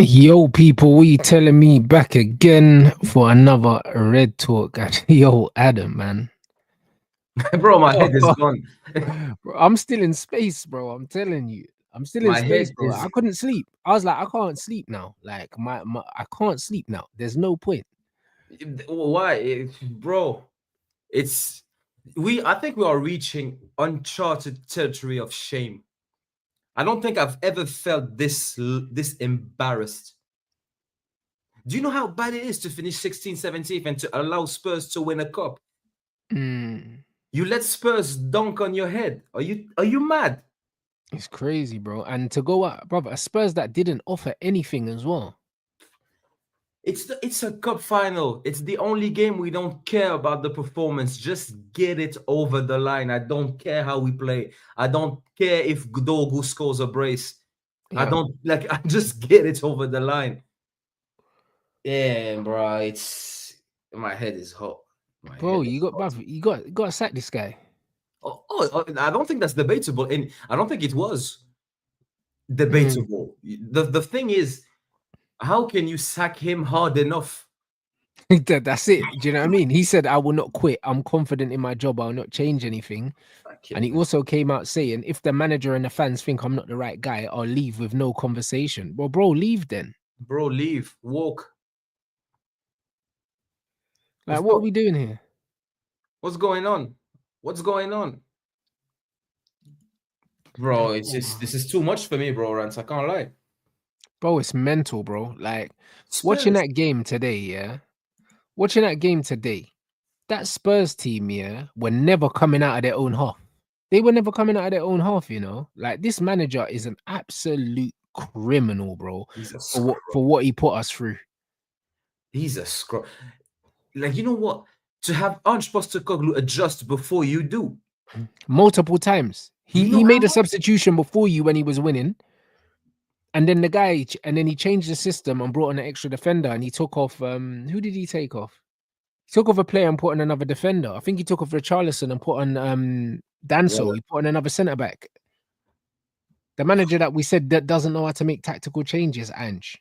Yo, people, what you telling me back again for another Red Talk? Yo, Adam, man. Bro, my head is gone. Bro, I'm still in space, bro. I'm telling you. I'm still in My space, head bro. is I couldn't sleep. I was like, I can't sleep now. Like, I can't sleep now. There's no point. why, bro? It's I think we are reaching uncharted territory of shame. I don't think I've ever felt this embarrassed. Do you know how bad it is to finish 16th, 17th and to allow Spurs to win a cup? Mm, You let Spurs dunk on your head. Are you mad? it's crazy, bro. And to go out, brother, a Spurs that didn't offer anything as well. It's a cup final. It's the only game we don't care about the performance. Just get it over the line. I don't care how we play. I don't care if Dogu scores a brace. I Yeah. don't like. I just get it over the line. Yeah, bro. It's my head is hot. My Bro, head is you got, hot. bruv, you got to sack this guy. I don't think that's debatable, and I don't think it was Mm. debatable. The thing is, how can you sack him hard enough? That's it. Do you know what I mean? He said, I will not quit. I'm confident in my job. I'll not change anything. And he Fucking also came out saying, if the manager and the fans think I'm not the right guy, I'll leave with no conversation. Well, bro, leave then. bro, leave, walk. Like, We've what are got we doing here? What's going on? What's going on? Bro, this is too much for me, bro, Rants. I can't lie. Bro, it's mental, bro. Like, watching Spurs. that game today, yeah? Watching that game today, that Spurs team, yeah, were never coming out of their own half. They were never coming out of their own half, you know? Like, this manager is an absolute criminal, bro, He's a for what scrub. for what he put us through. He's a scrub. Like, you know what? To have Ange Postecoglou adjust before you do. Multiple times. Do He you know he how made a much? substitution before you when he was winning, and then and then he changed the system and brought on an extra defender, and he took off. Who did he take off? He took off a player and put on another defender. I think he took off Richarlison and put on Danso. Well, He put on another centre back. The manager that we said that doesn't know how to make tactical changes, Ange.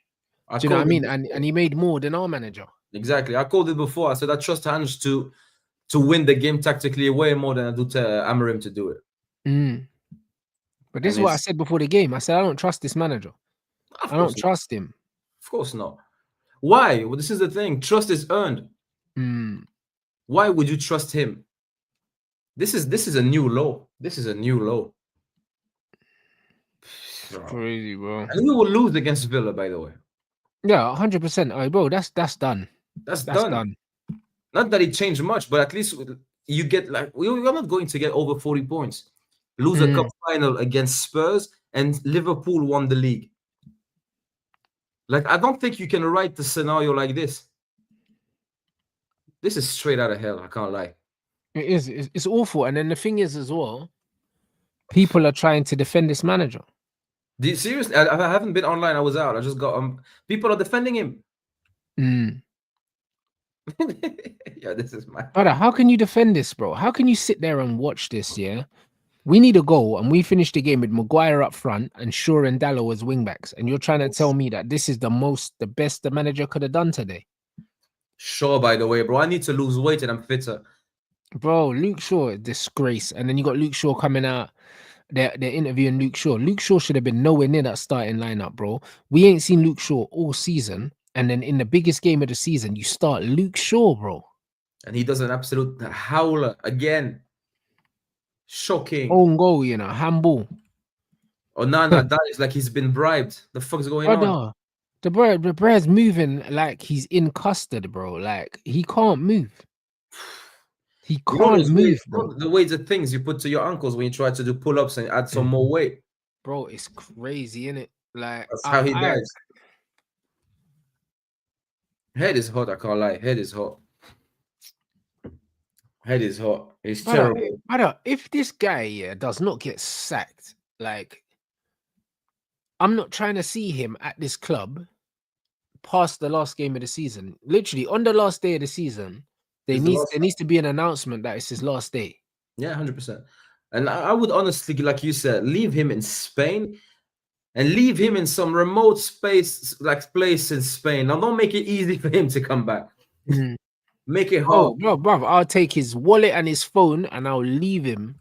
I Do you know what I called it mean? before. And he made more than our manager. Exactly. I called it before. I said I trust Ange to win the game tactically way more than I do to Amorim to do it. Mm. But this And is what I it's said before the game. I said I don't trust this manager. of I course don't not. trust him. Of course not. Why? Well, this is the thing. Trust is earned. Mm. Why would you trust him? This is a new low. This is a new low. It's Bro. crazy, bro. And we will lose against Villa, by the way. Yeah, 100%. Oh, bro, that's done. That's That's done. done. Not that it changed much, but at least you get like we're not going to get over 40 points. Lose a cup Mm. final against Spurs and Liverpool won the league. Like I don't think you can write the scenario like this. This is straight out of hell. I can't lie. It is. It's awful. And then the thing is, as well, people are trying to defend this manager. Seriously, I haven't been online. I was out. I just got people are defending him. Mm. Yeah, this is my Brother, how can you defend this, bro? How can you sit there and watch this? Yeah, we need a goal, and we finished the game with Maguire up front and Shaw and Dallo as wingbacks, and you're trying to tell me that this is the best the manager could have done today, sure. By the way, bro, I need to lose weight and I'm fitter. bro. Luke Shaw, disgrace, and then you got Luke Shaw coming out. They're interviewing Luke Shaw. Luke Shaw should have been nowhere near that starting lineup, bro. We ain't seen Luke Shaw all season, and then in the biggest game of the season, you start Luke Shaw, bro. And he does an absolute howler again. Shocking. Own goal, handball. Onana dies like he's been bribed. The fuck's going on? Brother, the bread's moving like he's in custard, bro. Like he can't move. He You know can't those ways, move, bro. the ways of things you put to your ankles when you try to do pull-ups and add some more weight. Bro, it's crazy, isn't it? Like That's how he I dies. Head is hot, I can't lie. Head is hot. Head is hot. It's terrible. brother, if this guy does not get sacked, like I'm not trying to see him at this club past the last game of the season. Literally on the last day of the season, It's the last there needs to be an announcement that it's his last day. Yeah, 100%. And I would honestly, like you said, leave him in Spain. and leave him in some remote place in Spain. Now, don't make it easy for him to come back. Mm. Make it Oh, hard bro, I'll take his wallet and his phone and I'll leave him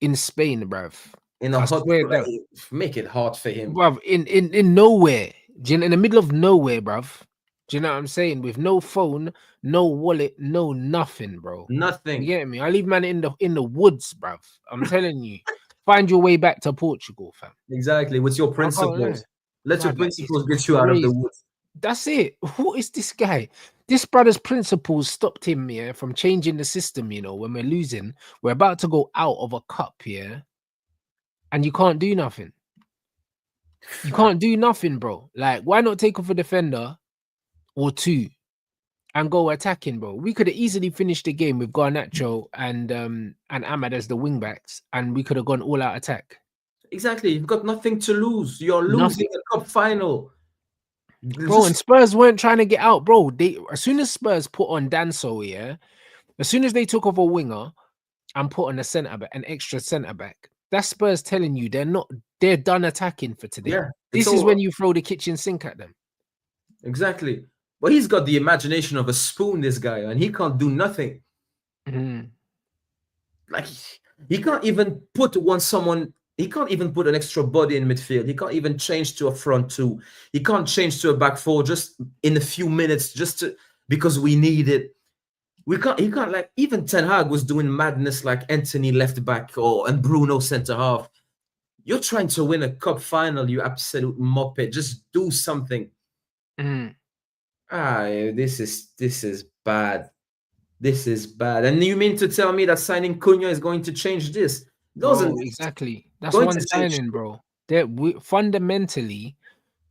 in Spain, bruv. in a I hot swear that, place. Make it hard for him. bruv, in nowhere. Do you know, in the middle of nowhere, bruv. Do you know what I'm saying? With no phone, no wallet, no nothing, bro. You Nothing. get me? I leave man in the woods, bruv. I'm telling you. Find your way back to Portugal, fam. Exactly. With your I can't lie. principles. Let your Bruv, like, it's principles get you out of the crazy. woods. That's it. Who is this guy? This brother's principles stopped him, yeah, from changing the system. You know, when we're losing, we're about to go out of a cup, yeah, and you can't do nothing. You can't do nothing, bro. Like, why not take off a defender or two and go attacking, bro? We could have easily finished the game with Garnacho and Ahmad as the wing backs, and we could have gone all out attack. Exactly. You've got nothing to lose. You're Nothing, losing a cup final. bro. And Just Spurs weren't trying to get out, bro. They, as soon as Spurs put on Danso, yeah, as soon as they took off a winger and put on a centre back, an extra centre back, that's Spurs telling you they're done attacking for today. yeah, it's This is over. when you throw the kitchen sink at them. Exactly. But he's got the imagination of a spoon, this guy, and he can't do nothing. Mhm. Like he can't even he can't even put an extra body in midfield. He can't even change to a front two. He can't change to a back four just in a few minutes, because we need it. He can't, like, even Ten Hag was doing madness like Anthony left back and Bruno centre half. You're trying to win a cup final, you absolute muppet. Just do something. Mhm. This is bad. This is bad. And you mean to tell me that signing Cunha is going to change this? Doesn't Bro, exactly. That's going one to change. signing, bro. Fundamentally,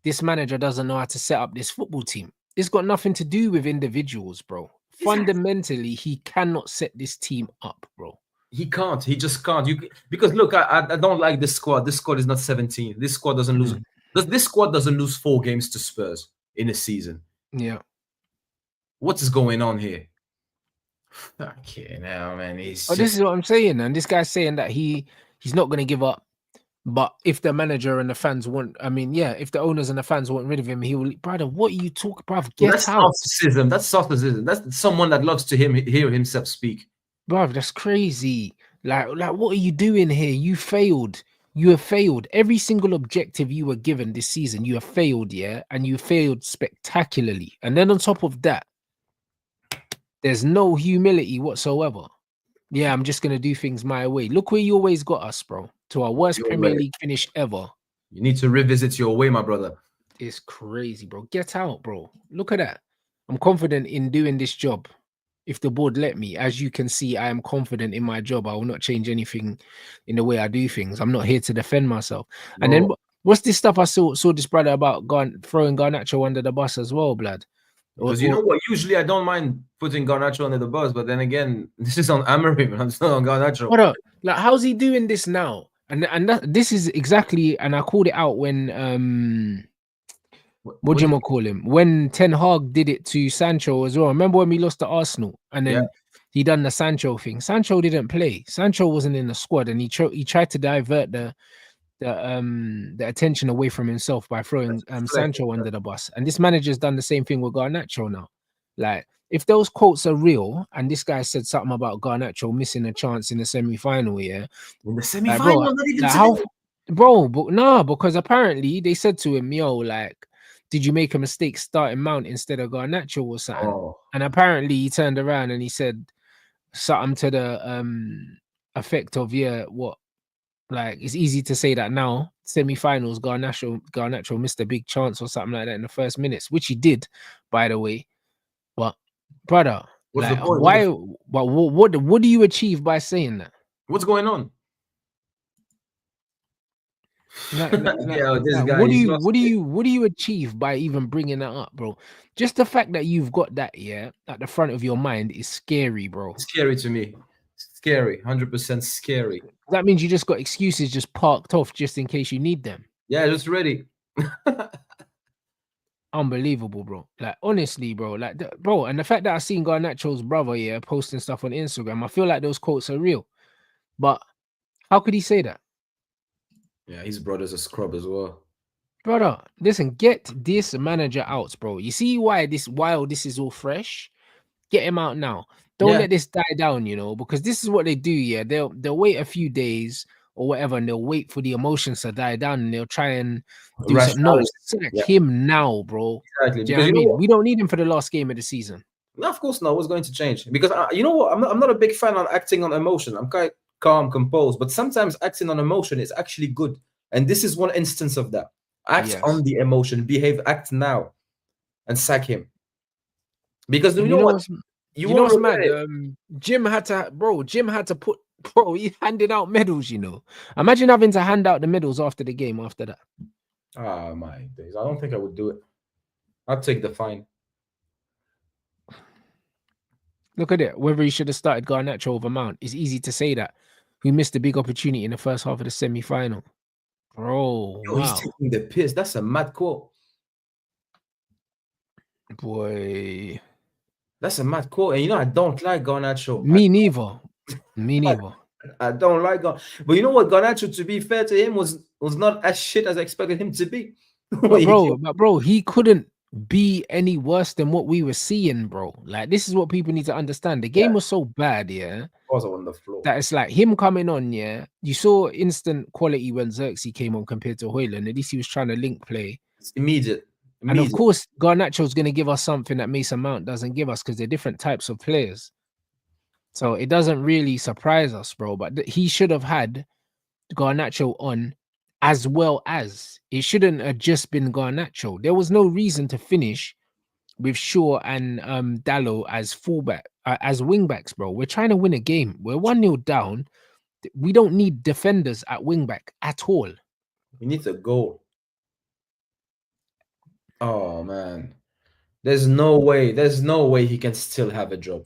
this manager doesn't know how to set up this football team. It's got nothing to do with individuals, bro. Exactly. Fundamentally, he cannot set this team up, bro. He can't. He just can't. Because look, I don't like this squad. This squad is not 17. This squad doesn't lose. Mhm. This squad doesn't lose 4 games to Spurs in a season. Yeah. What is going on here? Okay, now, man, Oh, this is what I'm saying, and this guy's saying that he's not going to give up. But if the manager and the fans want, I mean, yeah, if the owners and the fans want rid of him, he will. Brother, what are you talking, bruv? Well, Get that's out, narcissism. That's narcissism. That's someone that loves to hear himself speak. bruv. That's crazy. Like, what are you doing here? You failed. You have failed. Every single objective you were given this season, you have failed, yeah, and you failed spectacularly. And then on top of that, there's no humility whatsoever. Yeah, I'm just gonna do things my way. Look where you always got us, bro. To our worst Your Premier way. League finish ever. You need to revisit your way, my brother. It's crazy, bro. Get out, bro. Look at that. I'm confident in doing this job. If the board let me, as you can see, I am confident in my job. I will not change anything in the way I do things. I'm not here to defend myself. And then No, what's this stuff I saw this brother about throwing Garnacho under the bus as well, blood? because you know what? Usually I don't mind putting Garnacho under the bus, but then again, this is on AMORIM and I'm still on Garnacho. What up? Like, how's he doing this now? And this is exactly, and I called it out when what do you call him? When Ten Hag did it to Sancho as well. Remember when we lost to Arsenal and then he done the Sancho thing? Sancho didn't play. Sancho wasn't in the squad, and he tried to divert the attention away from himself by throwing Sancho under the bus. And this manager's done the same thing with Garnacho now. Like, if those quotes are real, and this guy said something about Garnacho missing a chance in the semi-final, yeah, in the like, semi-final, bro, not even like today. how, bro, but nah, because apparently they said to him, yo, like, did you make a mistake starting Mount instead of Garnacho or something? Oh, And apparently he turned around and he said something to the effect of, yeah, what, like, it's easy to say that now. Semi-finals, Garnacho missed a big chance or something like that in the first minutes, which he did, by the way. But brother, what's like, the point? why? What do you achieve by saying that? What's going on? Yeah, this guy, What do he's you lost what do you achieve by even bringing that up, bro? Just the fact that you've got that, yeah, at the front of your mind is scary, bro. Scary to me. Scary, 100% scary. That means you just got excuses just parked off just in case you need them. Yeah, just ready. Unbelievable, bro. Like, honestly, bro. Like, bro, and the fact that I seen Garnacho's brother, yeah, posting stuff on Instagram, I feel like those quotes are real. But how could he say that? Yeah, his brother's a scrub as well. Brother, listen, get this manager out, bro. You see why while this is all fresh? Get him out now. Don't Yeah, let this die down, because this is what they do, yeah. They'll wait a few days or whatever, and they'll wait for the emotions to die down and they'll try and do something. No, rationality. sack Yeah, him now, bro. exactly. Do you know Because what I you know mean? what? We don't need him for the last game of the season. No, of course not. What's going to change? Because you know what? I'm not a big fan on acting on emotion. I'm quite calm, composed, but sometimes acting on emotion is actually good. And this is one instance of that. Act on Yes. the emotion, behave, act now, and sack him. Because you And know what? You you know won't what's regret mad? it. Jim had to put bro, he handed out medals. Imagine having to hand out the medals after the game after that. Ah, my days. I don't think I would do it. I'd take the fine. Look at it. Whether he should have started Garnacho over Mount. It's easy to say that. We missed a big opportunity in the first half of the semi-final. Bro, Yo, he's wow. taking the piss. That's a mad quote. Boy. That's a mad quote. And you know, I don't like Garnacho. Me neither. Me neither. I don't like Gar. But you know what? Garnacho, to be fair to him, was not as shit as I expected him to be. What he did But bro, he couldn't be any worse than what we were seeing, bro. Like, this is what people need to understand. The game was so bad, yeah, was on the floor. that it's like him coming on, yeah. You saw instant quality when Xerxes came on compared to Hoyland. At least he was trying to link play. It's immediate. And of Immediate. course, Garnacho's going to give us something that Mason Mount doesn't give us because they're different types of players. So it doesn't really surprise us, bro. But he should have had Garnacho on as well as it shouldn't have just been Garnacho. There was no reason to finish with Shaw and Dallo as fullback, as wingbacks, bro. We're trying to win a game. We're 1-0 down. We don't need defenders at wingback at all. We need a goal. Oh man. There's no way. There's no way he can still have a job.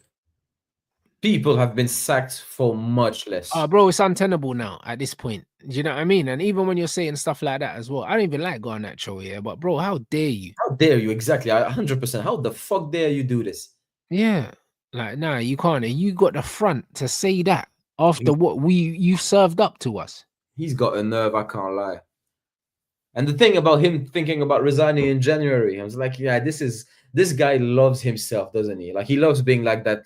People have been sacked for much less. Bro, it's untenable now at this point. Do you know what I mean? And even when you're saying stuff like that as well, I don't even like Garnacho here, but bro, how dare you? How dare you? Exactly. 100%. How the fuck dare you do this? Yeah, like nah, you can't. And you got the front to say that after He- what you served up to us. He's got a nerve, I can't lie. And the thing about him thinking about resigning in January, I was like, yeah, this guy loves himself, doesn't he? Like he loves being like that,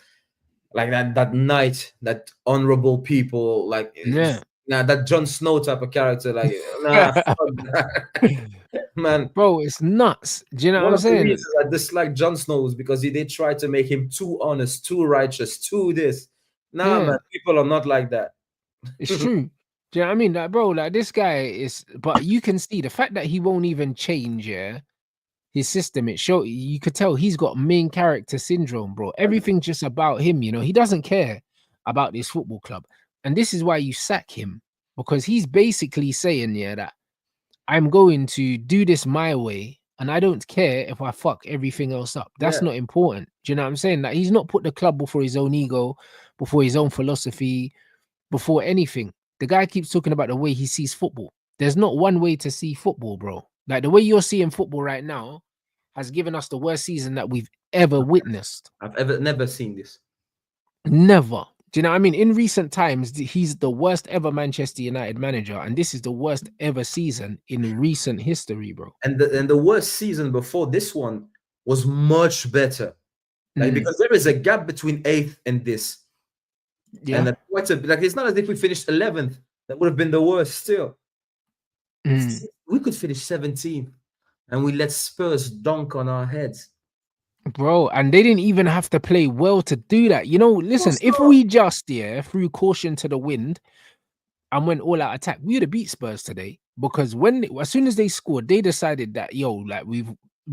that knight, that honorable people, Yeah, that Jon Snow type of character. Like, nah, fuck that. Man. bro, it's nuts. Do you know what One I'm of the saying? reasons I dislike Jon Snow was because they tried to make him too honest, too righteous, too this. Nah, Yeah, man, people are not like that. it's true. Do you know what I mean? Like, bro, like this guy is, but you can see the fact that he won't even change, yeah, his system. You could tell he's got main character syndrome, bro. Everything's just about him, he doesn't care about this football club. And this is why you sack him, because he's basically saying, yeah, that I'm going to do this my way, and I don't care if I fuck everything else up. Yeah, That's not important. Do you know what I'm saying? Like, he's not put the club before his own ego, before his own philosophy, before anything. The guy keeps talking about the way he sees football. There's not one way to see football, bro. Like the way you're seeing football right now has given us the worst season that we've ever witnessed. I've never seen this. Never. Do you know what I mean? In recent times, he's the worst ever Manchester United manager, and this is the worst ever season in recent history, bro. And the worst season before this one was much better. Like Mm, because there is a gap between eighth and this, yeah. and it's not as if we finished 11th. That would have been the worst still. Mm, We could finish 17th, and we let Spurs dunk on our heads. bro, and they didn't even have to play well to do that. Listen, if we just, threw caution to the wind and went all out attack, we would have beat Spurs today. Because as soon as they scored, they decided that like we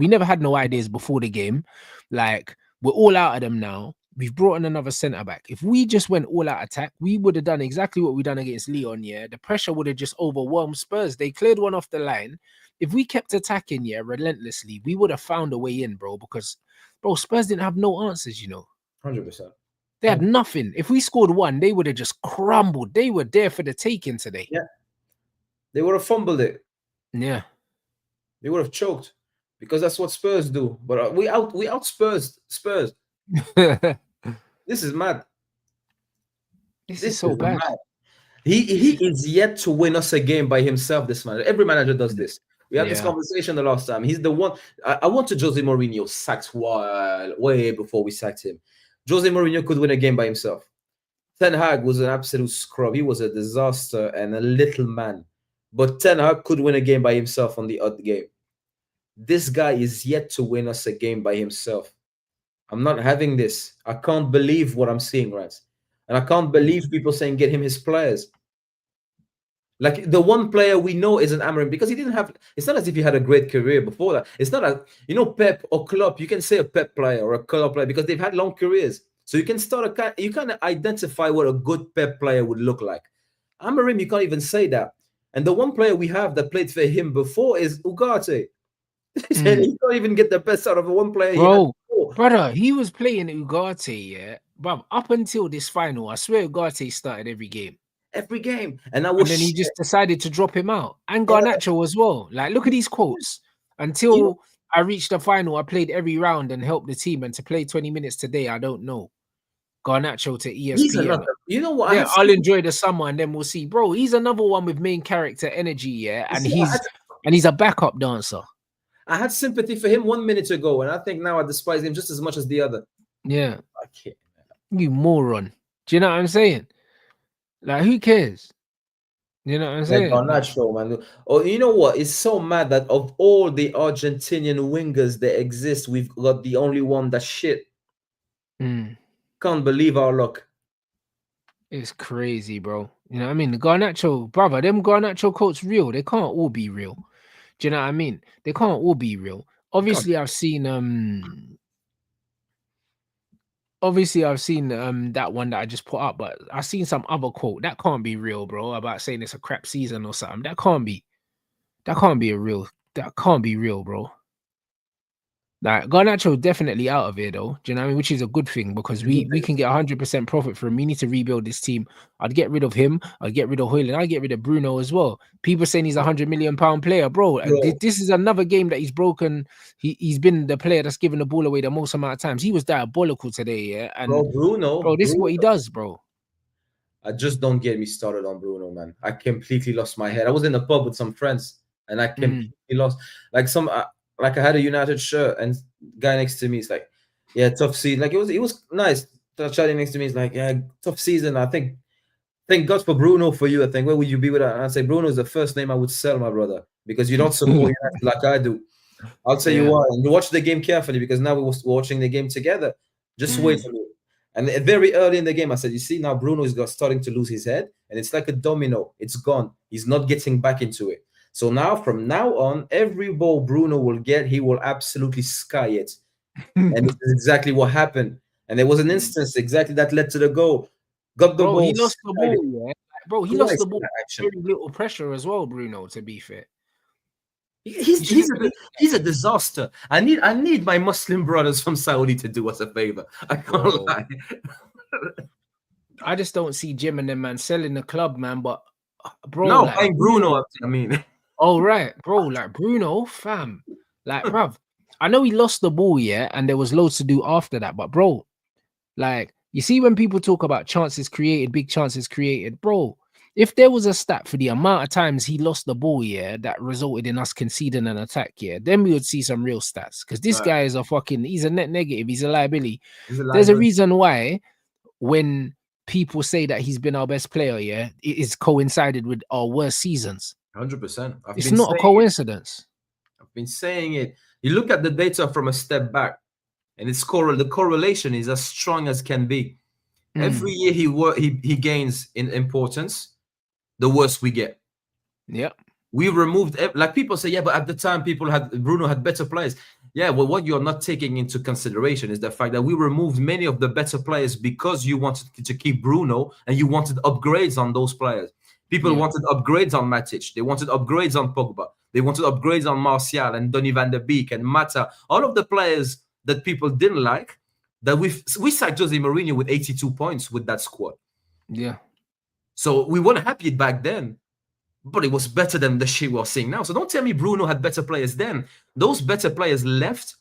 never had no ideas before the game. Like, we're all out of them now. We've brought in another centre back. If we just went all out attack, we would have done exactly what we done against Leon. Yeah, the pressure would have just overwhelmed Spurs. They cleared one off the line. If we kept attacking, relentlessly, we would have found a way in, bro. Because, bro, Spurs didn't have no answers. 100%. They had nothing. If we scored one, they would have just crumbled. They were there for the taking today. Yeah, they would have fumbled it. Yeah. They would have choked because that's what Spurs do. But we out Spurs. This is mad. This This is so is bad. mad. He is yet to win us a game by himself. This manager, every manager does this. We had this Yeah. conversation the last time. He's the one. I wanted Jose Mourinho sacked way before we sacked him. Jose Mourinho could win a game by himself. Ten Hag was an absolute scrub. He was a disaster and a little man. But Ten Hag could win a game by himself on the odd game. This guy is yet to win us a game by himself. I'm not having this. I can't believe what I'm seeing, Rants. And I can't believe people saying get him his players. Like the one player we know is an AMORIM because he didn't have. It's not as if he had a great career before that. It's not a Pep or Klopp. You can say a Pep player or a Klopp player because they've had long careers. So you can you kind of identify what a good Pep player would look like. AMORIM, you can't even say that. And the one player we have that played for him before is Ugarte. And he can't even get the best out of the one player he had before. Brother, he was playing Ugarte, yeah. But up until this final, I swear Ugarte started every game. Every game. And then he just decided to drop him out. And Garnacho as well. Like, look at these quotes. Until I reached the final, I played every round and helped the team. And to play 20 minutes today, I don't know. Garnacho to ESPN. He's another, you know what? Yeah, I'll enjoy the summer and then we'll see. Bro, he's another one with main character energy, yeah. And he's a backup dancer. I had sympathy for him 1 minute ago, and I think now I despise him just as much as the other. Yeah. I can't. You moron. Do you know what I'm saying? Like, who cares? You know what I'm saying? Garnacho, man. Oh, you know what? It's so mad that of all the Argentinian wingers that exist, we've got the only one that's shit. Can't believe our luck. It's crazy, bro. You know what I mean? The Garnacho, brother, them Garnacho quotes real. They can't all be real. Do you know what I mean? They can't all be real. Obviously, I've seen that one that I just put up, but I've seen some other quote that can't be real, bro, about saying it's a crap season or something. That can't be real, bro. Like, Garnacho definitely out of here though. Do you know what I mean? Which is a good thing because we can get 100% profit from him. We need to rebuild this team. I'd get rid of him. I'd get rid of Højlund. I'd get rid of Bruno as well. People saying he's £100 million player, bro. This is another game that he's broken. He's been the player that's given the ball away the most amount of times. He was diabolical today, yeah. And Bruno, this is what he does, bro. Just don't get me started on Bruno, man. I completely lost my head. I was in a pub with some friends, and I completely lost. Like I had a United shirt, and guy next to me is like, "Yeah, tough season." Like it was nice. The chatting next to me is like, "Yeah, tough season." I think, thank God for Bruno for you. I think, where would you be with that? And I say, Bruno is the first name I would sell, my brother, because you don't support United like I do. I'll tell you what. And watch the game carefully because now we're watching the game together. Just wait for me. And very early in the game, I said, "You see, now Bruno is starting to lose his head, and it's like a domino. It's gone. He's not getting back into it." So now, from now on, every ball Bruno will get, he will absolutely sky it. And this is exactly what happened. And there was an instance exactly that led to the goal. Got the ball. He lost the ball, yeah. Bro, he lost the ball. Very little pressure as well, Bruno, to be fair. He's a disaster. I need my Muslim brothers from Saudi to do us a favor. I can't lie. I just don't see Jim and them man selling the club, man. But bro, no, like, Bruno. I mean, oh right, bro, like Bruno, fam, like bruv. I know he lost the ball, yeah, and there was loads to do after that. But bro, like, you see when people talk about chances created, big chances created, bro. If there was a stat for the amount of times he lost the ball, yeah, that resulted in us conceding an attack, yeah, then we would see some real stats. Because this guy is he's a net negative, he's a liability. There's a reason why when people say that he's been our best player, yeah, it is coincided with our worst seasons. 100%. It's not a coincidence. I've been saying it. You look at the data from a step back, and the correlation is as strong as can be. Every year he gains in importance, the worse we get. Yeah. We removed, like people say, yeah, but at the time Bruno had better players. Yeah, well, what you're not taking into consideration is the fact that we removed many of the better players because you wanted to keep Bruno and you wanted upgrades on those players. People wanted upgrades on Matic. They wanted upgrades on Pogba. They wanted upgrades on Martial and Donny van der Beek and Mata. All of the players that people didn't like, that we sacked Jose Mourinho with 82 points with that squad. Yeah. So we weren't happy back then, but it was better than the shit we're seeing now. So don't tell me Bruno had better players then. Those better players left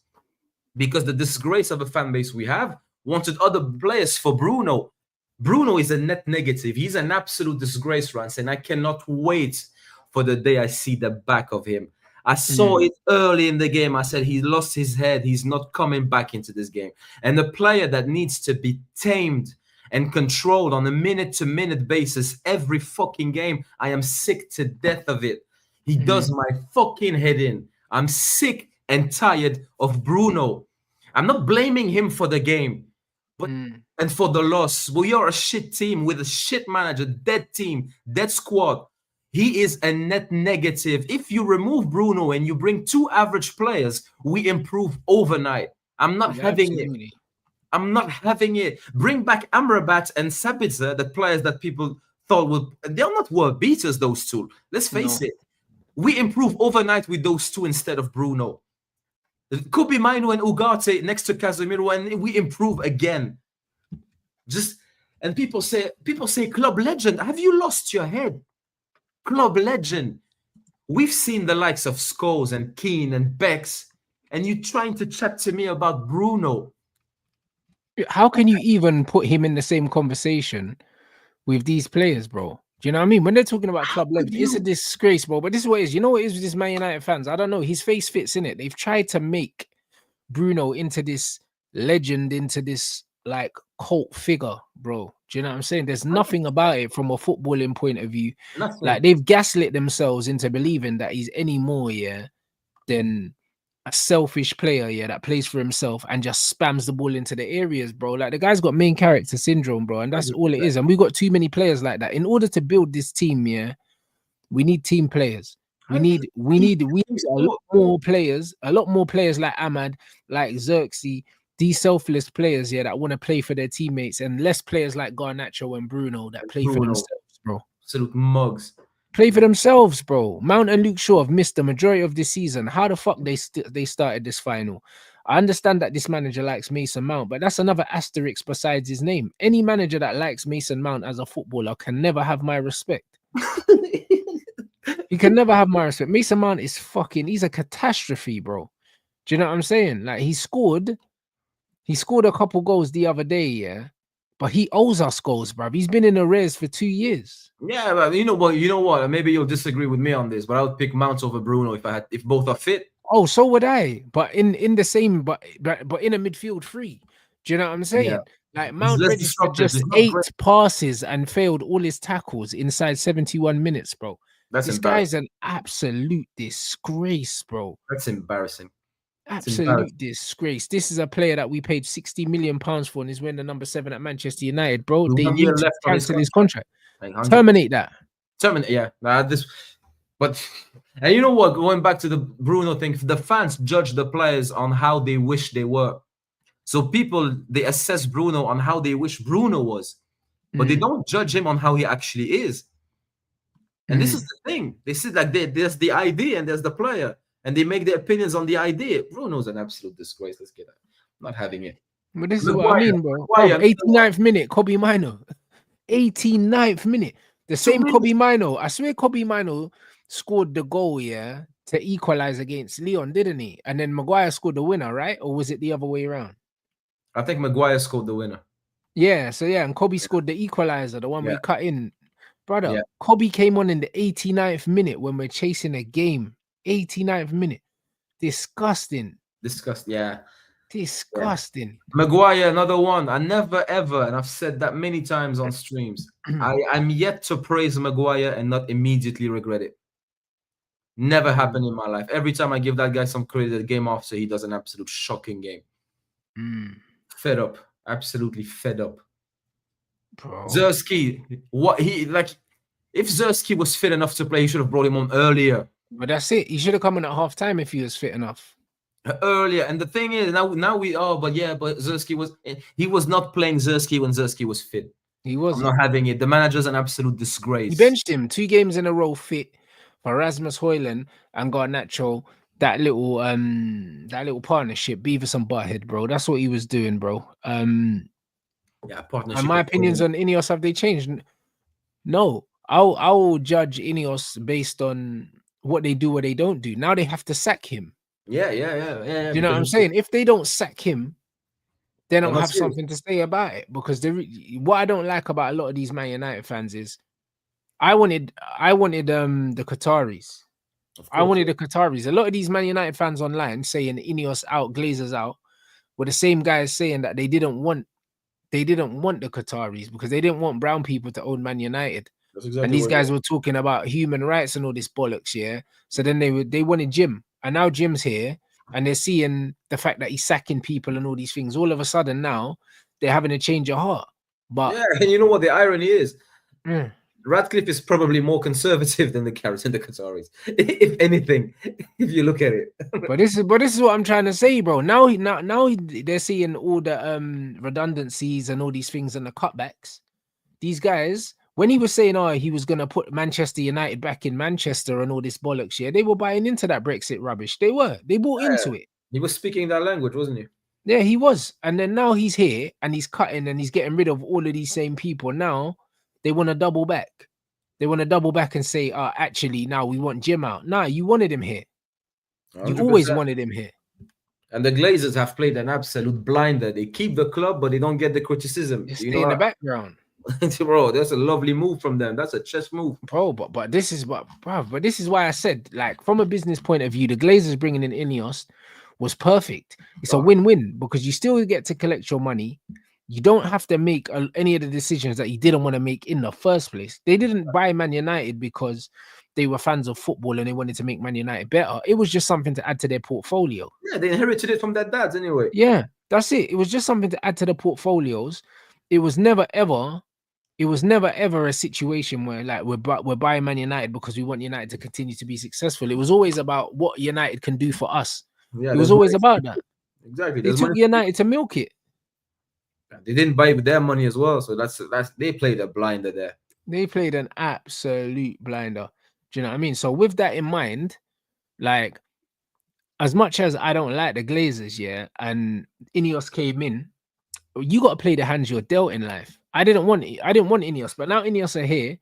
because the disgrace of a fan base we have wanted other players for Bruno. Bruno is a net negative. He's an absolute disgrace, Rance, and I cannot wait for the day I see the back of him. I saw it early in the game. I said he lost his head. He's not coming back into this game. And the player that needs to be tamed and controlled on a minute-to-minute basis every fucking game. I am sick to death of it. He does my fucking head in. I'm sick and tired of Bruno. I'm not blaming him for the game, but and for the loss. We are a shit team with a shit manager, dead team, dead squad. He is a net negative. If you remove Bruno and you bring 2 average players, we improve overnight. I'm not having it. I'm not having it. Bring back Amrabat and Sabitzer, the players that people thought would. They're not world beaters, those two. Let's face it. We improve overnight with those two instead of Bruno. Kobe Mainu and Ugarte next to Casemiro, and we improve again. And people say club legend. Have you lost your head? Club legend. We've seen the likes of Scholes and Keane and Bex, and you trying to chat to me about Bruno. How can you even put him in the same conversation with these players, bro? Do you know what I mean? When they're talking about club legend, it's a disgrace, bro. But this is what it is. You know what it is with this Man United fans? I don't know. His face fits in it. They've tried to make Bruno into this legend, into this like cult figure, bro. Do you know what I'm saying? There's nothing about it from a footballing point of view. Nothing. Like they've gaslit themselves into believing that he's any more, than a selfish player, that plays for himself and just spams the ball into the areas, bro. Like the guy's got main character syndrome, bro, and that's all it is. And we got too many players like that. In order to build this team, we need team players. We need a lot more players like Ahmad, like Xerxes, these selfless players, that want to play for their teammates, and less players like Garnacho and Bruno that play for themselves, bro. Absolute mugs. Play for themselves, bro. Mount and Luke Shaw have missed the majority of this season. How the fuck they started this final? I understand that this manager likes Mason Mount, but that's another asterisk besides his name. Any manager that likes Mason Mount as a footballer can never have my respect. He can never have my respect. Mason Mount is he's a catastrophe, bro. Do you know what I'm saying? Like he scored a couple goals the other day, but he owes us goals, bro. He's been in arrears for 2 years. Yeah, but you know what? Maybe you'll disagree with me on this, but I would pick Mount over Bruno if both are fit. Oh, so would I. But in the same, but in a midfield three. Do you know what I'm saying? Yeah. Like Mount registered just 8 passes and failed all his tackles inside 71 minutes, bro. This guy's an absolute disgrace, bro. That's embarrassing. Absolute disgrace. This is a player that we paid £60 million for and he's wearing the number 7 at Manchester United, bro. They need to cancel his contract. Terminate that. But and you know what? Going back to the Bruno thing, the fans judge the players on how they wish they were. So people, they assess Bruno on how they wish Bruno was, but they don't judge him on how he actually is. And this is the thing. They see like there's the idea and there's the player, and they make their opinions on the idea. Bruno's an absolute disgrace. Let's get that. I'm not having it. But this is what I mean, bro. 89th minute, Kobe Mino. 89th minute. The same Kobe Mino. I swear Kobe Mino scored the goal, to equalize against Leon, didn't he? And then Maguire scored the winner, right? Or was it the other way around? I think Maguire scored the winner. Yeah, so and Kobe scored the equalizer, the one we cut in. Brother, Kobe came on in the 89th minute when we're chasing a game. 89th minute. Disgusting. Disgusting. Maguire, another one. I never ever, and I've said that many times on streams, I'm yet to praise Maguire and not immediately regret it. Never happened in my life. Every time I give that guy some credit, the game after he does an absolute shocking game. Fed up. Absolutely fed up. Bro. Zerski, if Zerski was fit enough to play, he should have brought him on earlier. But that's it. He should have come in at half time if he was fit enough. Earlier. And the thing is, now but Zerski was not playing Zerski when Zerski was fit. He wasn't. I'm not having it. The manager's an absolute disgrace. He benched him 2 games in a row fit for Rasmus Højlund and Garnacho. That little partnership, Beavis and Butthead, bro. That's what he was doing, bro. Partnership. And my opinions on Ineos, have they changed? No. I'll judge Ineos based on what they do or they don't do. Now they have to sack him. Yeah. You know what I'm saying? If they don't sack him, they I'm don't not have serious. something to say about it because what I don't like about a lot of these Man United fans is I wanted the Qataris. Of I course, wanted yeah. the Qataris. A lot of these Man United fans online saying Ineos out, Glazers out, were the same guys saying that they didn't want the Qataris because they didn't want brown people to own Man United. That's And exactly these what it guys is. were talking about human rights and all this bollocks, yeah. So then they wanted Jim, and now Jim's here, and they're seeing the fact that he's sacking people and all these things. All of a sudden now they're having a change of heart. But Yeah, and you know what the irony is? mm, Radcliffe is probably more conservative than the Carrots and the Qataris, if anything, if you look at it. but this is what I'm trying to say, bro. They're seeing all the redundancies and all these things and the cutbacks. These guys, when he was saying, oh, he was gonna put Manchester United back in Manchester and all this bollocks, yeah, they were buying into that Brexit rubbish. They bought Yeah, into it. he was speaking that language, wasn't he? Yeah, he was. And then now he's here and he's cutting and he's getting rid of all of these same people. Now they want to double back. They want to double back and say, actually, now we want Jim out. Nah, you wanted him here. You always 100%. wanted him here. And the Glazers have played an absolute blinder. They keep the club, but they don't get the criticism. Just You stay know in the what? background. Bro, that's a lovely move from them. That's a chess move. Bro, but this is what, bro, but this is why I said, like, from a business point of view, the Glazers bringing in Ineos was perfect. It's a Oh, win-win because you still get to collect your money. You don't have to make any of the decisions that you didn't want to make in the first place. They didn't buy Man United because they were fans of football and they wanted to make Man United better. It was just something to add to their portfolio. yeah, they inherited it from their dads anyway. Yeah, that's it. It was just something to add to the portfolios. It was never ever it was never ever a situation where like we're buying Man United because we want United to continue to be successful. It was always about what United can do for us. Yeah, It was there's always money. about that. Exactly. They There's took money. United to milk it. They didn't buy with their money as well. So that's they played a blinder there. They played an absolute blinder. Do you know what I mean? So with that in mind, like as much as I don't like the Glazers, yeah, and Ineos came in, you got to play the hands you're dealt in life. I didn't want Ineos, but now Ineos are here.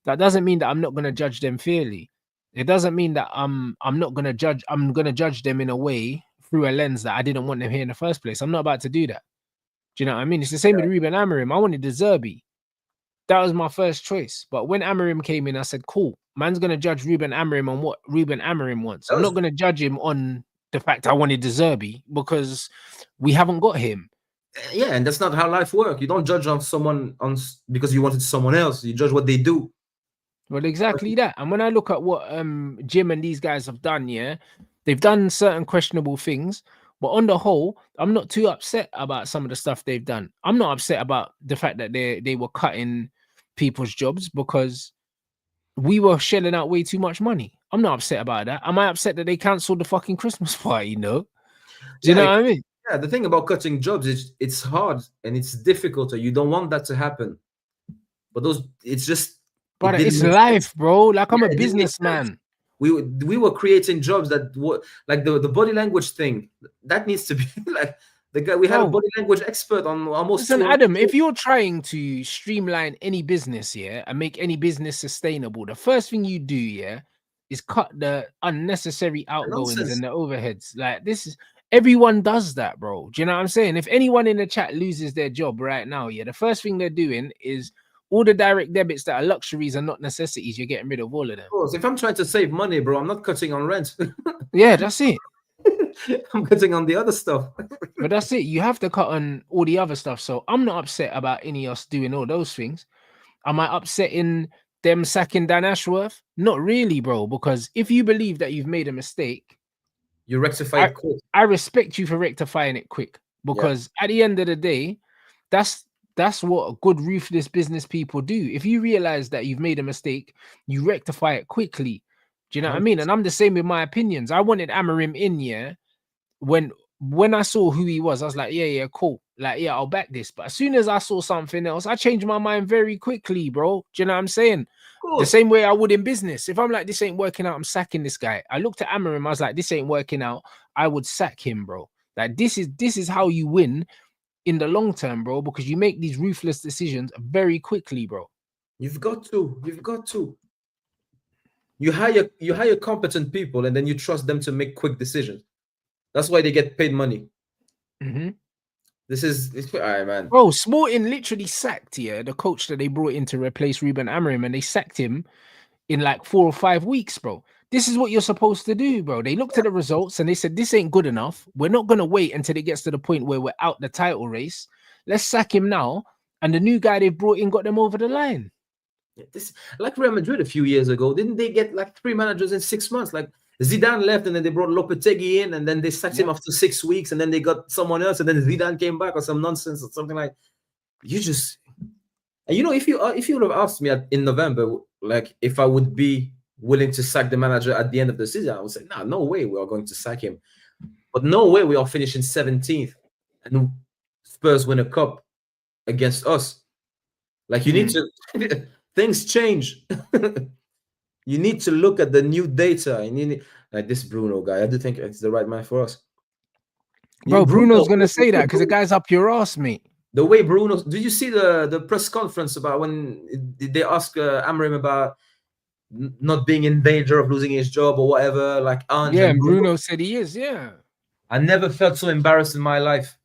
That doesn't mean that I'm not gonna judge them fairly. It doesn't mean that I'm not gonna judge. I'm gonna judge them in a way through a lens that I didn't want them here in the first place. I'm not about to do that. Do you know what I mean? It's the same with Ruben Amorim. I wanted the Zerbi. That was my first choice. But when Amorim came in, I said, "Cool, man's gonna judge Ruben Amorim on what Ruben Amorim wants. That I'm was not gonna judge him on the fact I wanted the Zerbi because we haven't got him." yeah, and that's not how life works. You don't judge on someone because you wanted someone else. You judge what they do. Well, exactly that. And when I look at what Jim and these guys have done, yeah, they've done certain questionable things, but on the whole, I'm not too upset about some of the stuff they've done. I'm not upset about the fact that they were cutting people's jobs because we were shelling out way too much money. I'm not upset about that. Am I upset that they cancelled the fucking Christmas party? No. Do you know Yeah, what I mean? yeah. The thing about cutting jobs is it's hard and it's difficult. You don't want that to happen. But it's just it But didn't it's make sense. life, bro. Like I'm Yeah, a it didn't make sense. businessman. We were creating jobs that were like the body language thing that needs to be like the guy we had a Bro, body language expert on almost listen, 200. Adam, if you're trying to streamline any business, yeah, and make any business sustainable, the first thing you do, yeah, is cut the unnecessary outgoings Nonsense. and the overheads. Like this is everyone does that, bro. Do you know what I'm saying? If anyone in the chat loses their job right now, yeah, the first thing they're doing is all the direct debits that are luxuries and not necessities, you're getting rid of all of them. Of course, if I'm trying to save money, bro, I'm not cutting on rent. Yeah, that's it. I'm cutting on the other stuff. But that's it. You have to cut on all the other stuff. So I'm not upset about any of us doing all those things. Am I upset in them sacking Dan Ashworth? Not really, bro. Because if you believe that you've made a mistake, You rectify I it quick. I respect you for rectifying it quick. Yeah. Because at the end of the day, that's what good ruthless business people do. If you realize that you've made a mistake, you rectify it quickly. Do you know what I mean? And I'm the same with my opinions. I wanted Amorim in, yeah. When I saw who he was, I was like, yeah, cool. Like, yeah, I'll back this. But as soon as I saw something else, I changed my mind very quickly, bro. Do you know what I'm saying? Of The course. same way I would in business. If I'm like, this ain't working out, I'm sacking this guy. I looked at Amorim, I was like, this ain't working out. I would sack him, bro. Like, this is how you win in the long term, bro, because you make these ruthless decisions very quickly, bro. You've got to. You've got to. You hire competent people and then you trust them to make quick decisions. That's why they get paid money. Mm-hmm. This is all right, man. Bro, Sporting literally sacked the coach that they brought in to replace Ruben Amorim, and they sacked him in like 4 or 5 weeks, bro. This is what you're supposed to do, bro. They looked at the results and they said, this ain't good enough. We're not going to wait until it gets to the point where we're out the title race. Let's sack him now. And the new guy they brought in got them over the line. This like Real Madrid a few years ago. Didn't they get like 3 managers in 6 months? Like Zidane left and then they brought Lopetegui in and then they sacked him after 6 weeks and then they got someone else and then Zidane came back or some nonsense or something like. You just, and you know, if you would have asked me in November, like if I would be willing to sack the manager at the end of the season, I would say, nah, no way we are going to sack him. But no way we are finishing 17th and Spurs win a cup against us. Like you need to, things change. You need to look at the new data. And you need, like this Bruno guy, I do think it's the right man for us. Bro, Bruno's going to say that because the guy's up your ass, mate. The way Bruno, did you see the press conference about when they asked Amorim about not being in danger of losing his job or whatever? Like, yeah, and Bruno said he is. Yeah, I never felt so embarrassed in my life.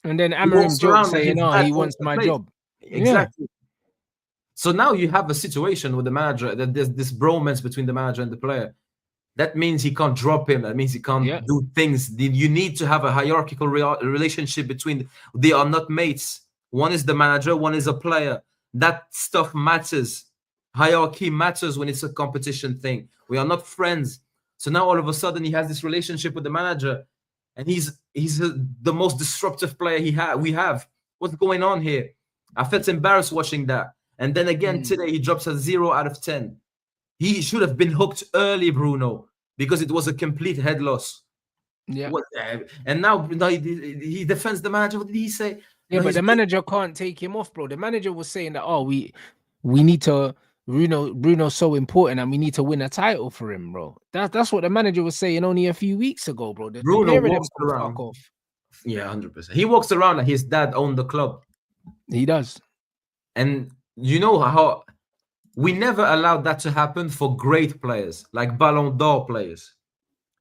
And then Amorim jokes saying, "Oh, he wants my job." Exactly. Yeah. So now you have a situation with the manager that there's this bromance between the manager and the player. That means he can't drop him. That means he can't do things. You need to have a hierarchical relationship between. They are not mates. One is the manager, one is a player. That stuff matters. Hierarchy matters when it's a competition thing. We are not friends. So now all of a sudden he has this relationship with the manager, and he's the most disruptive player we have. What's going on here? I felt embarrassed watching that. And then again today he drops a 0 out of 10. He should have been hooked early, Bruno, because it was a complete head loss. Yeah. And now he defends the manager. What did he say? Yeah, but the manager can't take him off, bro. The manager was saying that, we need to, Bruno's so important and we need to win a title for him, bro. That's what the manager was saying only a few weeks ago, bro. Bruno walks around. Fuck off. Yeah, 100%. He walks around like his dad owned the club. He does. And you know how we never allowed that to happen for great players, like Ballon d'Or players.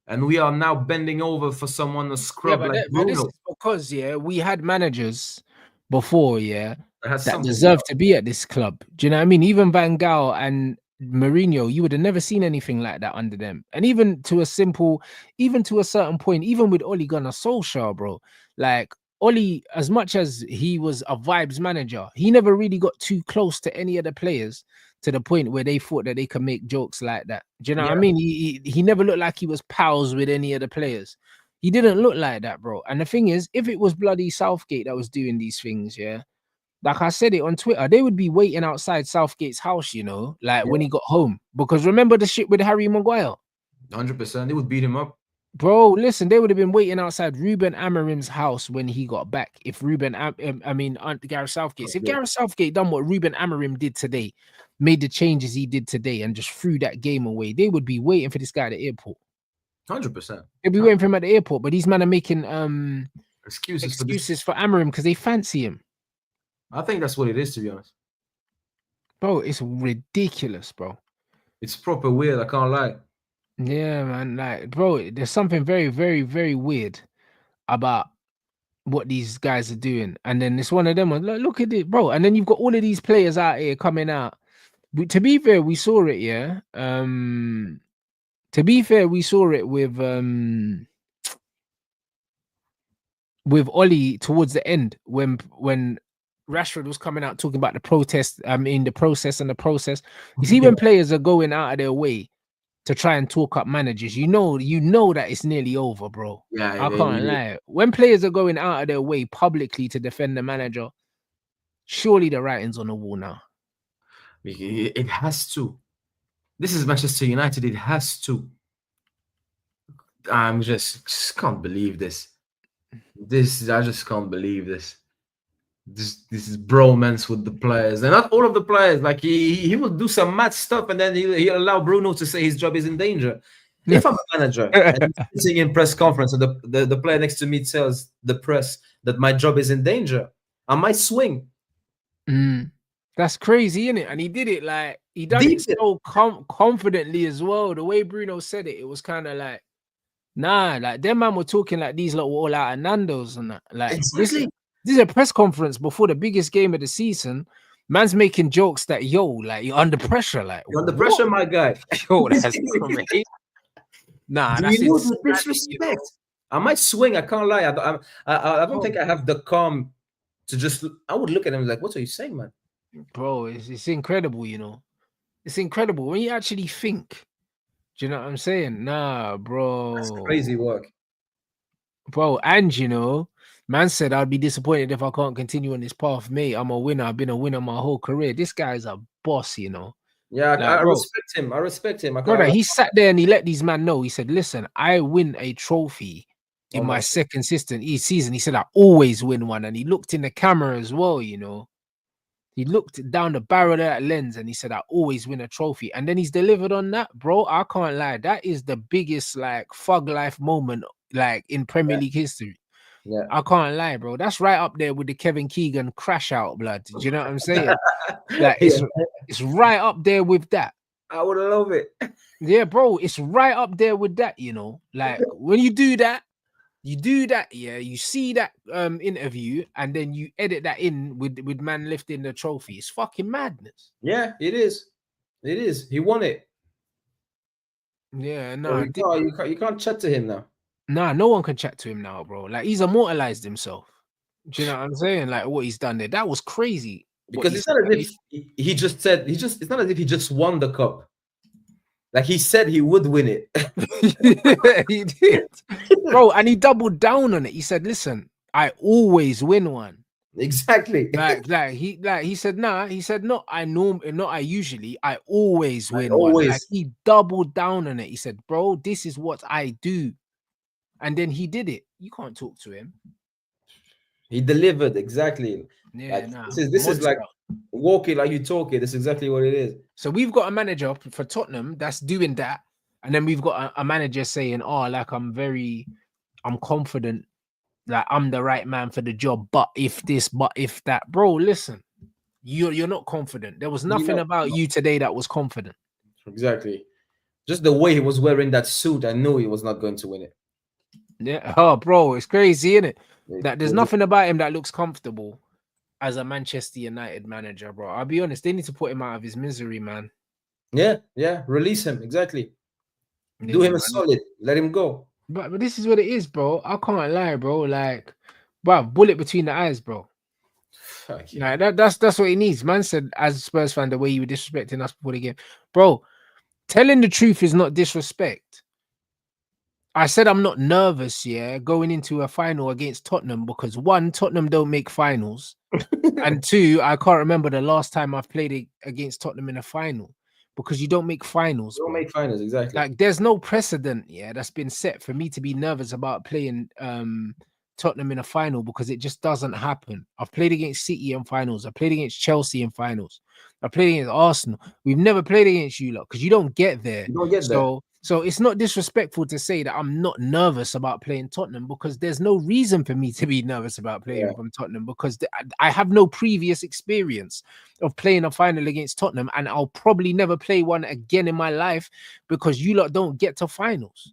And we are now bending over for someone to scrub like Bruno. But this is because, we had managers before, that deserve to be at this club. Do you know what I mean? Even Van Gaal and Mourinho, you would have never seen anything like that under them. And even to a certain point, even with Ole Gunnar Solskjaer, bro, like Ole, as much as he was a vibes manager, he never really got too close to any of the players to the point where they thought that they could make jokes like that. Do you know what I mean? He never looked like he was pals with any of the players. He didn't look like that, bro. And the thing is, if it was bloody Southgate that was doing these things, like I said it on Twitter, they would be waiting outside Southgate's house, when he got home. Because remember the shit with Harry Maguire? 100%. They would beat him up. Bro, listen, they would have been waiting outside Ruben Amorim's house when he got back. If Gareth Southgate. If Gareth Southgate done what Ruben Amorim did today, made the changes he did today, and just threw that game away, they would be waiting for this guy at the airport. 100%. They'd be waiting for him at the airport, but these men are making excuses for Amorim because they fancy him. I think that's what it is, to be honest. Bro, it's ridiculous, bro. It's proper weird, I can't lie. Yeah, man. Like, bro, there's something very, very, very weird about what these guys are doing. And then it's one of them, look at it, bro. And then you've got all of these players out here coming out. To be fair, we saw it, to be fair, we saw it with Oli towards the end when Rashford was coming out talking about the protest, the process. You see, when players are going out of their way to try and talk up managers, you know that it's nearly over, bro. I can't lie. When players are going out of their way publicly to defend the manager, surely the writing's on the wall now. It has to. This is Manchester United. It has to. I'm just can't believe this. I just can't believe this. This is bromance with the players, and not all of the players. Like he will do some mad stuff, and then he'll allow Bruno to say his job is in danger. If I'm a manager and I'm sitting in press conference, and the player next to me tells the press that my job is in danger, I might swing. That's crazy, isn't it? And he did it like he done it so confidently as well. The way Bruno said it, it was kind of like Nah, like them man were talking like these lot were all out of Nando's and that. Like Exactly. this is a press conference before the biggest game of the season. Man's making jokes that like you're under pressure. Like You're under what? pressure, my guy. Yo, that's crazy. Nah, Do that's you know the insanity, you know. disrespect? I might swing. I can't lie. I don't Bro, think I have the calm to just. I would look at him like, "What are you saying, man?" bro, it's incredible, you know. It's incredible when you actually think. Do you know what I'm saying? Nah, That's bro. crazy work. Bro, and you know, man said I'd be disappointed if I can't continue on this path, mate. I'm a winner. I've been a winner my whole career. This guy's a boss, you know. Yeah, Like, I bro, respect him. I respect him. brother, he sat there and he let these men know. He said, "Listen, I win a trophy Oh in my, my second season." He said, "I always win one." And he looked in the camera as well, you know. He looked down the barrel of that lens and he said, "I always win a trophy." And then he's delivered on that, bro. I can't lie. That is the biggest like fug life moment like in Premier yeah, League history. yeah. I can't lie, bro. That's right up there with the Kevin Keegan crash out, blood. Do you know what I'm saying? Like Yeah, it's right up there with that. I would love it. Yeah, bro. It's right up there with that, you know. Like when you do that, yeah, you see that interview and then you edit that in with man lifting the trophy. It's fucking madness. Yeah, it is. It is. He won it. Yeah, So nah, you can't chat to him now nah, no one can chat to him now, bro. Like he's immortalized himself. Do you know what I'm saying? Like what he's done there. That was crazy. What because he it's said. not as if he just said he just. It's not as if he just won the cup. Like he said he would win it. He did, bro, and he doubled down on it. He said, "Listen, I always win one." Exactly. He said, "Nah." He said, "Not I usually. I always I win one." Like always. he doubled down on it. He said, "Bro, this is what I do," and then he did it. You can't talk to him. He delivered exactly. Yeah, Like nah, this is like monster. walking like you talk it. That's exactly what it is. So we've got a manager for Tottenham that's doing that, and then we've got a manager saying, "Oh, like I'm confident." Like I'm the right man for the job, but if this, but if that, bro, listen, you're not confident. There was You nothing know about you today that was confident. exactly. Just the way he was wearing that suit, I knew he was not going to win it. Yeah, oh, bro, it's crazy, isn't it? It That there's was nothing about him that looks comfortable as a Manchester United manager, bro. I'll be honest, they need to put him out of his misery, man. yeah, yeah. Release him exactly. Do Yeah, him a man. solid. Let him go. But this is what it is, bro. I can't lie, bro. Like, bro, bullet between the eyes, bro. Fuck yeah. Like that's what he needs. Man said, as a Spurs fan, the way you were disrespecting us before the game, bro. Telling the truth is not disrespect. I said I'm not nervous, yeah, going into a final against Tottenham because one, Tottenham don't make finals, and two, I can't remember the last time I've played against Tottenham in a final because you don't make finals, Don't bro. make finals exactly. Like there's no precedent, yeah, that's been set for me to be nervous about playing Tottenham in a final because it just doesn't happen. I've played against City in finals, I played against Chelsea in finals, I played against Arsenal. We've never played against you lot because you don't get there. You don't get there. So it's not disrespectful to say that I'm not nervous about playing Tottenham because there's no reason for me to be nervous about Yeah. playing from Tottenham because I have no previous experience of playing a final against Tottenham, and I'll probably never play one again in my life because you lot don't get to finals.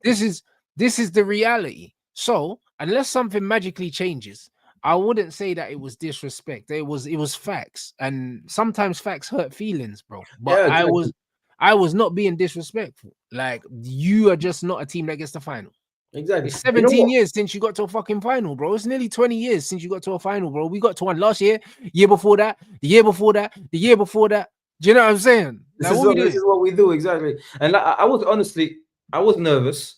This is the reality. So unless something magically changes, I wouldn't say that it was disrespect. It was facts, and sometimes facts hurt feelings, bro. But Yeah, exactly. I was not being disrespectful. Like you are just not a team that gets the final. Exactly. It's You know 17 what? years since you got to a fucking final, bro. It's nearly 20 years since you got to a final, bro. We got to one last year, year before that, the year before that, the year before that. Do you know what I'm saying? Like what we This doing? is what we do exactly. And I was honestly, I was nervous,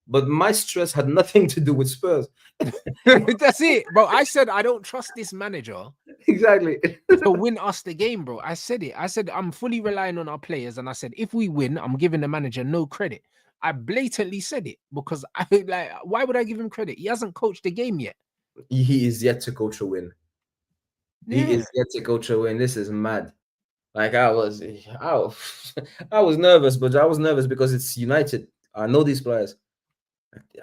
but my stress had nothing to do with Spurs. That's it, bro. I said I don't trust this manager Exactly. to win us the game, bro. I said it. I said I'm fully relying on our players, and I said if we win, I'm giving the manager no credit. I blatantly said it because I like. Why would I give him credit? He hasn't coached the game yet. He is yet to coach a win. He Yeah, is yet to coach a win. This is mad. Like I was nervous, but I was nervous because it's United. I know these players.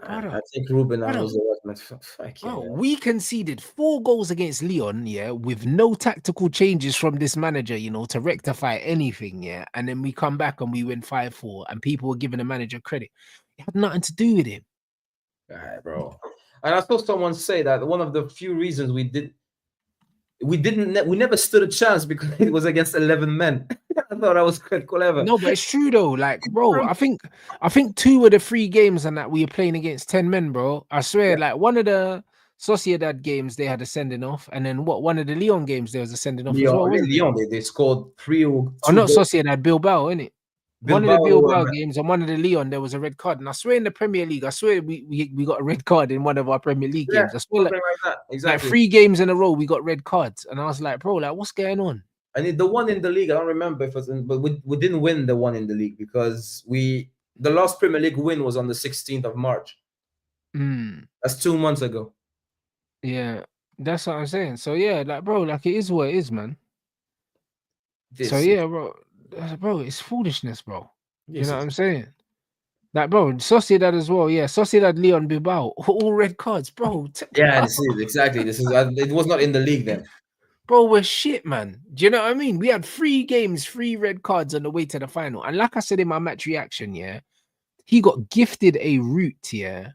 I brother, think Ruben now brother. is the right man. Fuck yeah. Oh, we conceded 4 goals against Leon, yeah, with no tactical changes from this manager, you know, to rectify anything, yeah. And then we come back and we win 5-4, and people were giving the manager credit. had nothing to do with him. Alright, bro. And I saw someone say that one of the few reasons we never stood a chance because it was against 11 men. I thought that was quite clever. No, but it's true though. Like, bro, I think 2 of the 3 games and that we were playing against 10 men, bro. I swear, Yeah. like one of the Sociedad games they had a sending off, and then one of the Leon games there was a sending off as well, wasn't it? Lyon, they scored 3 or Oh, 2 not goals. Sociedad, Bilbao, innit? One of the Bilbao, Bilbao games and one of the Leon, there was a red card. And I swear in the Premier League, I swear we got a red card in one of our Premier League yeah, games. I swear something like that. like Exactly. 3 games in a row we got red cards. And I was like, bro, like what's going on? And the one in the league, I don't remember if it was but we didn't win the one in the league because the last Premier League win was on the 16th of March. That's 2 months ago. Yeah, that's what I'm saying. So yeah, like bro, like it is what it is, man. So yeah, bro, it's foolishness, bro. You know what I'm saying? Like, bro, Sociedad as well. Yeah, Sociedad, Leon, Bilbao, all red cards, bro. Yeah, this is exactly. This is it was not in the league then. Bro, we're shit, man. Do you know what I mean? We had 3 games, 3 red cards on the way to the final. And like I said in my match reaction, yeah, he got gifted a route, yeah,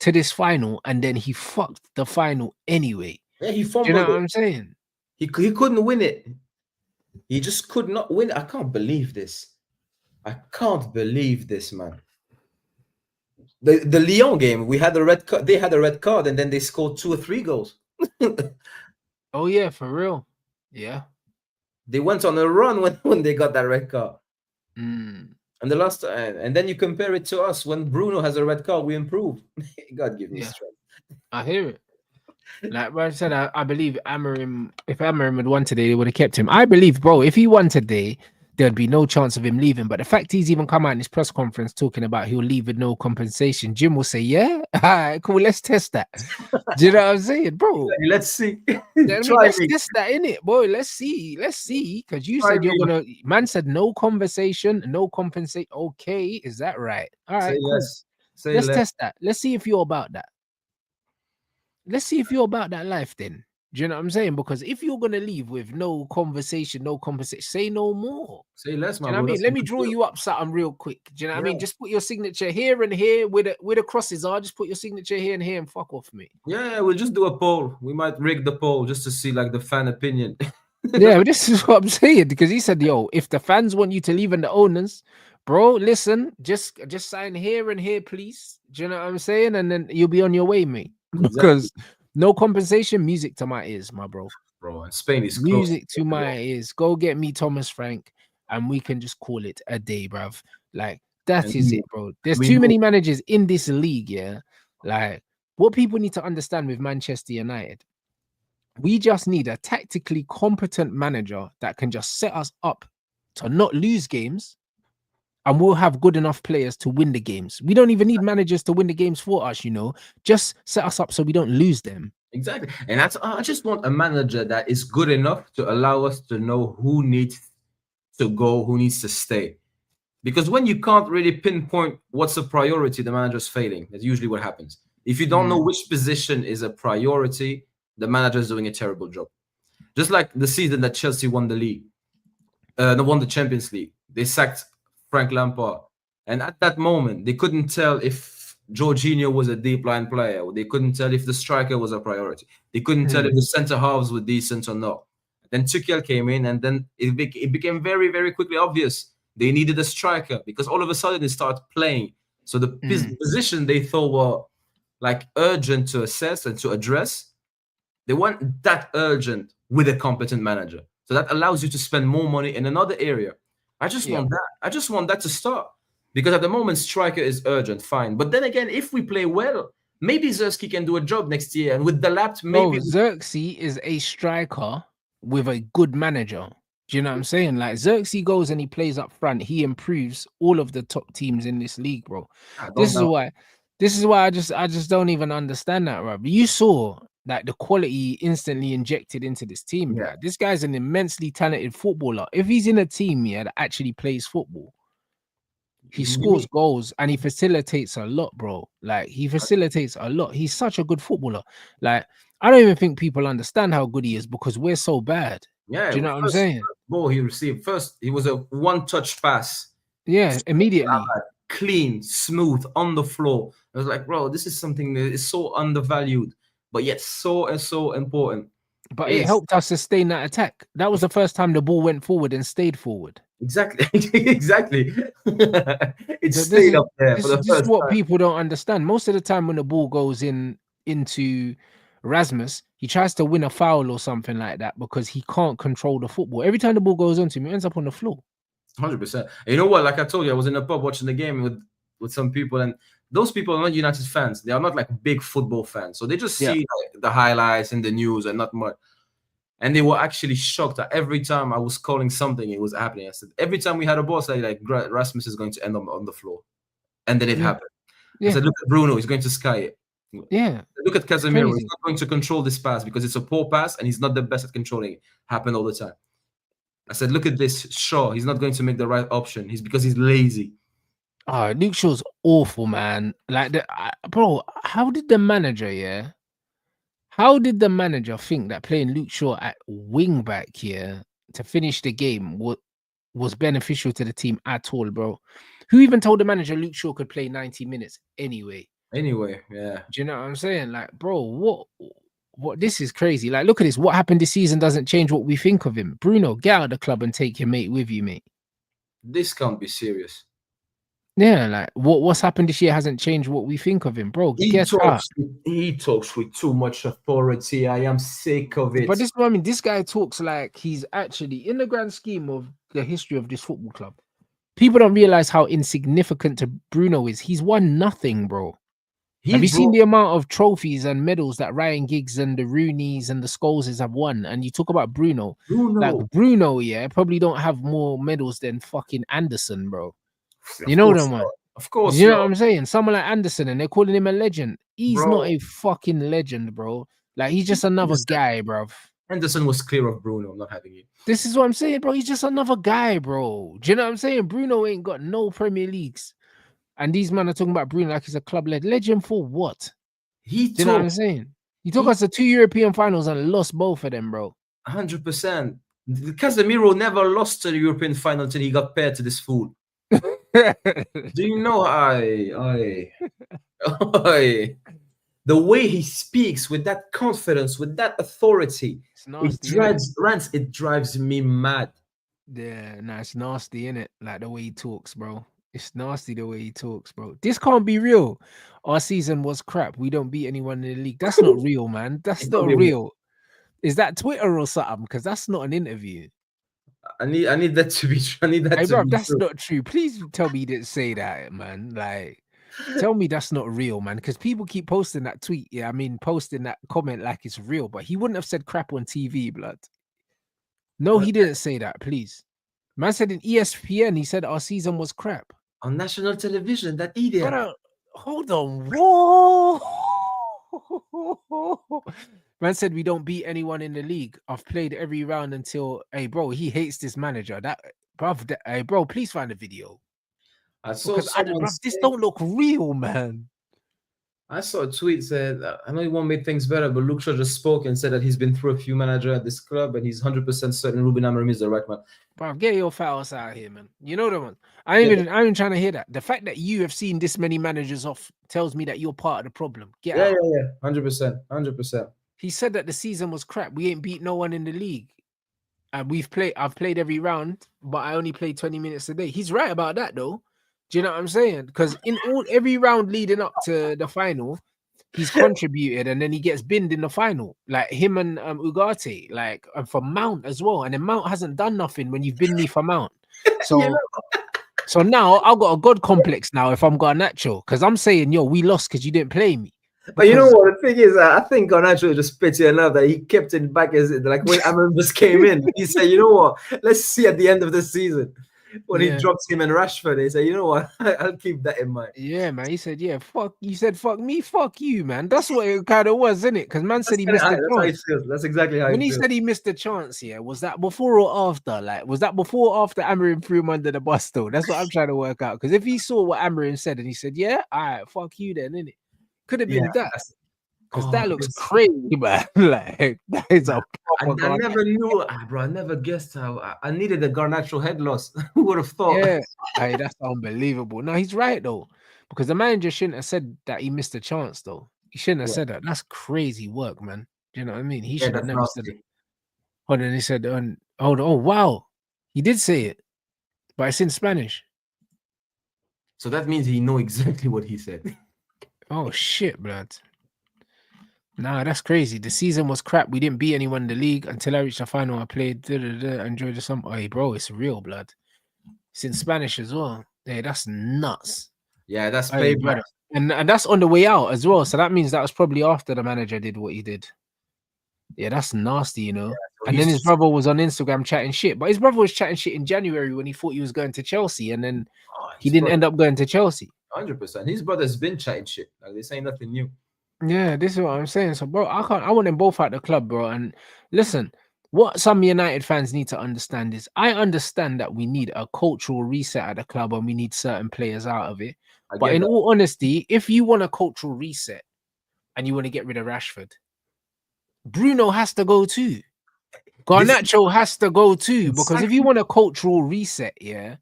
to this final, and then he fucked the final anyway. Yeah, he Do fumbled you know it. what I'm saying? He couldn't win it. He just could not win it. I can't believe this. I can't believe this, man. The Lyon game, we had a red card. They had a red card, and then they scored 2 or 3 goals. Oh yeah, for real. Yeah. They went on a run when they got that red card. Mm. And the last and then you compare it to us when Bruno has a red card, we improve. God give me strength. I hear it. Like I said, I believe AMORIM. If AMORIM had won today, they would have kept him. I believe, bro. If he won today, there'd be no chance of him leaving. But the fact he's even come out in his press conference talking about he'll leave with no compensation, Jim will say, "Yeah, all right, cool. Let's test that." Do you know what I'm saying, bro? Let's see. Let's test that in it, boy. Let's see, because you said you're gonna. Man said no conversation, no compensate. Okay, is that right? All right, cool. Let's test that. Let's see if you're about that. Let's see if you're about that life then. Do you know what I'm saying? Because if you're gonna leave with no conversation, no compensation, say no more. Say less, man. Do you know what I mean? Let me draw you up something real quick. Do you know what I mean? Just put your signature here and here where the crosses are. Just put your signature here and here and fuck off me. Yeah, we'll just do a poll. We might rig the poll just to see like the fan opinion. Yeah, but this is what I'm saying, because he said, yo, if the fans want you to leave and the owners, bro, listen, just sign here and here, please. Do you know what I'm saying? And then you'll be on your way, mate. Because no compensation, music to my ears, my bro. Bro, and Spain is music to my ears. Go get me Thomas Frank, and we can just call it a day, bruv. Like that is it, bro. There's too many managers in this league, yeah. Like what people need to understand with Manchester United, we just need a tactically competent manager that can just set us up to not lose games, and we'll have good enough players to win the games. We don't even need managers to win the games for us, you know. Just set us up so we don't lose them. Exactly. And I just want a manager that is good enough to allow us to know who needs to go, who needs to stay. Because when you can't really pinpoint what's a priority, the manager's failing. That's usually what happens. If you don't know which position is a priority, the manager is doing a terrible job. Just like the season that Chelsea won the league, won the Champions League. They sacked Frank Lampard. And at that moment, they couldn't tell if Jorginho was a deep line player. They couldn't tell if the striker was a priority. They couldn't tell if the centre halves were decent or not. Then Tuchel came in, and then it became very, very quickly obvious they needed a striker, because all of a sudden they started playing. So the position they thought were like urgent to assess and to address, they weren't that urgent with a competent manager. So that allows you to spend more money in another area. I just want that. I just want that to start. Because at the moment, striker is urgent, fine. But then again, if we play well, maybe Zerski can do a job next year. And with the lapped, maybe... Zerksi is a striker with a good manager. Do you know what I'm saying? Like, Zerksi goes and he plays up front. He improves all of the top teams in this league, bro. This is why I just don't even understand that, bro. You saw like the quality instantly injected into this team. Bro. This guy's an immensely talented footballer. If he's in a team that actually plays football, he scores goals and he facilitates a lot, bro. Like, he facilitates a lot. He's such a good footballer. Like, I don't even think people understand how good he is because we're so bad. Yeah, do you know what I'm saying? Ball he received first, it was a one-touch pass. Yeah, immediately. clean, smooth, on the floor. I was like, bro, this is something that is so undervalued, but yet so and so important. But it Is helped us sustain that attack. That was the first time the ball went forward and stayed forward. exactly, exactly. It This stayed is up there for this the this is first what time. people don't understand. Most of the time when the ball goes into Rasmus, he tries to win a foul or something like that because he can't control the football. Every time the ball goes onto him, he ends up on the floor. 100%. You know what? Like I told you, I was in a pub watching the game with some people, and those people are not United fans. They are not like big football fans, so they just Yeah. see like, the highlights in the news and not much. And they were actually shocked that every time I was calling something, it was happening. I said every time we had a ball, I said like Rasmus is going to end up on the floor, and then it Yeah. happened. I Yeah. said, look at Bruno, he's going to sky it. Yeah. Look at It's Casemiro, he's crazy. not going to control this pass because it's a poor pass, and he's not the best at controlling it. Happened all the time. I said, look at this Shaw. He's not going to make the right option. Because he's lazy. Oh, Luke Shaw's awful, man. Like bro, how did the manager, how did the manager think that playing Luke Shaw at wing back here to finish the game was beneficial to the team at all, bro? Who even told the manager Luke Shaw could play 90 minutes anyway? Anyway, yeah. Do you know what I'm saying? Like, bro, what this is crazy. Like, look at this. What happened this season doesn't change what we think of him. Bruno, get out of the club and take your mate with you, mate. This can't be serious. Yeah, like what's happened this year hasn't changed what we think of him, bro. Get out. He talks with too much authority. I am sick of it. But this is what I mean. This guy talks like he's actually in the grand scheme of the history of this football club. People don't realize how insignificant to Bruno is. He's won nothing, bro. Have you seen the amount of trophies and medals that Ryan Giggs and the Rooneys and the Scholeses have won? And you talk about Bruno. Like Bruno, yeah, probably don't have more medals than fucking Anderson, bro. You know them, man. Of course, You know what I'm saying? Someone like Anderson, and they're calling him a legend. He's bro. not a fucking legend, bro. Like he's just another guy, bro. Anderson was clear of Bruno. I'm not having it. This is what I'm saying, bro. He's just another guy, bro. Do you know what I'm saying? Bruno ain't got no Premier Leagues. And these men are talking about Bruno like he's a club legend for what? Do you know what I'm saying? He took us to 2 European finals and lost both of them, bro. 100%. Casemiro never lost to the European final until he got paired to this fool. Do you know the way he speaks with that confidence, with that authority, it drives me mad. Yeah, nah, it's nasty, innit? Like the way he talks, bro. It's nasty the way he talks, bro. This can't be real. Our season was crap. We don't beat anyone in the league. That's not real, man. That's not real. Is that Twitter or something? Because that's not an interview. I need that to be true. I need that to be that's true. Not true. Please tell me you didn't say that, man. Like, tell me that's not real, man. Because people keep posting that tweet. Yeah, I mean, posting that comment like it's real, but he wouldn't have said crap on TV, blood. No, he didn't say that, please. Man said in ESPN, he said our season was crap. On national television, that idiot. But, hold on. Whoa. Man said we don't beat anyone in the league. I've played every round until, hey, bro, he hates this manager. Hey, bro, please find the video. I saw someone this don't look real, man. I saw a tweet said, I know he won't make things better, but Luke Shaw just spoke and said that he's been through a few managers at this club and he's 100% certain Ruben Amorim is the right man. Bro, get your fouls out here, man. You know the one. I ain't even trying to hear that. The fact that you have seen this many managers off tells me that you're part of the problem. Get out. Yeah. 100%. He said that the season was crap. We ain't beat no one in the league. And I've played every round, but I only played 20 minutes a day. He's right about that, though. Do you know what I'm saying? Because in every round leading up to the final, he's contributed, and then he gets binned in the final. Like him and Ugarte, like for Mount as well. And then Mount hasn't done nothing when you've binned me for Mount. So, so now I've got a god complex now if I'm Garnacho, because I'm saying, yo, we lost because you didn't play me. But you know what the thing is, I think Garnacho just pity enough that he kept it back as like when Amorim just came in. He said, you know what? Let's see at the end of the season. When he drops him and Rashford, he said, you know what? I'll keep that in mind. Yeah, man. He said, yeah, fuck. You said, fuck me, fuck you, man. That's what it kind of was, isn't it? Because man said he missed the chance. That's exactly how when he said he missed the chance, yeah, was that before or after? Like, was that before or after Amorim threw him under the bus, though? That's what I'm trying to work out. Because if he saw what Amorim said and he said, yeah, all right, fuck you then, innit? Could have been that. Because that looks crazy, man. Like, that is a proper I Garnacho. never knew, bro. I never guessed how I needed a Garnacho head loss. Who would have thought? Yeah, hey, that's unbelievable. No, he's right though, because the manager shouldn't have said that he missed a chance though. He shouldn't have Yeah, said that. That's crazy work, man. Do you know what I mean? He yeah, should have that's never said it. nasty. Hold on, he said, hold on, oh wow, he did say it, but it's in Spanish. So that means he know exactly what he said. Oh shit, blood. Nah, that's crazy. The season was crap. We didn't beat anyone in the league until I reached the final. I played, enjoyed the summer. Hey, bro, it's real, blood. It's in Spanish as well. Hey, that's nuts. Yeah, that's Hey, payback. brother. And that's on the way out as well. So that means that was probably after the manager did what he did. Yeah, that's nasty, you know. So And then his he's brother was on Instagram chatting shit. But his brother was chatting shit in January when he thought he was going to Chelsea, and then he his didn't brother, end up going to Chelsea. 100%. His brother's been chatting shit. Like this ain't nothing new. Yeah, this is what I'm saying. So, bro, I want them both at the club, bro. And listen, what some United fans need to understand is I understand that we need a cultural reset at the club and we need certain players out of it. I But get in that. all honesty, if you want a cultural reset and you want to get rid of Rashford, Bruno has to go too. This Garnacho has to go too. Because if you exactly. want a cultural reset, yeah,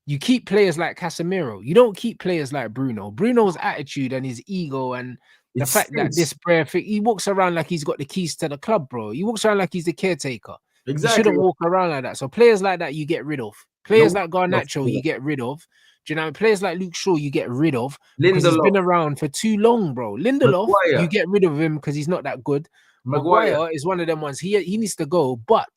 you keep players like Casemiro. You don't keep players like Bruno. Bruno's attitude and his ego and It the fact that this stinks. prayer thing, he walks around like he's got the keys to the club, bro. He walks around like he's the caretaker. He Exactly. shouldn't walk around like that. So players like that, you get rid of. Players No, like Garnacho, you get rid of. Do you know? Players like Luke Shaw, you get rid of because he's Lindelof, been around for too long, bro. Lindelof, you Maguire, get rid of him because he's not that good. Maguire, Maguire is one of them ones. He needs to go, but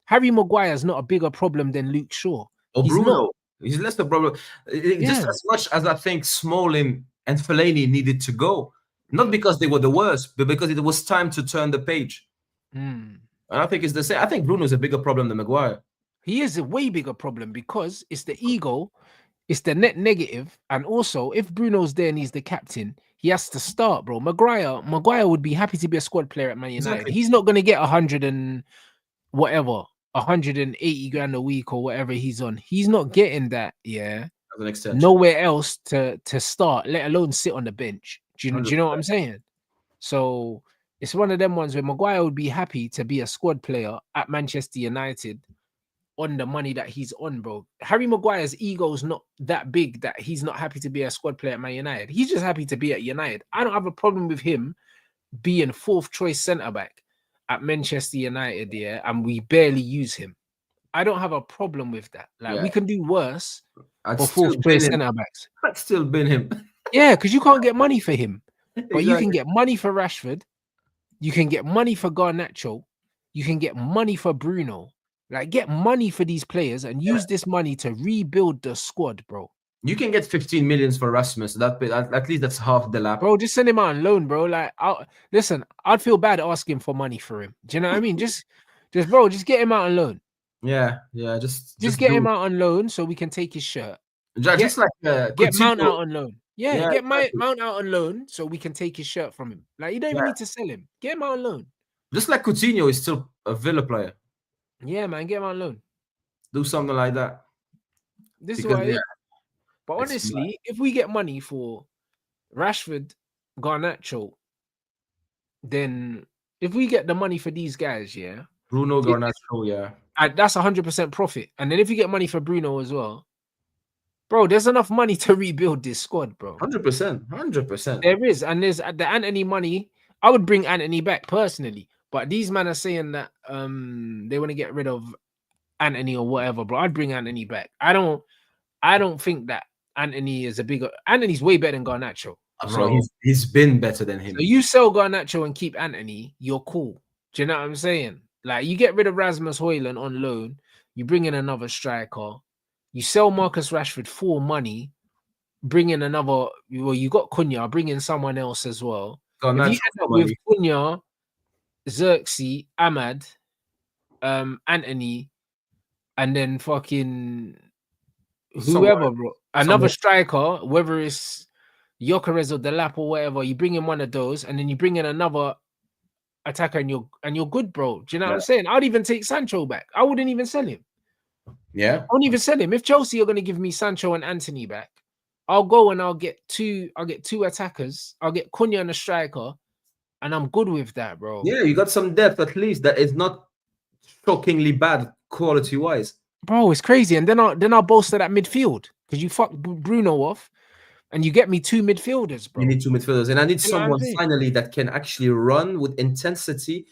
Harry Maguire is not a bigger problem than Luke Shaw. or He's not. Bruno. He's less the problem. Just Yeah. as much as I think Smalling and Fellaini needed to go, not because they were the worst, but because it was time to turn the page. Mm. And I think it's the same. I think Bruno's a bigger problem than Maguire. He is a way bigger problem because it's the ego, it's the net negative, and also if Bruno's there and he's the captain, he has to start, bro. Maguire would be happy to be a squad player at Man United. Exactly. He's not going to get 100 and whatever, 180 grand a week or whatever he's on. He's not getting that, yeah. As an extension. Nowhere else to start, let alone sit on the bench. Do you know what 100%. I'm saying? So it's one of them ones where Maguire would be happy to be a squad player at Manchester United on the money that he's on, bro. Harry Maguire's ego is not that big that he's not happy to be a squad player at Man United. He's just happy to be at United. I don't have a problem with him being fourth choice centre back at Manchester United, yeah, and we barely use him. I don't have a problem with that. Like Yeah. we can do worse I'd for still fourth bin choice him. centre backs. I'd still bin him. Yeah, because you can't get money for him, but you can Exactly. get money for Rashford. You can get money for Garnacho. You can get money for Bruno. Like, get money for these players and use this money to rebuild the squad, bro. You can get 15 millions for Rasmus. At least that's half the lap. Bro, just send him out on loan, bro. Like, listen, I'd feel bad asking for money for him. Do you know what I mean? Just get him out on loan. Yeah, just Get do him out on loan so we can take his shirt. just like Get Mount Coutinho. out on loan. Yeah, Yeah, get exactly. Mount out on loan so we can take his shirt from him. Like, you don't even Yeah. need to sell him. Get him out on loan. Just like Coutinho is still a Villa player. Yeah, man, get him out on loan. Do something like that. This Because is what But it's honestly, if we get money for Rashford, Garnacho, then if we get the money for these guys, yeah, Bruno Garnacho, yeah. that's 100% profit. And then if you get money for Bruno as well, bro, there's enough money to rebuild this squad, bro. 100%. 100%. There is, and there's the Anthony money. I would bring Anthony back personally, but these men are saying that they want to get rid of Anthony or whatever, bro. I'd bring Anthony back. I don't think that Anthony is a bigger. Anthony's way better than Garnacho. Bro, he's been better than him. So you sell Garnacho and keep Anthony, you're cool. Do you know what I'm saying? Like, you get rid of Rasmus Højlund on loan, you bring in another striker, you sell Marcus Rashford for money, bring in another. Well, you got Cunha, bring in someone else as well. Garnacho If you end up with Cunha, Xerxes, Ahmad, Anthony, and then fucking whoever, bro, another striker, whether it's Gyökeres or Delap or whatever, you bring in one of those, and then you bring in another attacker, and you're good, bro. Do you know what I'm saying? I'd even take Sancho back. I wouldn't even sell him. Yeah, I wouldn't even sell him. If Chelsea are going to give me Sancho and Anthony back, I'll go and I'll get two attackers. I'll get Cunha and a striker, and I'm good with that, bro. Yeah, you got some depth at least that is not shockingly bad quality wise. Bro, it's crazy. And then I'll bolster that midfield because you fuck Bruno off, and you get me 2 midfielders, You bro. need two midfielders, and I need You know what I'm someone saying? finally that can actually run with intensity,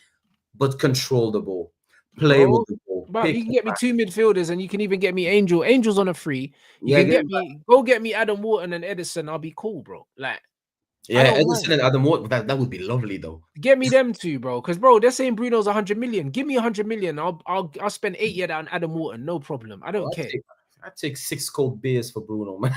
but control the ball, play with Bro, the ball, but pick you can and get me pass. 2 midfielders, and you can even get me Angel. Angel's on a free. You Yeah, can get get me go get me Adam Wharton and Edison. I'll be cool, bro. Like, I yeah, don't Edison mind. and Adam Watt. That would be lovely though. Get me them two, bro. Because bro, they're saying Bruno's 100 million. Give me 100 million. I'll spend 80 of that on Adam Wharton. No problem. I Bro, don't care. I take 6 cold beers for Bruno, man.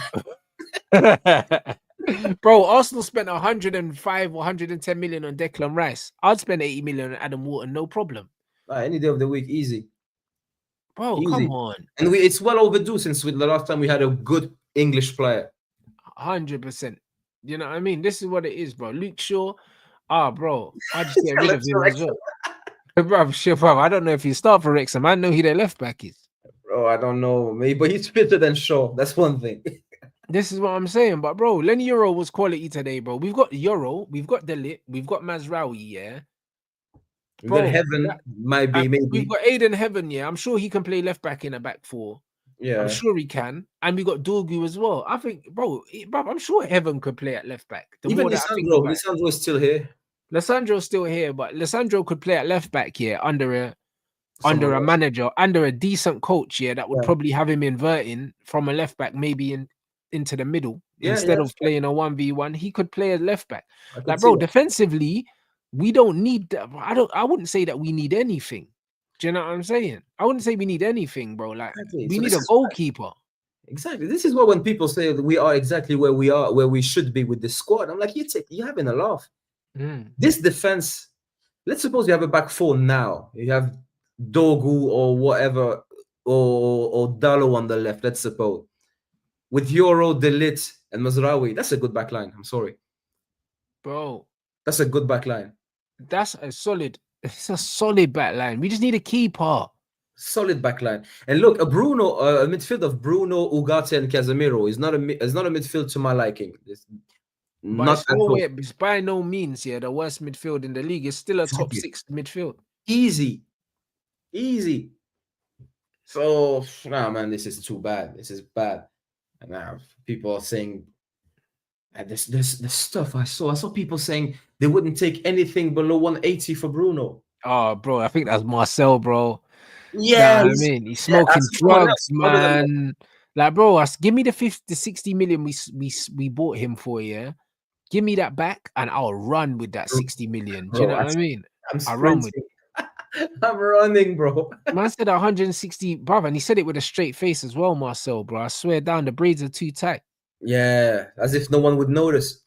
Bro, Arsenal spent 105 or 110 million on Declan Rice. I'd spend 80 million on Adam Wharton, no problem. Any day of the week, easy, Bro, come easy. on. And it's well overdue since the last time we had a good English player. 100%. You know what I mean? This is what it is, bro. Luke Shaw, bro, I just get rid of Let's him as Wrexham. well. Bro, shit, bro, I don't know if he start for Wrexham. I know who their left back is. Bro, I don't know, maybe, but he's fitter than Shaw. That's one thing. This is what I'm saying, but bro, Lenny Euro was quality today, bro. We've got Euro, we've got Delit, we've got Mazraoui, yeah, We got bro. Heaven, might be, We've maybe. got Aiden Heaven, yeah. I'm sure he can play left back in a back four. I'm Yeah. sure he can, and we got Dorgu as well. I think, bro, I'm sure Heaven could play at left back. The Even more that I think about it, Lisandro is still here. Lissandro's still here, but Lissandro could play at left back, yeah, under Someone a else. manager, under a decent coach, yeah, that would Yeah. probably have him inverting from a left back, maybe into the middle Yeah, instead yeah, of playing a 1v1. He could play as left back. I could Like, see bro, that. defensively, we don't need that. I wouldn't say that we need anything. Do you know what I'm saying? I wouldn't say we need anything, bro. Like, Exactly. we So need this a is goalkeeper. exactly. This is why when people say that we are exactly where we are, where we should be with this squad, I'm like, you're having a laugh. Mm. This defense. Let's suppose you have a back four now. You have Dogu or whatever, or Dalo on the left. Let's suppose with Euro, Delit, and Mazraoui. That's a good back line. I'm sorry. Bro, That's a good back line. it's a solid back line. We just need a keeper. Solid back line. And look, a midfield of Bruno, Ugarte, and Casemiro is not a midfield to my liking. It's But not at all. it's by no means, yeah, the worst midfield in the league. It's still a top Exactly. 6 midfield. Easy. So, nah, man, this is too bad. This is bad. And now people are saying, and this stuff I saw people saying they wouldn't take anything below 180 for Bruno. Oh, bro, I think that's Marcel, bro. Yeah, Nah, I mean, he's I smoking see someone drugs, else other than that. man. Like, bro, give me the 60 million we bought him for, yeah. Give me that back, and I'll run with that 60 million. Do you Bro, know what I mean? I'm I run with. sprinting. I'm running, bro. Man said 160, brother, and he said it with a straight face as well, Marcel, bro. I swear down, the braids are too tight. Yeah, as if no one would notice.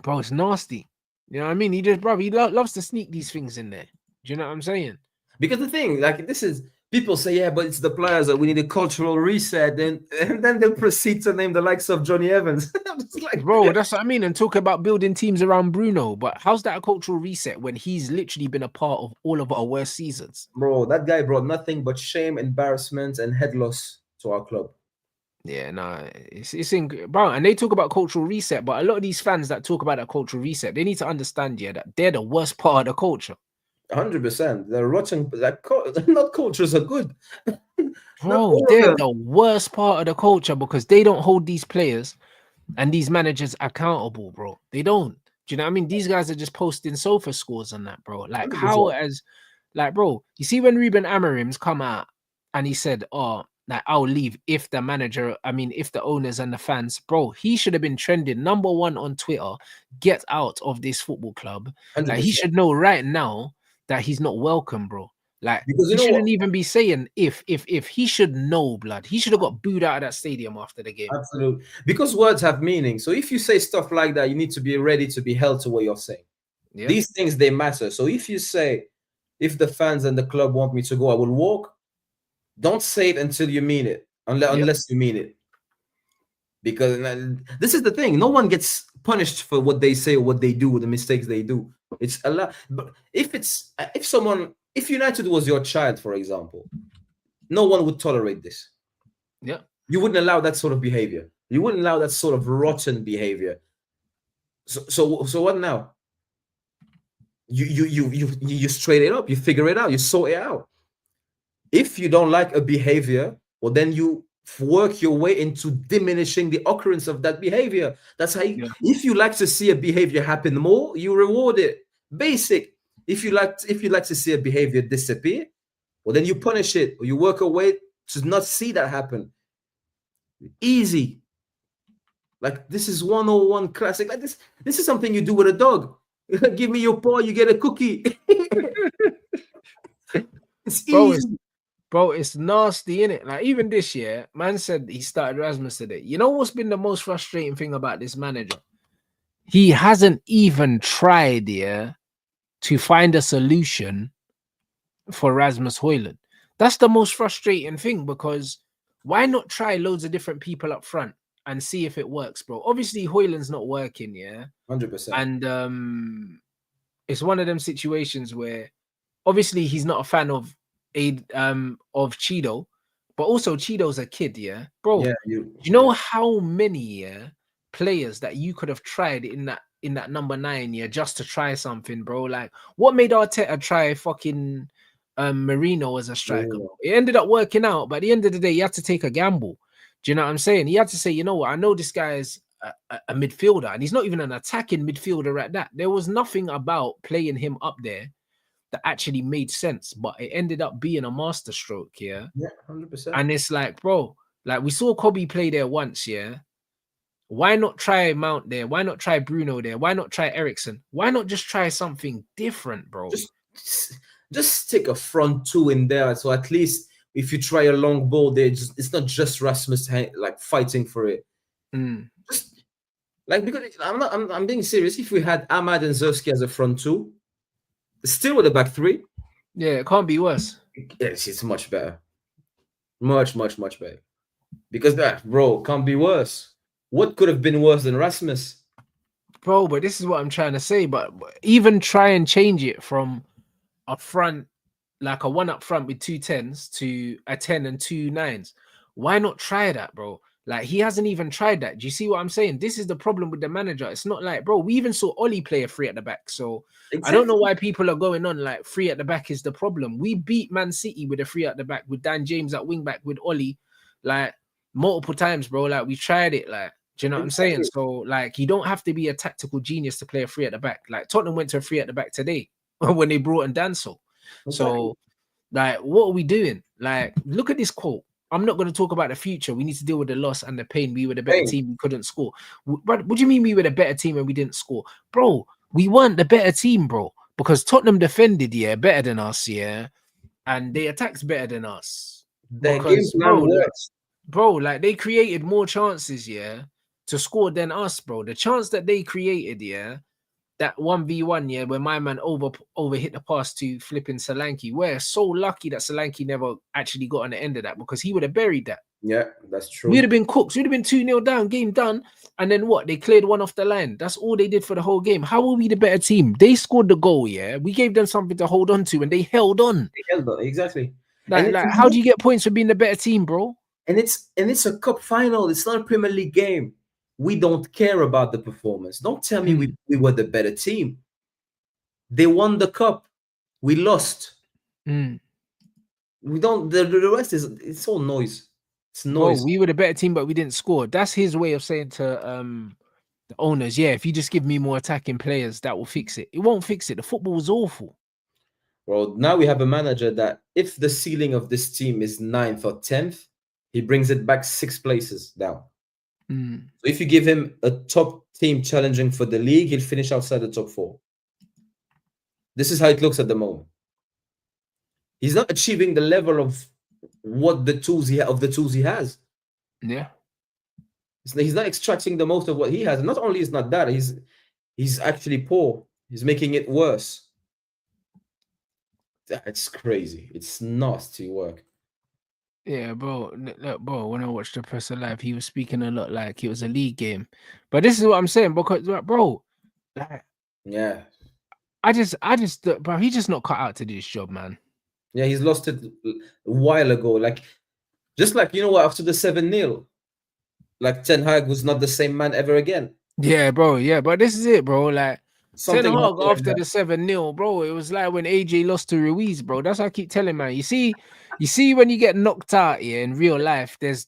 Bro, it's nasty. You know what I mean? He just, bro, he loves to sneak these things in there. Do you know what I'm saying? Because the thing, like, this is people say, yeah, but it's the players that we need a cultural reset, and then they proceed to name the likes of Johnny Evans. I'm just like, Bro, that's what I mean. And talk about building teams around Bruno. But how's that a cultural reset when he's literally been a part of all of our worst seasons? bro, that guy brought nothing but shame, embarrassment, and head loss to our club. Yeah, nah, it's in, bro. And they talk about cultural reset, but a lot of these fans that talk about that cultural reset, they need to understand, yeah, that they're the worst part of the culture. 100%. They're rotten. Like, not cultures are good. Not Bro, all of they're them. the worst part of the culture because they don't hold these players and these managers accountable, bro. They don't. Do you know what I mean? These guys are just posting sofa scores on that, bro. Like, 100%. bro, you see when Ruben Amorim's come out and he said, oh, like, I'll leave if the owners and the fans, bro, he should have been trending #1 on Twitter. Get out of this football club. Like, he 100%. should know right now that he's not welcome, bro. Like, Because you he know what? shouldn't even be saying if he should know, blood. He should have got booed out of that stadium after the game. Absolutely. Because words have meaning. So if you say stuff like that, you need to be ready to be held to what you're saying. Yeah. These things, they matter. So if you say, if the fans and the club want me to go, I will walk. Don't say it until you mean it, unless you mean it. Because this is the thing. No one gets punished for what they say or what they do, the mistakes they do. It's a lot. But if United was your child, for example, no one would tolerate this. Yeah. You wouldn't allow that sort of behavior. You wouldn't allow that sort of rotten behavior. So what now? you straight it up, you figure it out, you sort it out. If you don't like a behavior, well, then you work your way into diminishing the occurrence of that behavior. That's how you, Yeah. if you like to see a behavior happen more, you reward it. Basic. If you like to see a behavior disappear, well, then you punish it or you work a way to not see that happen. Easy. Like this is 101 classic. Like this is something you do with a dog. Give me your paw, you get a cookie. It's Bro, easy. it's nasty, innit? Like even this year, man said he started Rasmus today. You know what's been the most frustrating thing about this manager? He hasn't even tried, to find a solution for Rasmus Højlund. That's the most frustrating thing, because why not try loads of different people up front and see if it works, bro? Obviously, Højlund's not working, 100%. and it's one of them situations where obviously he's not a fan of Cheeto, but also Cheeto's a kid, bro. Yeah, You know how many players that you could have tried in that number 9 just to try something, bro? Like what made Arteta try fucking Marino as a striker? Yeah. It ended up working out, but at the end of the day, you had to take a gamble. Do you know what I'm saying? He had to say, you know what, I know this guy's a midfielder, and he's not even an attacking midfielder at that. There was nothing about playing him up there that actually made sense, but it ended up being a masterstroke, Yeah, 100%. And it's like, bro, like we saw Kobe play there once, Why not try Mount there? Why not try Bruno there? Why not try Ericsson? Why not just try something different, bro? Just stick a front two in there, so at least if you try a long ball there, it's not just Rasmus like fighting for it. Just like, because I'm being serious. If we had Ahmad and Zerski as a front two, still with a back three, yeah, it can't be worse. yes, it's much better, much better. Because that, bro, can't be worse. What could have been worse than Rasmus? Bro, but this is what I'm trying to say. But even try and change it from a front, like a one up front with 2 10s to a 10 and 2 9s. Why not try that, bro? Like he hasn't even tried that. Do you see what I'm saying? This is the problem with the manager. It's not like, bro, we even saw Oli play a 3 at the back. So I don't know why people are going on like 3 at the back is the problem. We beat Man City with a 3 at the back with Dan James at wing back with Oli, like multiple times, bro. Like we tried it, like. Do you know what I'm saying? So, like, you don't have to be a tactical genius to play a 3 at the back. Like, Tottenham went to a 3 at the back today when they brought in Dancel. So, like, what are we doing? Like, look at this quote. I'm not going to talk about the future. We need to deal with the loss and the pain. We were the better team. We couldn't score. What do you mean we were the better team and we didn't score? Bro, we weren't the better team, bro. Because Tottenham defended, better than us, and they attacked better than us. Because, bro, like, they created more chances, to score than us, bro. The chance that they created, that 1v1, where my man over hit the pass to flipping Solanke. We're so lucky that Solanke never actually got on the end of that, because he would have buried that. Yeah, that's true. We would have been cooked. We'd have been 2-0 down, game done. And then what? They cleared one off the line. That's all they did for the whole game. How were we the better team? They scored the goal, we gave them something to hold on to, and they held on. They held on, exactly. Like how do you get points for being the better team, bro? And it's a cup final. It's not a Premier League game. We don't care about the performance. Don't tell me we were the better team. They won the cup. We lost. We don't. The rest it's all noise. It's noise. Bro, we were the better team, but we didn't score. That's his way of saying to the owners, if you just give me more attacking players, that will fix it. It won't fix it. The football was awful. Well, now we have a manager that if the ceiling of this team is 9th or 10th, he brings it back 6 places down. So if you give him a top team challenging for the league, he'll finish outside the top 4. This is how it looks at the moment. He's not achieving the level of what the tools he has. Yeah. He's not extracting the most of what he has. Not only is not that, he's actually poor. He's making it worse. That's crazy. It's nasty work. Yeah, bro. Look, bro, when I watched the presser live, he was speaking a lot like it was a league game. But this is what I'm saying, because, bro, like, yeah, I just, bro, he's just not cut out to do this job, man. Yeah, he's lost it a while ago. Like, just like, you know what, after the 7-0, like Ten Hag was not the same man ever again. Yeah, bro. Yeah, but this is it, bro. Like, Ten Something Hag happened like after that. the 7-0, bro. It was like when AJ lost to Ruiz, bro. That's what I keep telling man. You see when you get knocked out here in real life, there's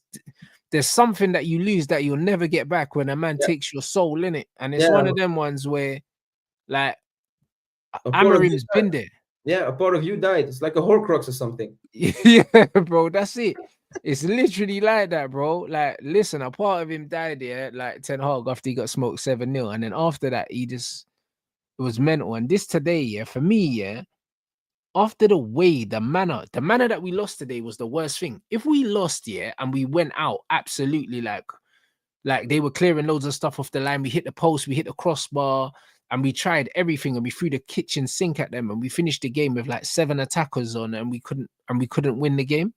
something that you lose that you'll never get back when a man Yeah, takes your soul in it. And it's one yeah. of them ones where like A part of you Amorim's died. been there. Yeah, a part of you died. It's like a Horcrux or something. Yeah, bro, that's it. It's literally like that, bro. Like, listen, a part of him died there, like Ten Hag after he got smoked 7-0. And then after that, it was mental. And this today, yeah, for me, yeah, after the manner that we lost today was the worst thing. If we lost, yeah, and we went out absolutely like they were clearing loads of stuff off the line, we hit the post, we hit the crossbar, and we tried everything, and we threw the kitchen sink at them, and we finished the game with like 7 attackers on, and we couldn't win the game.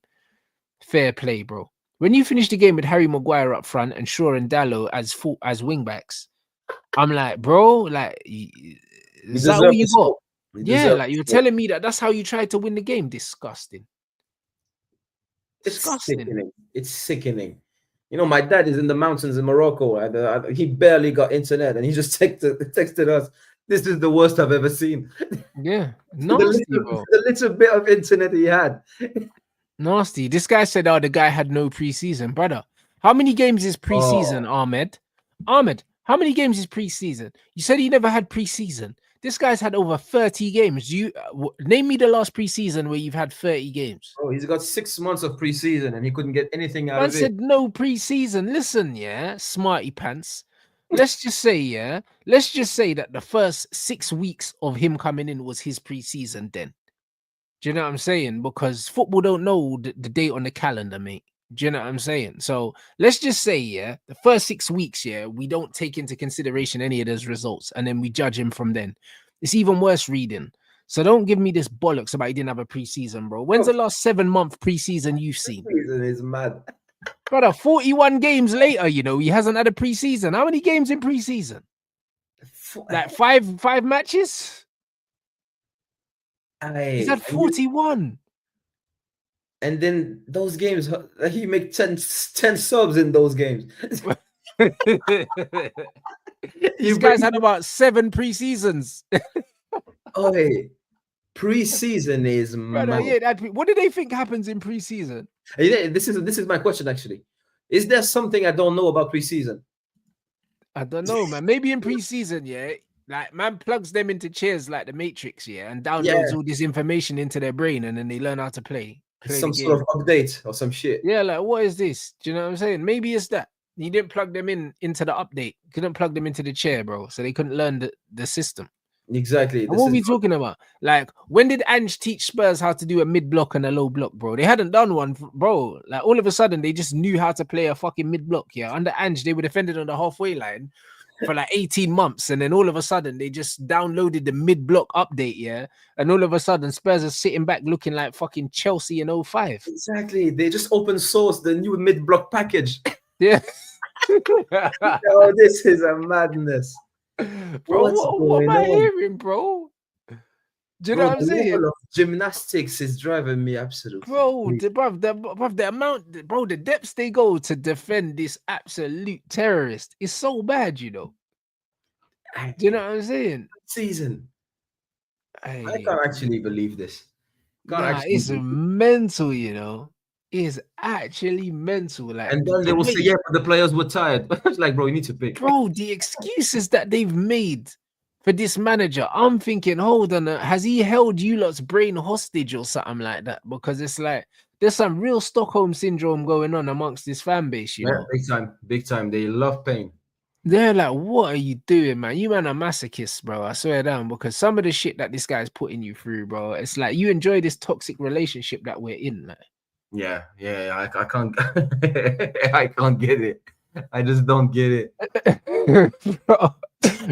Fair play, bro. When you finish the game with Harry Maguire up front and Shaw and Dallo as wing backs, I'm like, bro, like, You is that all deserve the you got? smoke. You Yeah, deserve like the you're smoke. telling me that's how you tried to win the game. Disgusting. It's Disgusting. sickening. It's sickening. You know, my dad is in the mountains in Morocco, and he barely got internet, and he just texted us. This is the worst I've ever seen. Yeah. Nasty, bro. The little bit of internet he had. Nasty. This guy said, oh, the guy had no preseason. Brother, how many games is preseason, Oh, Ahmed? Ahmed, how many games is preseason? You said he never had preseason. This guy's had over 30 games. You name me the last preseason where you've had 30 games. oh, he's got 6 months of preseason, and he couldn't get anything out Man of it. said no preseason. Listen, yeah, smarty pants. Let's just say, yeah, let's just say that the first 6 weeks of him coming in was his preseason then. Do you know what I'm saying? Because football don't know the date on the calendar, mate. Do you know what I'm saying? So let's just say, yeah, the first 6 weeks, yeah, we don't take into consideration any of those results, and then we judge him from then. It's even worse reading. So don't give me this bollocks about he didn't have a preseason, bro. When's Oh, the last 7-month preseason you've seen? preseason is mad. Brother, 41 games later, you know, he hasn't had a preseason. How many games in preseason? Like five matches? He's Aye, had 41. and then those games, he make 10 subs in those games. These You guys bring, had about 7 preseasons. oh, hey, preseason is Brother, mad. yeah, what do they think happens in preseason? This is my question actually. Is there something I don't know about preseason? I don't know, man. Maybe in preseason, yeah, like man plugs them into chairs like the Matrix, yeah, and downloads Yeah, all this information into their brain, and then they learn how to play it's the some sort game. of update or some shit. Yeah, like what is this? Do you know what I'm saying? Maybe it's that you didn't plug them into the update. Couldn't plug them into the chair, bro. So they couldn't learn the system. Exactly. And This what are is we talking about? Like, when did Ange teach Spurs how to do a mid block and a low block, bro? They hadn't done one, bro. Like, all of a sudden, they just knew how to play a fucking mid block. Yeah, under Ange, they were defended on the halfway line for like 18 months, and then all of a sudden, they just downloaded the mid block update. Yeah, and all of a sudden, Spurs are sitting back looking like fucking Chelsea in 05. exactly. They just open source the new mid block package. Yeah. Oh, this is a madness. Bro, What's what am going I on? hearing, bro? Do you know Bro, what I'm the saying? level of gymnastics is driving me absolutely Bro, crazy. the amount, bro, the depths they go to defend this absolute terrorist is so bad, you know. Do you know what I'm saying? Season. I Hey, can't actually believe this. Can't nah, actually it's believe it. mental, you know. It's actually mental. Like And then they the will say, way, yeah, but the players were tired. It's like, bro, you need to pick. bro, the excuses that they've made for this manager, I'm thinking, hold on, has he held you lot's brain hostage or something like that? Because it's like there's some real Stockholm syndrome going on amongst this fan base, you Yeah, know. big time, big time. They love pain. They're like, what are you doing, man? You man are masochists, bro. I swear down, because some of the shit that this guy's putting you through, bro, it's like you enjoy this toxic relationship that we're in, like. Yeah, I can't, I can't get it. I just don't get it. bro,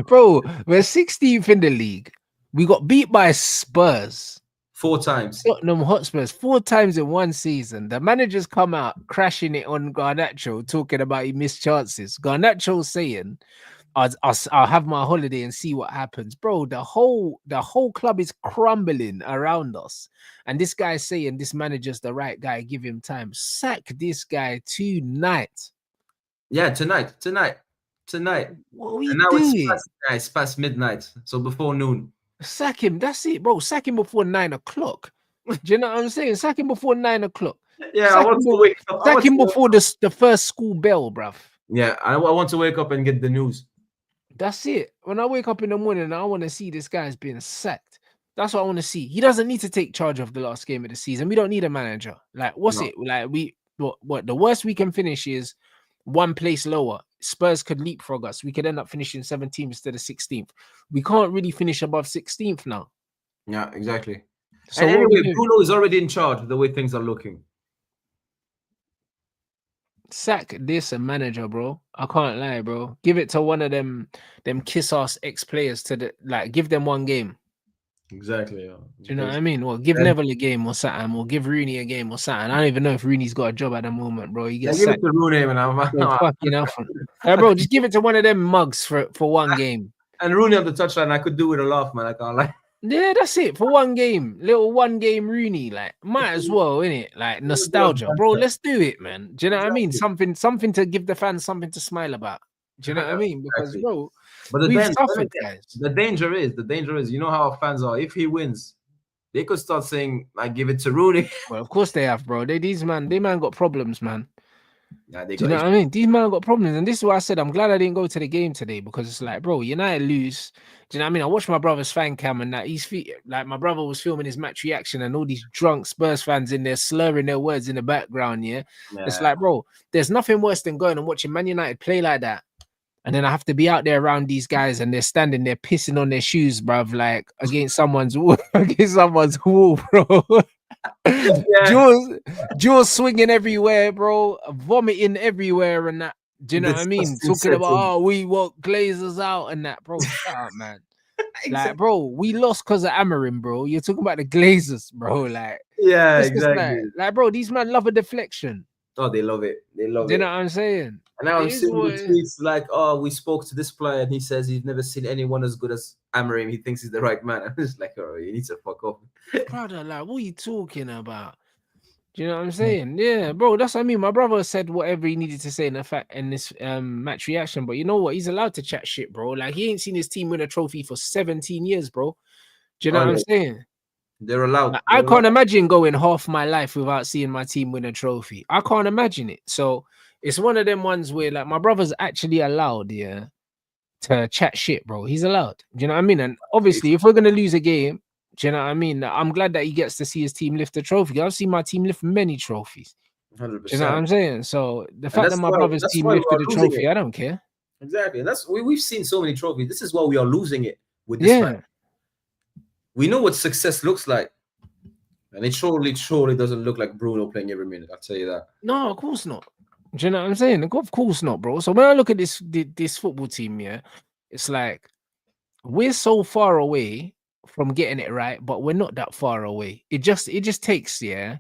bro, we're 16th in the league. We got beat by Spurs. 4 times. Tottenham Hotspurs 4 times in one season. The managers come out crashing it on Garnacho, talking about he missed chances. Garnacho saying, I'll have my holiday and see what happens." Bro, the whole club is crumbling around us. And this guy's saying this manager's the right guy, give him time. Sack this guy tonight. Yeah, tonight. tonight. What are we And now doing? it's past midnight, so before noon. Sack him. That's it, bro. Sack him before 9 o'clock. Do you know what I'm saying? Sack him before 9 o'clock. Yeah, I want to wake up. Sack him before the first school bell, bruv. Yeah, I want to wake up and get the news. That's it. When I wake up in the morning, I want to see this guy's being sacked. That's what I want to see. He doesn't need to take charge of the last game of the season. We don't need a manager. Like, what's it? Like, what the worst we can finish is one place lower. Spurs could leapfrog us. We could end up finishing 17th instead of 16th. We can't really finish above 16th now. Yeah, exactly. So and anyway, Bruno is already in charge of the way things are looking. Sack this a manager, bro. I can't lie, bro. Give it to one of them kiss ass ex-players to give them one game. Exactly. Yeah. Do you know what I mean? Well, give Neville a game or something, or give Rooney a game or something. I don't even know if Rooney's got a job at the moment, bro. He gets give it to Rooney, man. Fucking hell, bro. Just give it to one of them mugs for one game. And Rooney on the touchline, I could do with a laugh, man. I can't lie. Yeah, that's it for one game. Little one game Rooney, like might as well, innit? Like nostalgia, bro. Let's do it, man. Do you know what I mean? Something to give the fans something to smile about. Do you know what I mean? Because bro, but we've suffered, guys. The danger is, you know how our fans are. If he wins, they could start saying, "I give it to Rooney." Well, of course they have, bro. They got problems, man. Yeah, do you know what I mean? These men got problems, and this is why I said I'm glad I didn't go to the game today, because it's like, bro, United lose. Do you know what I mean? I watched my brother's fan cam, and that like my brother was filming his match reaction, and all these drunk Spurs fans in there slurring their words in the background. Yeah, it's like, bro, there's nothing worse than going and watching Man United play like that, and then I have to be out there around these guys, and they're standing there pissing on their shoes, bruv, like against someone's wall, bro. Jaws swinging everywhere, bro, vomiting everywhere, and that. Do you know what I mean? Talking about, we want Glazers out and that, bro. Shut up, man. Exactly. Like, bro, we lost because of AMORIM, bro. You're talking about the Glazers, bro. Like, yeah, exactly. Like, bro, these men love a deflection. Oh, they love it. They love it. You know what I'm saying? And now I'm seeing the tweets like, "Oh, we spoke to this player, and he says he's never seen anyone as good as AMORIM. He thinks he's the right man." I'm just like, "Oh, you need to fuck off." Brother, like, what are you talking about? Do you know what I'm saying? Yeah, bro, that's what I mean. My brother said whatever he needed to say in this match reaction, but you know what? He's allowed to chat shit, bro. Like, he ain't seen his team win a trophy for 17 years, bro. Do you know what I'm saying? They're allowed. Like, I can't imagine going half my life without seeing my team win a trophy. I can't imagine it. So it's one of them ones where, like, my brother's actually allowed, yeah, to chat shit, bro. He's allowed. Do you know what I mean? And obviously, if we're gonna lose a game, do you know what I mean? I'm glad that he gets to see his team lift a trophy. I've seen my team lift many trophies. 100%. Do you know what I'm saying? So the fact that my brother's team lifted a trophy, I don't care. Exactly. And that's we've seen so many trophies. This is why we are losing it with this man. We know what success looks like. And it surely doesn't look like Bruno playing every minute. I'll tell you that. No, of course not. Do you know what I'm saying? Of course not, bro. So when I look at this football team, yeah, it's like we're so far away from getting it right, but we're not that far away. It just takes, yeah,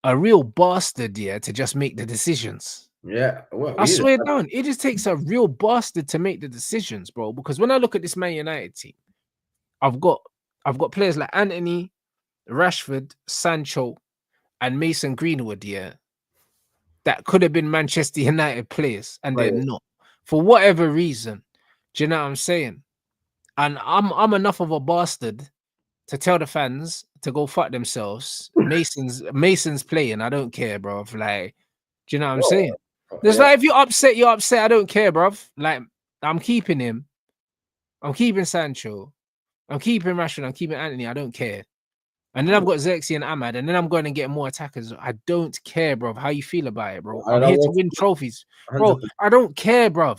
a real bastard, yeah, to just make the decisions. Yeah, well, I swear down, it just takes a real bastard to make the decisions, bro. Because when I look at this Man United team, I've got players like Anthony, Rashford, Sancho, and Mason Greenwood, yeah, that could have been Manchester United players, and they're not for whatever reason. Do you know what I'm saying? And I'm enough of a bastard to tell the fans to go fuck themselves. Mason's playing. I don't care, bro. Like, do you know what I'm saying? There's like, if you're upset, you're upset. I don't care, bro. Like, I'm keeping him. I'm keeping Sancho. I'm keeping Rashford. I'm keeping Anthony. I don't care. And then I've got Xerxes and Ahmad, and then I'm going to get more attackers. I don't care, bro. How you feel about it, bro? I'm here to win trophies, bro. I don't care, bro.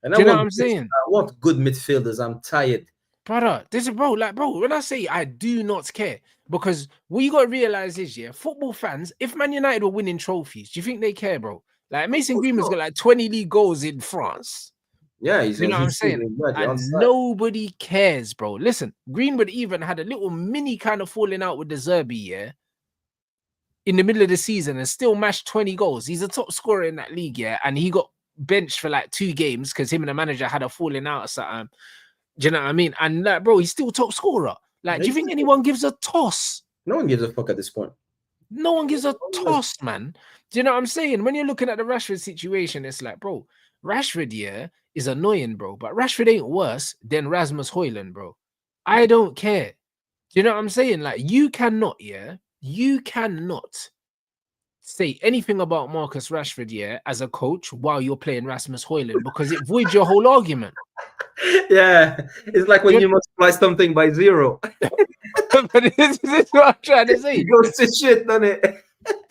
And do you know what I'm saying? I want good midfielders. I'm tired, brother. This is bro. When I say I do not care, because what you got to realize is, yeah, football fans. If Man United were winning trophies, do you think they care, bro? Like Mason Greenwood's got like 20 league goals in France. Yeah, you know what I'm saying? And nobody cares, bro. Listen, Greenwood even had a little mini kind of falling out with the Zerbi, yeah, in the middle of the season, and still mashed 20 goals. He's a top scorer in that league, yeah, and he got benched for like 2 games because him and the manager had a falling out or something. Do you know what I mean? And like, bro, he's still top scorer. Like, do you think anyone gives a toss? No one gives a fuck at this point. No one gives a toss, man. Do you know what I'm saying? When you're looking at the Rashford situation, it's like, bro, Rashford, yeah, is annoying, bro. But Rashford ain't worse than Rasmus Højlund, bro. I don't care. Do you know what I'm saying? Like, you cannot say anything about Marcus Rashford, yeah, as a coach while you're playing Rasmus Højlund because it voids your whole argument. Yeah, it's like when you multiply something by 0. But this is what I'm trying to say. It goes to shit, doesn't it?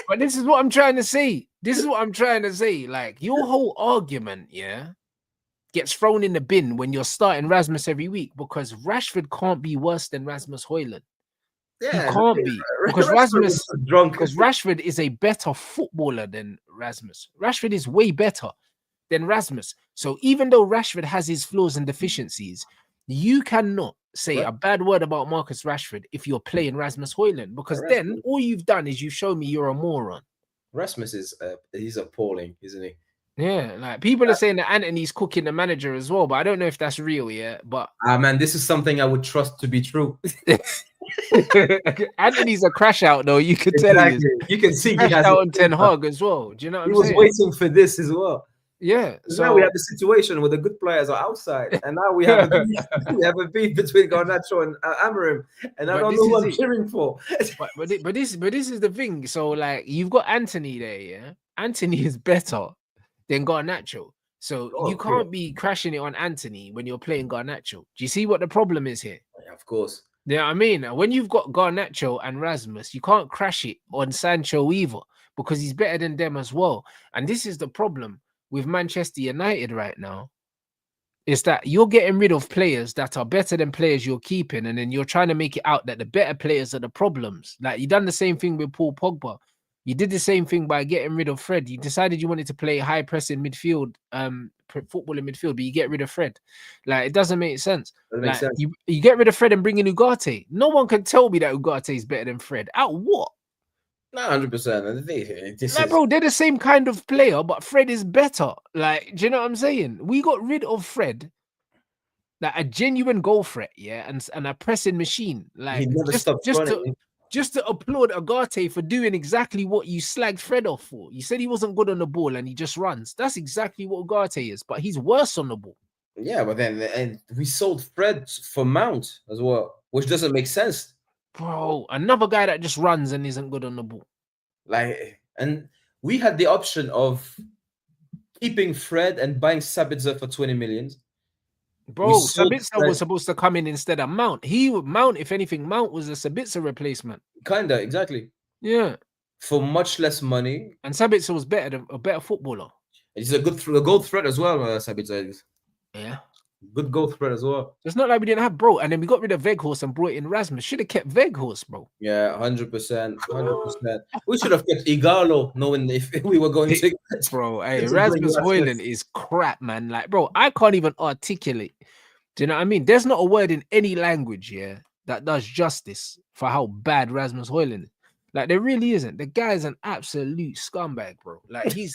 But this is what I'm trying to say. This is what I'm trying to say. Like, your whole argument, yeah, gets thrown in the bin when you're starting Rasmus every week because Rashford can't be worse than Rasmus Højlund. He Yeah, can't be because Rashford was drunk. because Rashford is a better footballer than Rasmus. Rashford is way better than Rasmus. So even though Rashford has his flaws and deficiencies, you cannot say a bad word about Marcus Rashford if you're playing Rasmus Højlund because then all you've done is you've shown me you're a moron. Rasmus is he's appalling, isn't he? Yeah, like people are saying that Anthony's cooking the manager as well, but I don't know if that's real yet. But man, this is something I would trust to be true. Anthony's a crash out, though. You could tell he is. You can see he has out on Ten Hag as well. Do you know what I'm saying? He was waiting for this as well. Yeah. So now we have the situation where the good players are outside, and now we have a beef, beef between Garnacho and Amorim, and I don't know who I'm cheering for. but this is the thing. So like you've got Anthony there, yeah. Anthony is better than Garnacho. So you can't be crashing it on Anthony when you're playing Garnacho. Do you see what the problem is here? Yeah, of course. Yeah, I mean, when you've got Garnacho and Rasmus, you can't crash it on Sancho either because he's better than them as well. And this is the problem with Manchester United right now, is that you're getting rid of players that are better than players you're keeping, and then you're trying to make it out that the better players are the problems. Like you done the same thing with Paul Pogba. You did the same thing by getting rid of Fred. You decided you wanted to play high pressing midfield, football in midfield, but you get rid of Fred. Like it doesn't make sense. You get rid of Fred and bring in Ugarte. No one can tell me that Ugarte is better than Fred. At what? Not 100%. Like, bro, they're the same kind of player, but Fred is better. Like, do you know what I'm saying? We got rid of Fred, like a genuine goal threat, yeah, and a pressing machine. Like, he never stopped running. Just to applaud Ugarte for doing exactly what you slagged Fred off for. You said he wasn't good on the ball and he just runs. That's exactly what Ugarte is, but he's worse on the ball. Yeah, but then we sold Fred for Mount as well, which doesn't make sense. Bro, another guy that just runs and isn't good on the ball. Like, and we had the option of keeping Fred and buying Sabitzer for 20 million. Bro, Sabitzer was supposed to come in instead of Mount. Mount, if anything, Mount was a Sabitzer replacement. Kinda, exactly. Yeah. For much less money. And Sabitzer was a better footballer. He's a goal threat as well, Sabitzer. Yeah. Good goal threat as well. It's not like we didn't have bro, and then we got rid of Weghorst and brought in Rasmus. Should have kept Weghorst, bro. Yeah, 100%. 100%. We should have kept Igalo, knowing if we were going to. Bro, hey, Rasmus Højlund is crap, man. Like, bro, I can't even articulate. Do you know what I mean? There's not a word in any language, yeah, that does justice for how bad Rasmus Højlund is. Like, there really isn't. The guy's an absolute scumbag, bro. Like, he's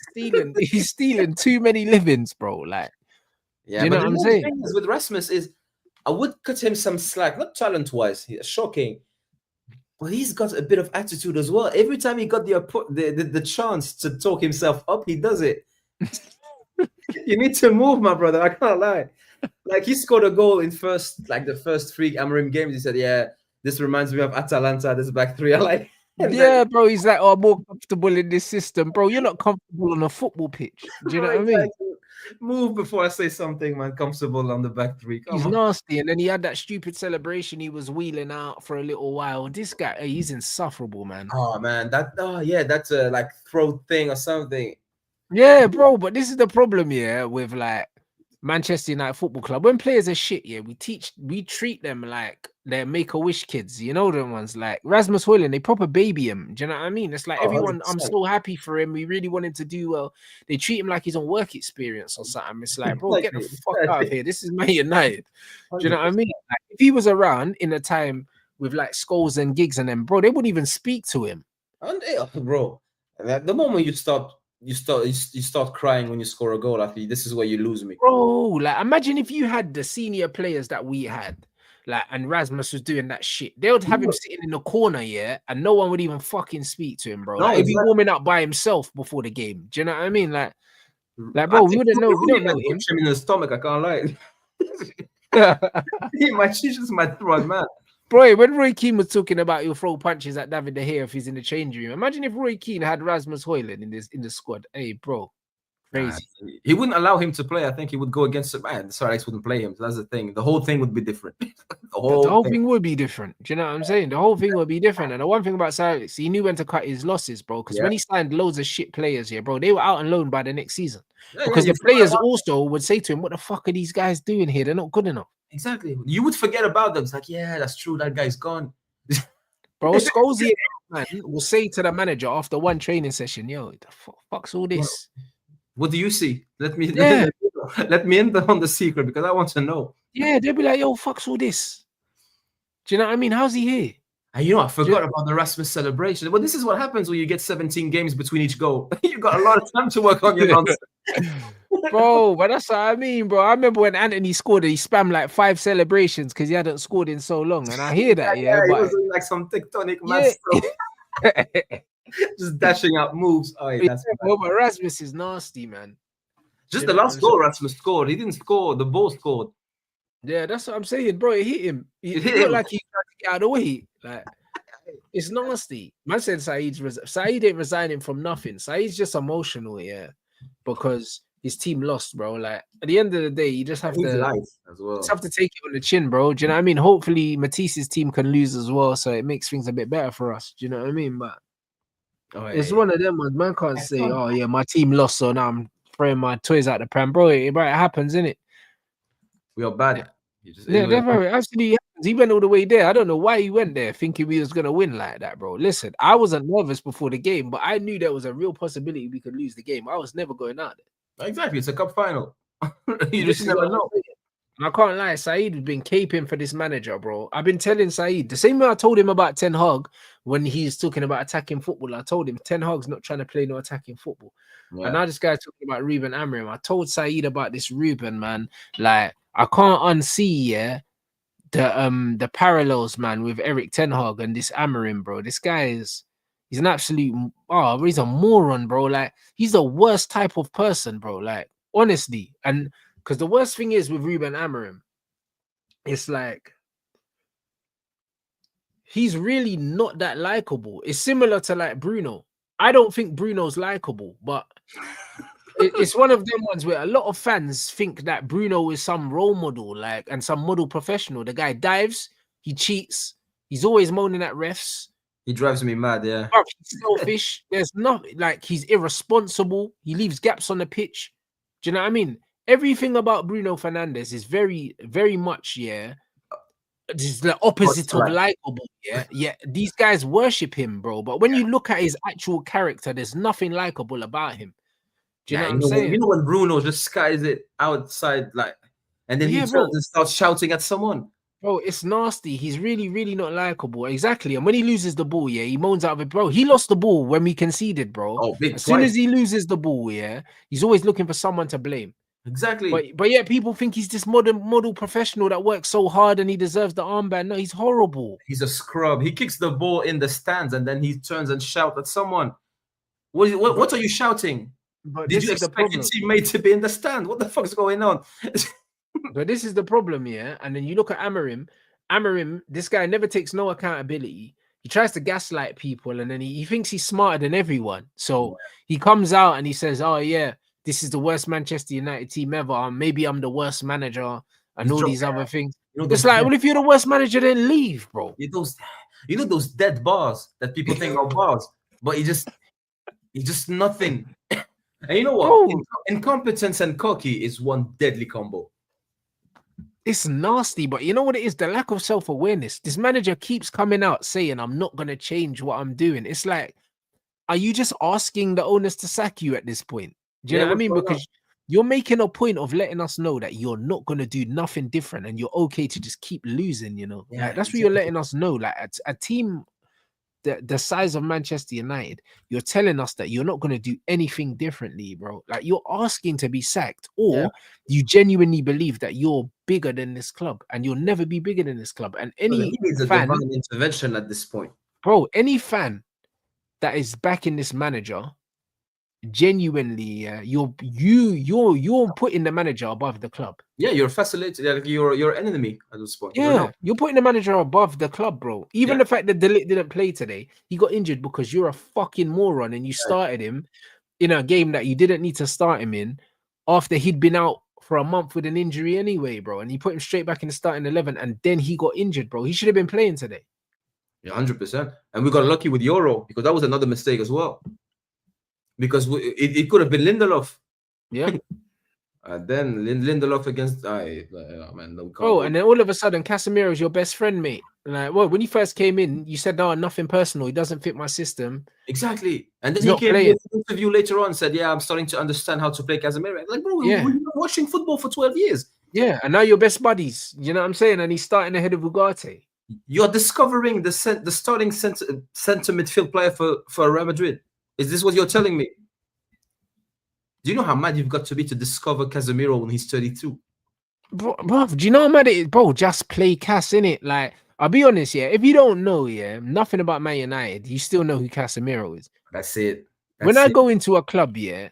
stealing too many livings, bro. Like, yeah, you know what I'm saying? The thing is with Rasmus is I would cut him some slack, not talent-wise. He's shocking, but he's got a bit of attitude as well. Every time he got the chance to talk himself up, he does it. You need to move, my brother. I can't lie. Like he scored a goal in the first 3 AMORIM games. He said, "Yeah, this reminds me of Atalanta. This back three." I like. Yeah, bro. He's like, "Oh, I'm more comfortable in this system, bro. You're not comfortable on a football pitch. Do you know what I mean?" Move before I say something, man. Comfortable on the back three. He's nasty, and then he had that stupid celebration. He was wheeling out for a little while. This guy, he's insufferable, man. Oh man, that's a like throat thing or something. Yeah, bro. But this is the problem, yeah, with like Manchester United Football Club. When players are shit, yeah, we treat them like they're Make-A-Wish kids. You know them ones like Rasmus Højlund. They proper baby him. Do you know what I mean? It's like everyone. 100%. I'm so happy for him. We really want him to do well. They treat him like he's on work experience or something. It's like, bro, get the fuck out of here. This is Man United. Do you know what I mean? Like, if he was around in a time with like Scholes and Giggs and them, bro, they wouldn't even speak to him. And bro, the moment you start crying when you score a goal. Actually, this is where you lose me, bro. Like, imagine if you had the senior players that we had. like, and Rasmus was doing that shit, they would have him sitting in the corner, yeah, and no one would even fucking speak to him, bro. No, Like, he'd be exactly. warming up by himself before the game. Do you know what I mean? Like, I bro, we think wouldn't know. We don't know might him. punch him in the stomach. I can't lie. She just might throw man. Bro, when Roy Keane was talking about he'll throw punches at David De Gea if he's in the changing room, imagine if Roy Keane had Rasmus Højlund in the squad. Hey, bro, crazy. He wouldn't allow him to play. I think he would go against it. Man, Sir Alex wouldn't play him. So that's the thing. The whole thing would be different. the whole thing would be different. Do you know what I'm saying? The whole thing would be different. And the one thing about Sir Alex, he knew when to cut his losses, bro. Because when he signed loads of shit players here, bro, they were out on loan by the next season. Because the players also would say to him, what the fuck are these guys doing here? They're not good enough. Exactly. You would forget about them. It's like, yeah, that's true. That guy's gone. Bro, Scholes man will say to the manager after one training session, yo, the fuck's all this? What do you see? Let me in on the secret because I want to know. Yeah, they'll be like, yo, fuck's all this? Do you know what I mean? How's he here? And I forgot about the Rasmus celebration. Well, this is what happens when you get 17 games between each goal. You got a lot of time to work on your nonsense. Bro, but that's what I mean, bro. I remember when Anthony scored, he spammed like 5 celebrations because he hadn't scored in so long. And I hear that, yeah, but he was doing like some tectonic master. Just dashing out moves. Oh, yeah, but Rasmus is nasty, man. Just the last goal Rasmus scored. He didn't score. The ball scored. Yeah, that's what I'm saying, bro. It hit him. It hit him like he tried to get out of the way. Like, it's nasty. Man said Saeed ain't resigning from nothing. Saeed's just emotional, yeah, because his team lost, bro. Like, at the end of the day, you just have to just have to take it on the chin, bro. Do you know what I mean? Hopefully Matisse's team can lose as well, so it makes things a bit better for us. Do you know what I mean? But it's one of them ones. Man can't say, oh yeah, my team lost, so now I'm throwing my toys out the pram, bro. It happens, innit? We are bad. Yeah, definitely. Absolutely happens. He went all the way there. I don't know why he went there thinking we was gonna win like that, bro. Listen, I wasn't nervous before the game, but I knew there was a real possibility we could lose the game. I was never going out there. Exactly, it's a cup final. You just never know. And I can't lie, Saeed has been caping for this manager, bro. I've been telling Saeed the same way I told him about Ten Hag when he's talking about attacking football. I told him Ten Hag's not trying to play no attacking football. Yeah. And now this guy's talking about Ruben Amorim. I told Saeed about this Ruben, man. Like, I can't unsee, the parallels, man, with Eric Ten Hag and this Amorim, bro. This guy he's an absolute he's a moron, bro. Like, he's the worst type of person, bro. Like, honestly. And because the worst thing is with Ruben Amorim, it's like he's really not that likable. It's similar to like Bruno. I don't think Bruno's likable, but it's one of them ones where a lot of fans think that Bruno is some role model, like, and some model professional. The guy dives, he cheats, he's always moaning at refs. He drives me mad, yeah. He's selfish. There's nothing, like, he's irresponsible. He leaves gaps on the pitch. Do you know what I mean? Everything about Bruno Fernandes is very, very much, this is the opposite of likable, yeah. These guys worship him, bro. But when you look at his actual character, there's nothing likable about him. Do you know what I'm saying? You know when Bruno just skies it outside, like, and then he turns and starts shouting at someone. Bro, it's nasty. He's really, really not likable. Exactly. And when he loses the ball, he moans out of it, bro. He lost the ball when we conceded, bro. As soon as he loses the ball, he's always looking for someone to blame. Exactly. But yet people think he's this model professional that works so hard and he deserves the armband. No, he's horrible. He's a scrub. He kicks the ball in the stands and then he turns and shouts at someone. What are you shouting? But did you expect your teammate to be in the stand? What the fuck's going on? But this is the problem, and then you look at Amorim. This guy never takes no accountability. He tries to gaslight people, and then he thinks he's smarter than everyone. So he comes out and he says, oh yeah, this is the worst Manchester United team ever. Maybe I'm the worst manager and all these other things. It's like, well, if you're the worst manager, then leave, bro. You know those dead bars that people think are bars, but he just nothing. And you know what? Incompetence and cocky is one deadly combo. It's nasty, but you know what it is? The lack of self-awareness. This manager keeps coming out saying, I'm not going to change what I'm doing. It's like, are you just asking the owners to sack you at this point? Do you know what I mean? Because you're making a point of letting us know that you're not going to do nothing different and you're okay to just keep losing, you know? Like, that's what you're letting us know. Like, a team the size of Manchester United, you're telling us that you're not going to do anything differently, bro. Like you're asking to be sacked, Yeah. or you genuinely believe that you're bigger than this club and you'll never be bigger than this club. And Brother, any he needs a fan, divine intervention at this point. bro, any fan that is backing this manager, genuinely, you're putting the manager above the club. Yeah, you're facilitating. Like you're an enemy at this point. You're Yeah, not. you're putting the manager above the club, bro. Even Yeah. the fact that De Ligt didn't play today, he got injured because you're a fucking moron and you started him in a game that you didn't need to start him in after he'd been out for a month with an injury anyway, bro. And you put him straight back in the starting 11 and then he got injured, bro. He should have been playing today. Yeah, 100%. And we got lucky with Euro because that was another mistake as well. Because it could have been Lindelof. Yeah. And then Lindelof against man, no, we can't Oh, wait. and then all of a sudden, Casemiro's your best friend, mate. Like, well, when you first came in, you said, no, nothing personal. He doesn't fit my system. Exactly. And then He's he not came in playing. an interview later on and said, yeah, I'm starting to understand how to play Casemiro. Like, bro, Yeah. we've been watching football for 12 years. Yeah, and now you're best buddies. You know what I'm saying? And he's starting ahead of Ugarte. You're discovering the starting center midfield player for Real Madrid. Is this what you're telling me? Do you know how mad you've got to be to discover Casemiro when he's 32? Bro, do you know how mad it is? Bro, just play Cas, innit? Like, I'll be honest, yeah. If you don't know, yeah, nothing about Man United, you still know who Casemiro is. That's it. When I go into a club, yeah,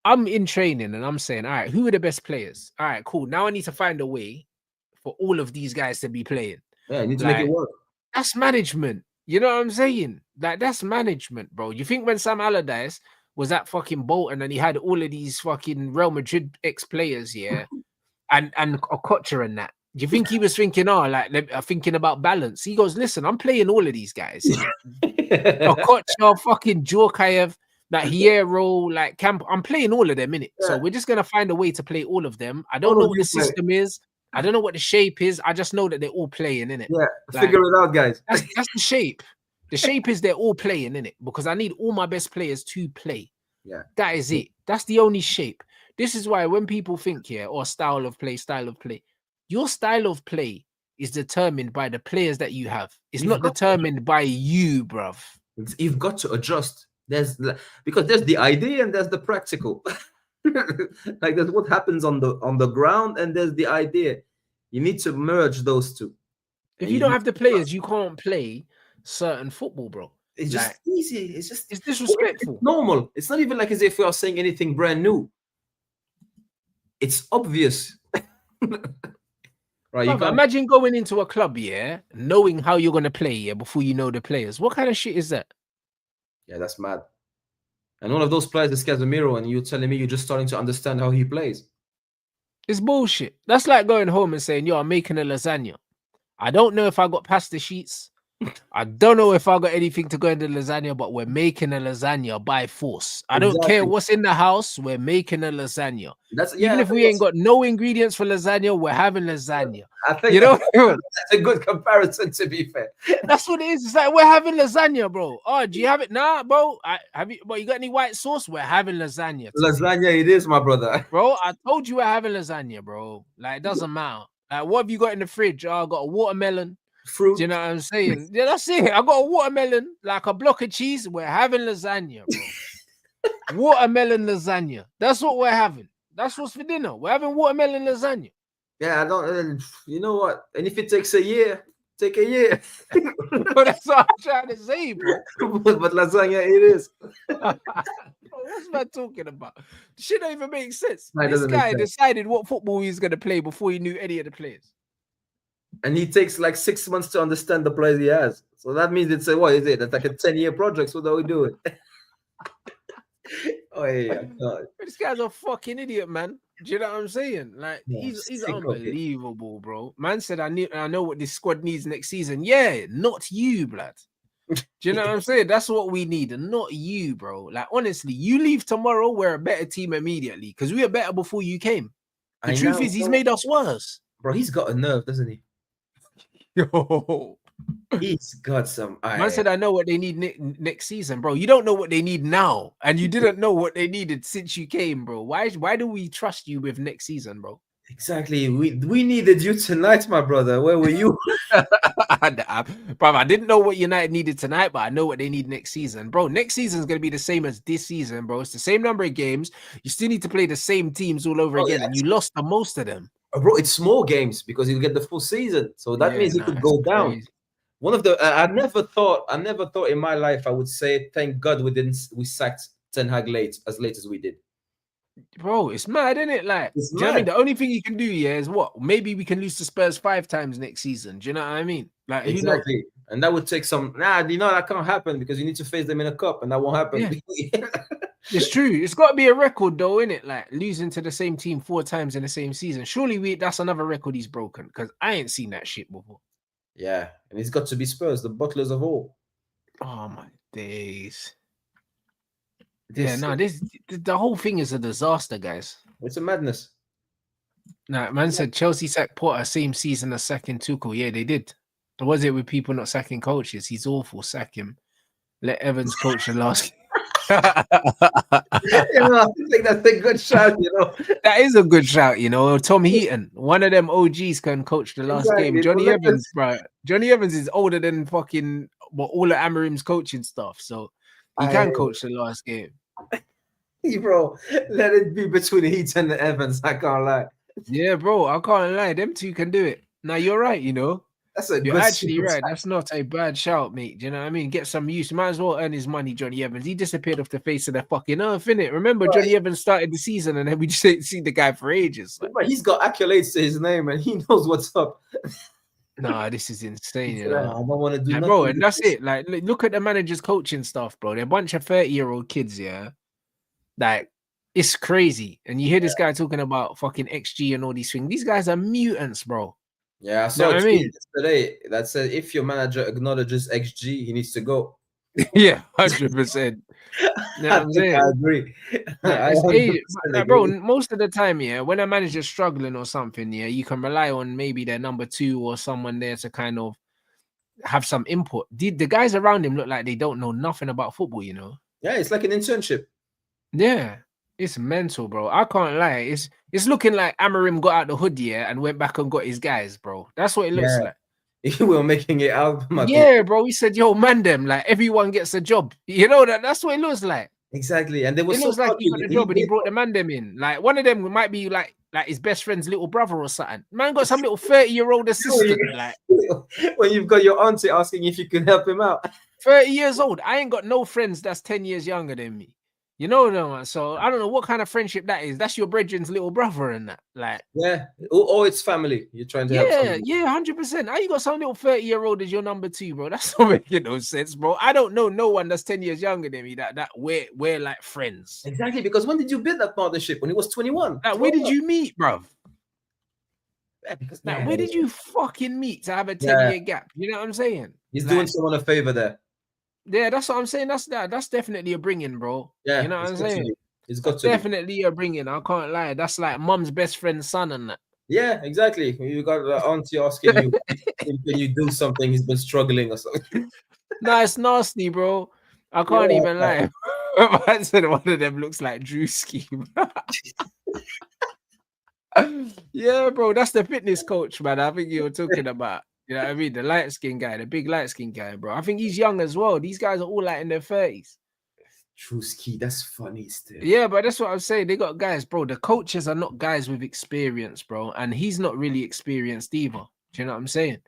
I'm in training and I'm saying, all right, who are the best players? All right, cool. Now I need to find a way for all of these guys to be playing. Yeah, I need to make it work. That's management. You know what I'm saying? Like, that's management, bro. You think when Sam Allardyce was at fucking Bolton and he had all of these fucking Real Madrid ex-players, yeah, and Okocha and that, do you think he was thinking, thinking about balance? He goes, listen, I'm playing all of these guys. Okocha, fucking Djorkaeff, like Hierro, like Camp, I'm playing all of them, innit? Yeah. So we're just gonna find a way to play all of them. I don't know what the system is. I don't know what the shape is. I just know that they're all playing, innit? Yeah, figure it out, guys. That's the shape. The shape is they're all playing, innit? Because I need all my best players to play. Yeah. That is it. That's the only shape. This is why when people think, yeah, or style of play, your style of play is determined by the players that you have. It's not determined by you, bruv. You've got to adjust. Because there's the idea and there's the practical. Like there's what happens on the ground and there's the idea. You need to merge those two. If you don't have the players, you can't play certain football, bro. It's just easy. It's disrespectful. It's normal. It's not even like as if we are saying anything brand new. It's obvious. Right? Brother, imagine going into a club, yeah, knowing how you're gonna play, yeah, before you know the players. What kind of shit is that? Yeah, that's mad. And one of those players is Casemiro, and you're telling me you're just starting to understand how he plays. It's bullshit. That's like going home and saying, yo, I'm making a lasagna. I don't know if I got past the sheets. I don't know if I got anything to go in the lasagna, but we're making a lasagna by force. I don't care what's in the house. We're making a lasagna. Even if we ain't got no ingredients for lasagna, we're having lasagna. I think that's a good comparison, to be fair. That's what it is. It's like we're having lasagna, bro. Oh, do you have it? Nah, bro. But you got any white sauce? We're having lasagna. Lasagna it is, my brother. Bro, I told you we're having lasagna, bro. Like, it doesn't matter. Like, what have you got in the fridge? Oh, I got a watermelon. Fruit. Do you know what I'm saying? Yeah, that's it. I got a watermelon, like a block of cheese. We're having lasagna, bro. Watermelon lasagna. That's what we're having. That's what's for dinner. We're having watermelon lasagna. Yeah, I don't. You know what? And if it takes a year, take a year. But that's what I'm trying to say, bro. But lasagna it is. What's man talking about? Shit don't even make sense. No, this guy decided what football he's going to play before he knew any of the players. And he takes like 6 months to understand the players he has. So that means it's what is it? It's like a 10-year project. So what are we doing? Oh yeah, God. This guy's a fucking idiot, man. Do you know what I'm saying? Like, he's unbelievable, bro. Man said, I know what this squad needs next season. Yeah, not you, blood. Do you know what I'm saying? That's what we need, and not you, bro. Like, honestly, you leave tomorrow, we're a better team immediately because we were better before you came. The truth is, he's made us worse. Bro, he's got a nerve, doesn't he? Yo. He's got some. Man said, I know what they need next season, bro. You don't know what they need now, and you didn't know what they needed since you came, bro. Why do we trust you with next season, bro? Exactly. We needed you tonight, my brother. Where were you? Bro, I didn't know what United needed tonight, but I know what they need next season. Bro, next season is going to be the same as this season, bro. It's the same number of games. You still need to play the same teams all over Oh, again, and you lost the most of them. bro, it's small games because you get the full season, so that Yeah, means it nah, could it's go down. crazy. One of the I never thought in my life I would say thank God we sacked Ten Hag late as we did. Bro, it's mad, isn't it? Like, It's do you know what I mean? mad. The only thing you can do, yeah, is what? Maybe we can lose to Spurs 5 times next season. Do you know what I mean? Like, who knows? Exactly. And that would take some that can't happen because you need to face them in a cup and that won't happen. Yeah, it's true. It's got to be a record, though, innit? Like, losing to the same team 4 times in the same season. Surely that's another record he's broken, because I ain't seen that shit before. Yeah. And it's got to be Spurs, the butlers of all. Oh, my days. This The whole thing is a disaster, guys. it's a madness. Nah, man said Chelsea sacked Potter same season as sacking Tuchel. Yeah, they did. What was it with people not sacking coaches? He's awful. Sack him. Let Evans coach the last. I think that's a good shot, That is a good shout, Tom Heaton, one of them OGs, can coach the last game. Exactly. Johnny Evans, bro. Johnny Evans is older than fucking all of AMORIM's coaching stuff, so he can coach the last game. Bro, let it be between Heat and the Evans. I can't lie. Yeah, bro, I can't lie. Them two can do it. Now you're right, That's a You're good actually right. shot. That's not a bad shout, mate. Do you know what I mean? Get some use. Might as well earn his money, Johnny Evans. He disappeared off the face of the fucking earth, innit? Remember, Johnny Evans started the season and then we just ain't seen the guy for ages. Like, But he's got accolades to his name and he knows what's up. nah, this is insane, I don't want to do nothing. Bro, and that's it. Like, look at the manager's coaching stuff, bro. They're a bunch of 30-year-old kids, yeah? Like, it's crazy. And you hear this guy talking about fucking XG and all these things. These guys are mutants, bro. Yeah, I saw a tweet yesterday that said if your manager acknowledges XG, he needs to go. Yeah, 100%. I agree. Bro, most of the time, yeah, when a manager's struggling or something, yeah, you can rely on maybe their number 2 or someone there to kind of have some input. The guys around him look like they don't know nothing about football, Yeah, it's like an internship. Yeah, it's mental, bro. I can't lie. It's looking like AMORIM got out the hood, yeah, and went back and got his guys, bro. That's what it looks like. We were making it out. Yeah, bro. He said, "Yo, man, them like everyone gets a job." That's what it looks like. Exactly, and they were it looks like he got the job and he brought the man them in. Like one of them might be like his best friend's little brother or something. Man got some little 30-year-old assistant. Like when you've got your auntie asking if you can help him out. 30 years old. I ain't got no friends that's 10 years younger than me. So I don't know what kind of friendship that is. That's your brethren's little brother and that. Like, yeah, or it's family. You're trying to help somebody. Yeah, 100%. How you got some little 30-year-old as your number 2, bro? That's not making no sense, bro. I don't know no one that's 10 years younger than me that we're like friends. Exactly, because when did you build that partnership? When he was 21. Like, where did you meet, bro? Yeah, where did you fucking meet to have a 10-year gap? You know what I'm saying? He's doing someone a favor there. Yeah, that's what I'm saying. That's definitely a bringing, bro. Yeah, you know what I'm saying? It's got to definitely a bringing. I can't lie. That's like mom's best friend's son and that. Yeah, exactly. You got the auntie asking you, can you do something? He's been struggling or something. Nah, it's nasty, bro. I can't even lie. I said one of them looks like Drewski. Yeah, bro, that's the fitness coach, man. I think you were talking about. You know what I mean? The light skin guy, the big light skin guy, bro. I think he's young as well. These guys are all like in their 30s. Drewski, that's funny still. Yeah, but that's what I'm saying. They got guys, bro. The coaches are not guys with experience, bro. And he's not really experienced either. Do you know what I'm saying?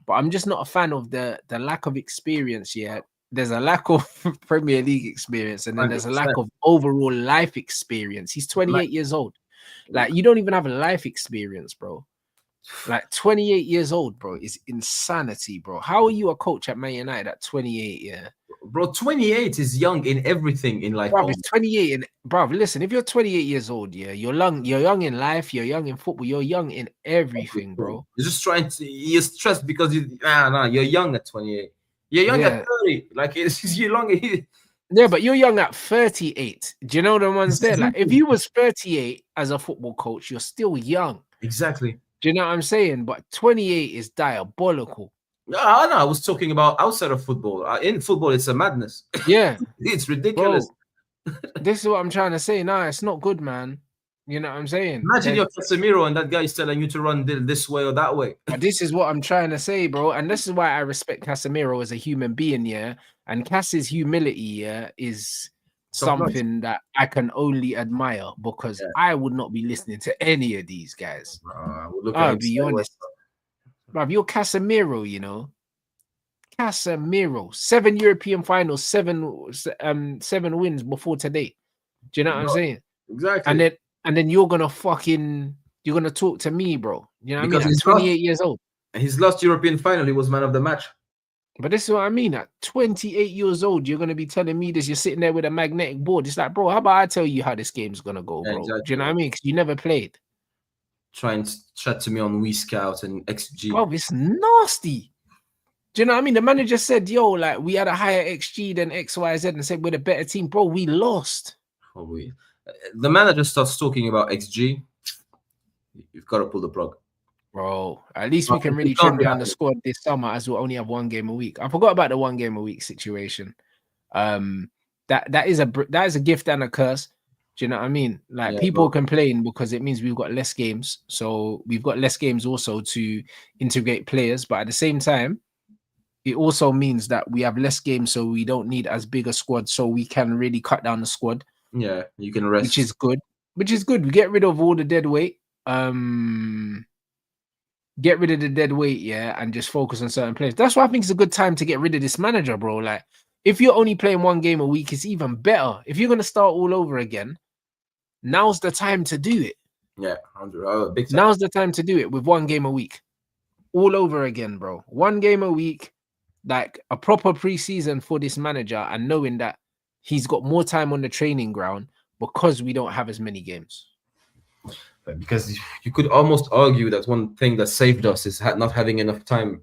But I'm just not a fan of the lack of experience yet. There's a lack of Premier League experience, and then there's a lack of overall life experience. He's 28 years old. Like, you don't even have a life experience, bro. Like 28 years old, bro, is insanity, bro. How are you a coach at Man United at 28? Yeah, bro, 28 is young in everything in life. Bro, it's 28, and bro, listen, if you're 28 years old, yeah, you're young in life, you're young in football, you're young in everything, bro. You're just you're stressed because you're young at 28. You're young at 30. Like, you're long. Yeah, but you're young at 38. Do you know the ones there? Like, if you was 38 as a football coach, you're still young. Exactly. Do you know what I'm saying? But 28 is diabolical. No, I was talking about outside of football. In football, it's a madness. Yeah. It's ridiculous. Bro, this is what I'm trying to say. Nah, it's not good, man. You know what I'm saying? Imagine you're Casemiro and that guy is telling you to run this way or that way. But this is what I'm trying to say, bro. And this is why I respect Casemiro as a human being, yeah. And Cass's humility, yeah, is Top notch. something that I can only admire because I would not be listening to any of these guys. Look at I'll him be honest. Bruv, you're Casemiro, you know. Casemiro, 7 European finals, seven wins before today. Do you know what I'm saying? Exactly. And then you're gonna talk to me, bro. You know what I mean? At 28 years old. His last European final, he was man of the match. But this is what I mean. At 28 years old, you're gonna be telling me this. You're sitting there with a magnetic board. It's like, bro, how about I tell you how this game's gonna go, bro? Exactly. Do you know what I mean? Because you never played. Trying to chat to me on WeScout and XG. Bro, it's nasty. Do you know what I mean? The manager said, yo, like, we had a higher XG than XYZ and said we're the better team. Bro, we lost. The manager starts talking about XG. You've got to pull the plug. Bro, at least we can really trim down the squad this summer as we'll only have 1 game a week. I forgot about the 1 game a week situation. That is a gift and a curse. Do you know what I mean? Like, people complain because it means we've got less games. So we've got less games also to integrate players. But at the same time, it also means that we have less games, so we don't need as big a squad, so we can really cut down the squad. Yeah, you can rest. Which is good. We get rid of all the dead weight. Get rid of the dead weight, yeah, and just focus on certain players. That's why I think it's a good time to get rid of this manager, bro. Like, if you're only playing 1 game a week, it's even better. If you're gonna start all over again, now's the time to do it. Yeah, 100. Big time. Now's the time to do it with 1 game a week, all over again, bro. 1 game a week, like a proper preseason for this manager, and knowing that he's got more time on the training ground because we don't have as many games. Because you could almost argue that one thing that saved us is not having enough time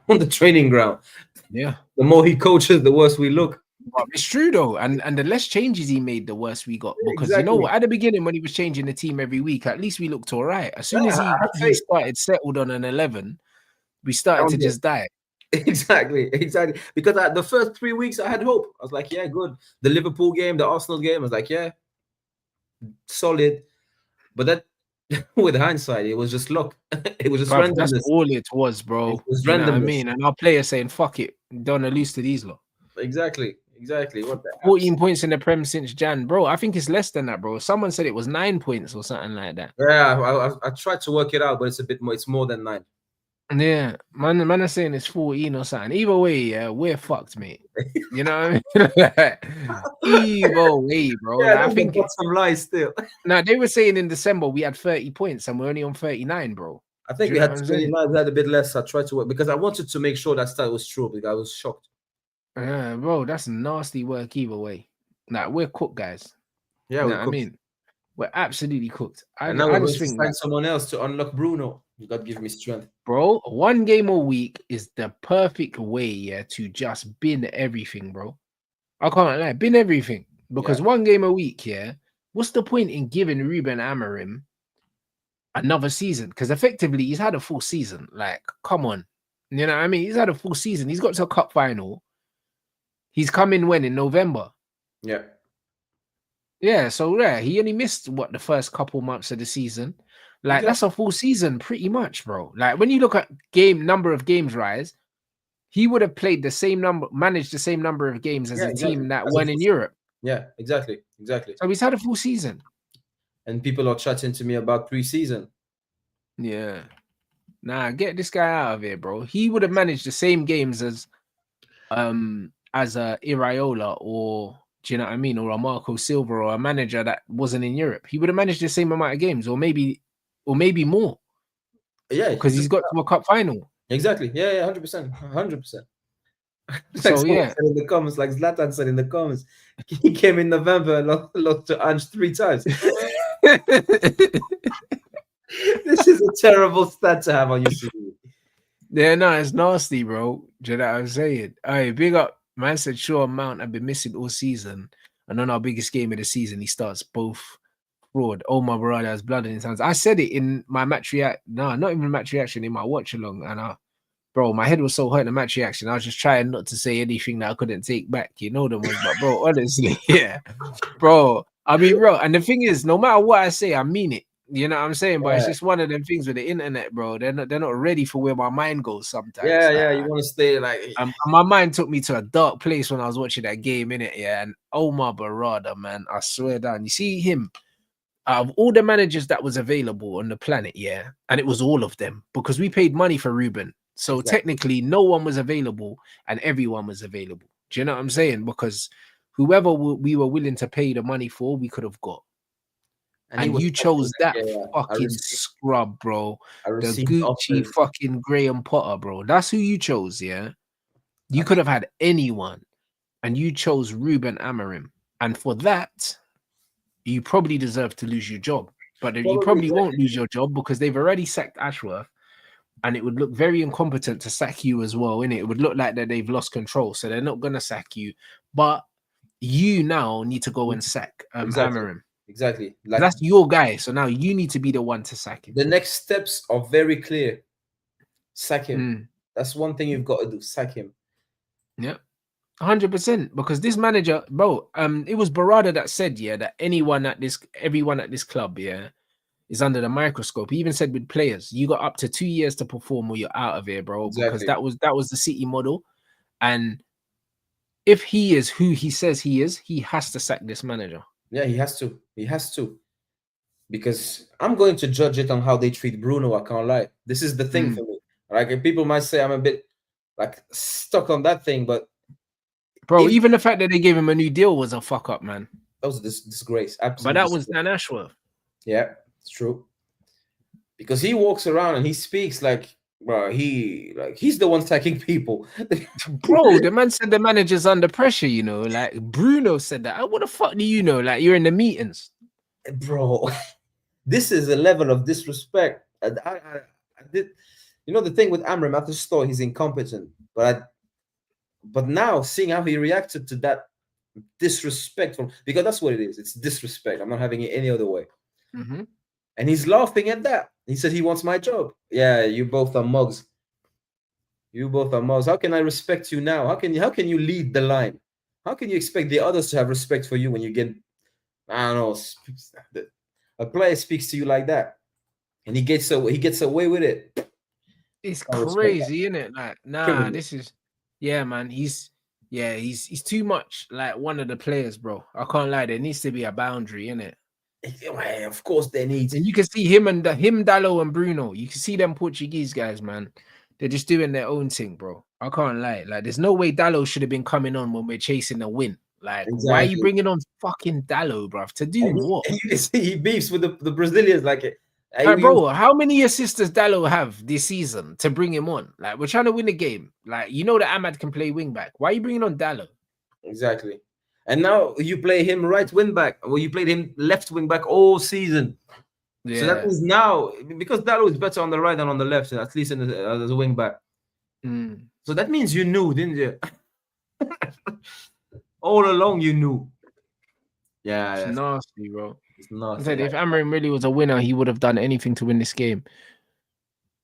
on the training ground. Yeah. The more he coaches, the worse we look. But it's true though, and the less changes he made, the worse we got. Because you know, at the beginning when he was changing the team every week, at least we looked all right. As soon as he started settled on an 11, we started to just die. Exactly. Because the first 3 weeks I had hope. I was like, yeah, good. The Liverpool game, the Arsenal game, I was like, yeah, solid. But that, with hindsight, it was just luck. It was just randomness. That's all it was, bro. It was randomness. You know what I mean? And our players saying, fuck it, don't lose to these lot. Exactly. What the 14 points in the Prem since Jan, bro. I think it's less than that, bro. Someone said it was 9 points or something like that. Yeah, I tried to work it out, but it's a bit more. It's more than 9. Yeah, man are saying it's 14 or something. Either way, yeah, we're fucked, mate. You know what I mean? Either way, bro. Yeah, like, I think got some lies still. Now they were saying in December we had 30 points and we're only on 39, bro. I think we had 29. We had a bit less. I tried to work because I wanted to make sure that stat was true because I was shocked. Yeah, bro, that's nasty work either way. Nah, we're cooked, guys. Yeah, you know what I mean, we're absolutely cooked. I just think find someone else to unlock Bruno. You got to give me strength, bro. 1 game a week is the perfect way, to just bin everything, bro. I can't lie, bin everything because 1 game a week, what's the point in giving Ruben Amorim another season? Because effectively he's had a full season. Like, come on, you know what I mean? He's had a full season. He's got to a cup final. He's coming when in November. Yeah, so he only missed the first couple months of the season. Like, that's a full season pretty much, bro. Like, when you look at number of games rise, he would have played the same number, managed the same number of games as a team that won in Europe. Yeah, exactly. So he's had a full season. And people are chatting to me about preseason. Yeah. Nah, get this guy out of here, bro. He would have managed the same games as Iraola or, do you know what I mean, or a Marco Silva or a manager that wasn't in Europe. He would have managed the same amount of games, or maybe more. Yeah, because he's got to a cup final. Exactly. Yeah, 100%. 100%. So said in the comments, like Zlatan said in the comments, he came in November and lost to Ange 3 times. This is a terrible stat to have on your CV. Yeah, no, it's nasty, bro. Do you know what I'm saying? Hey, big up. Man said, sure, Mount, I've been missing all season. And on our biggest game of the season, he starts both fraud. Oh, my brother has blood in his hands. I said it in my match react. No, not even match reaction, in my watch along. And bro, my head was so hurt in the match reaction. I was just trying not to say anything that I couldn't take back. You know them ones. But, bro, honestly, yeah. Bro, I mean, bro, and the thing is, no matter what I say, I mean it. You know what I'm saying? But it's Yeah, just one of them things with the internet, bro. They're not ready for where my mind goes sometimes. yeah, Like, yeah. You want to stay like, my mind took me to a dark place when I was watching that game, innit? Yeah, and Omar Barada, man, I swear down. You see him, out of all the managers that was available on the planet, yeah, and it was all of them because we paid money for Ruben. So exactly. technically, no one was available and everyone was available. Do you know what I'm saying? Because whoever we were willing to pay the money for, we could have got. And he And was you talking chose like, that yeah, fucking scrub, bro. I The received Gucci offers. fucking Graham Potter, bro. That's who you chose, yeah? I You could think have had anyone, and you chose Ruben Amorim. And for that, you probably deserve to lose your job. But you probably probably won't lose your job because they've already sacked Ashworth, and it would look very incompetent to sack you as well, innit? It would look like that they've lost control, so they're not gonna sack you. But you now need to go and sack exactly, Amorim. exactly. Like That's your guy, so now you need to be the one to sack him. the next steps are very clear. Sack him. Mm. That's one thing you've got to do. Sack him. Yeah. 100%, because this manager, bro, it was Barada that said, yeah, that everyone at this club, yeah, is under the microscope. He even said with players, you got up to 2 years to perform or you're out of here, bro, because Exactly. that was the City model. And if he is who he says he is, he has to sack this manager. Yeah, he has to. He has to. Because I'm going to judge it on how they treat Bruno. I can't lie. This is the thing for me. Like people might say I'm a bit like stuck on that thing, but Bro, if even the fact that they gave him a new deal was a fuck up, man. that was this disgrace, But absolute that was disgrace. Dan Ashworth. Yeah, it's true. Because he walks around and he speaks like, bro, he's the one attacking people. Bro, the man said the manager's under pressure, you know. Like Bruno said that. What the fuck do you know? Like you're in the meetings. Bro, this is a level of disrespect. I did, you know, the thing with Amram after store, he's incompetent. But now seeing how he reacted to that disrespectful, because that's what it is. It's disrespect. I'm not having it any other way. Mm-hmm. And he's laughing at that. He said he wants my job. Yeah, you both are mugs. You both are mugs. How can I respect you now? How can you lead the line? How can you expect the others to have respect for you when you get, I don't know, a player speaks to you like that, and he gets away with it? It's I respect that. crazy, isn't it? Like, nah, Criminal. this is yeah, man. He's too much like one of the players, bro. I can't lie. There needs to be a boundary in it. Of course, there needs. And you can see him and Dallo and Bruno. You can see them Portuguese guys, man. They're just doing their own thing, bro. I can't lie. Like, there's no way Dallo should have been coming on when we're chasing a win. Like, why are you Exactly. bringing on fucking Dallo, bro? To do what? And you can see he beefs with the Brazilians like it. Like, bro, how many assists does Dallo have this season to bring him on? Like, we're trying to win the game. Like, you know that Ahmad can play wing back. Why are you bringing on Dallo? Exactly. And now you play him right wing back, or you played him left wing back all season. So that Yeah. means now, because Dallo is better on the right than on the left, at least as a wing back. So that means you knew, didn't you? All along you knew. Yeah, It's nasty, bro. it's I nasty. said if Amarim really was a winner, he would have done anything to win this game.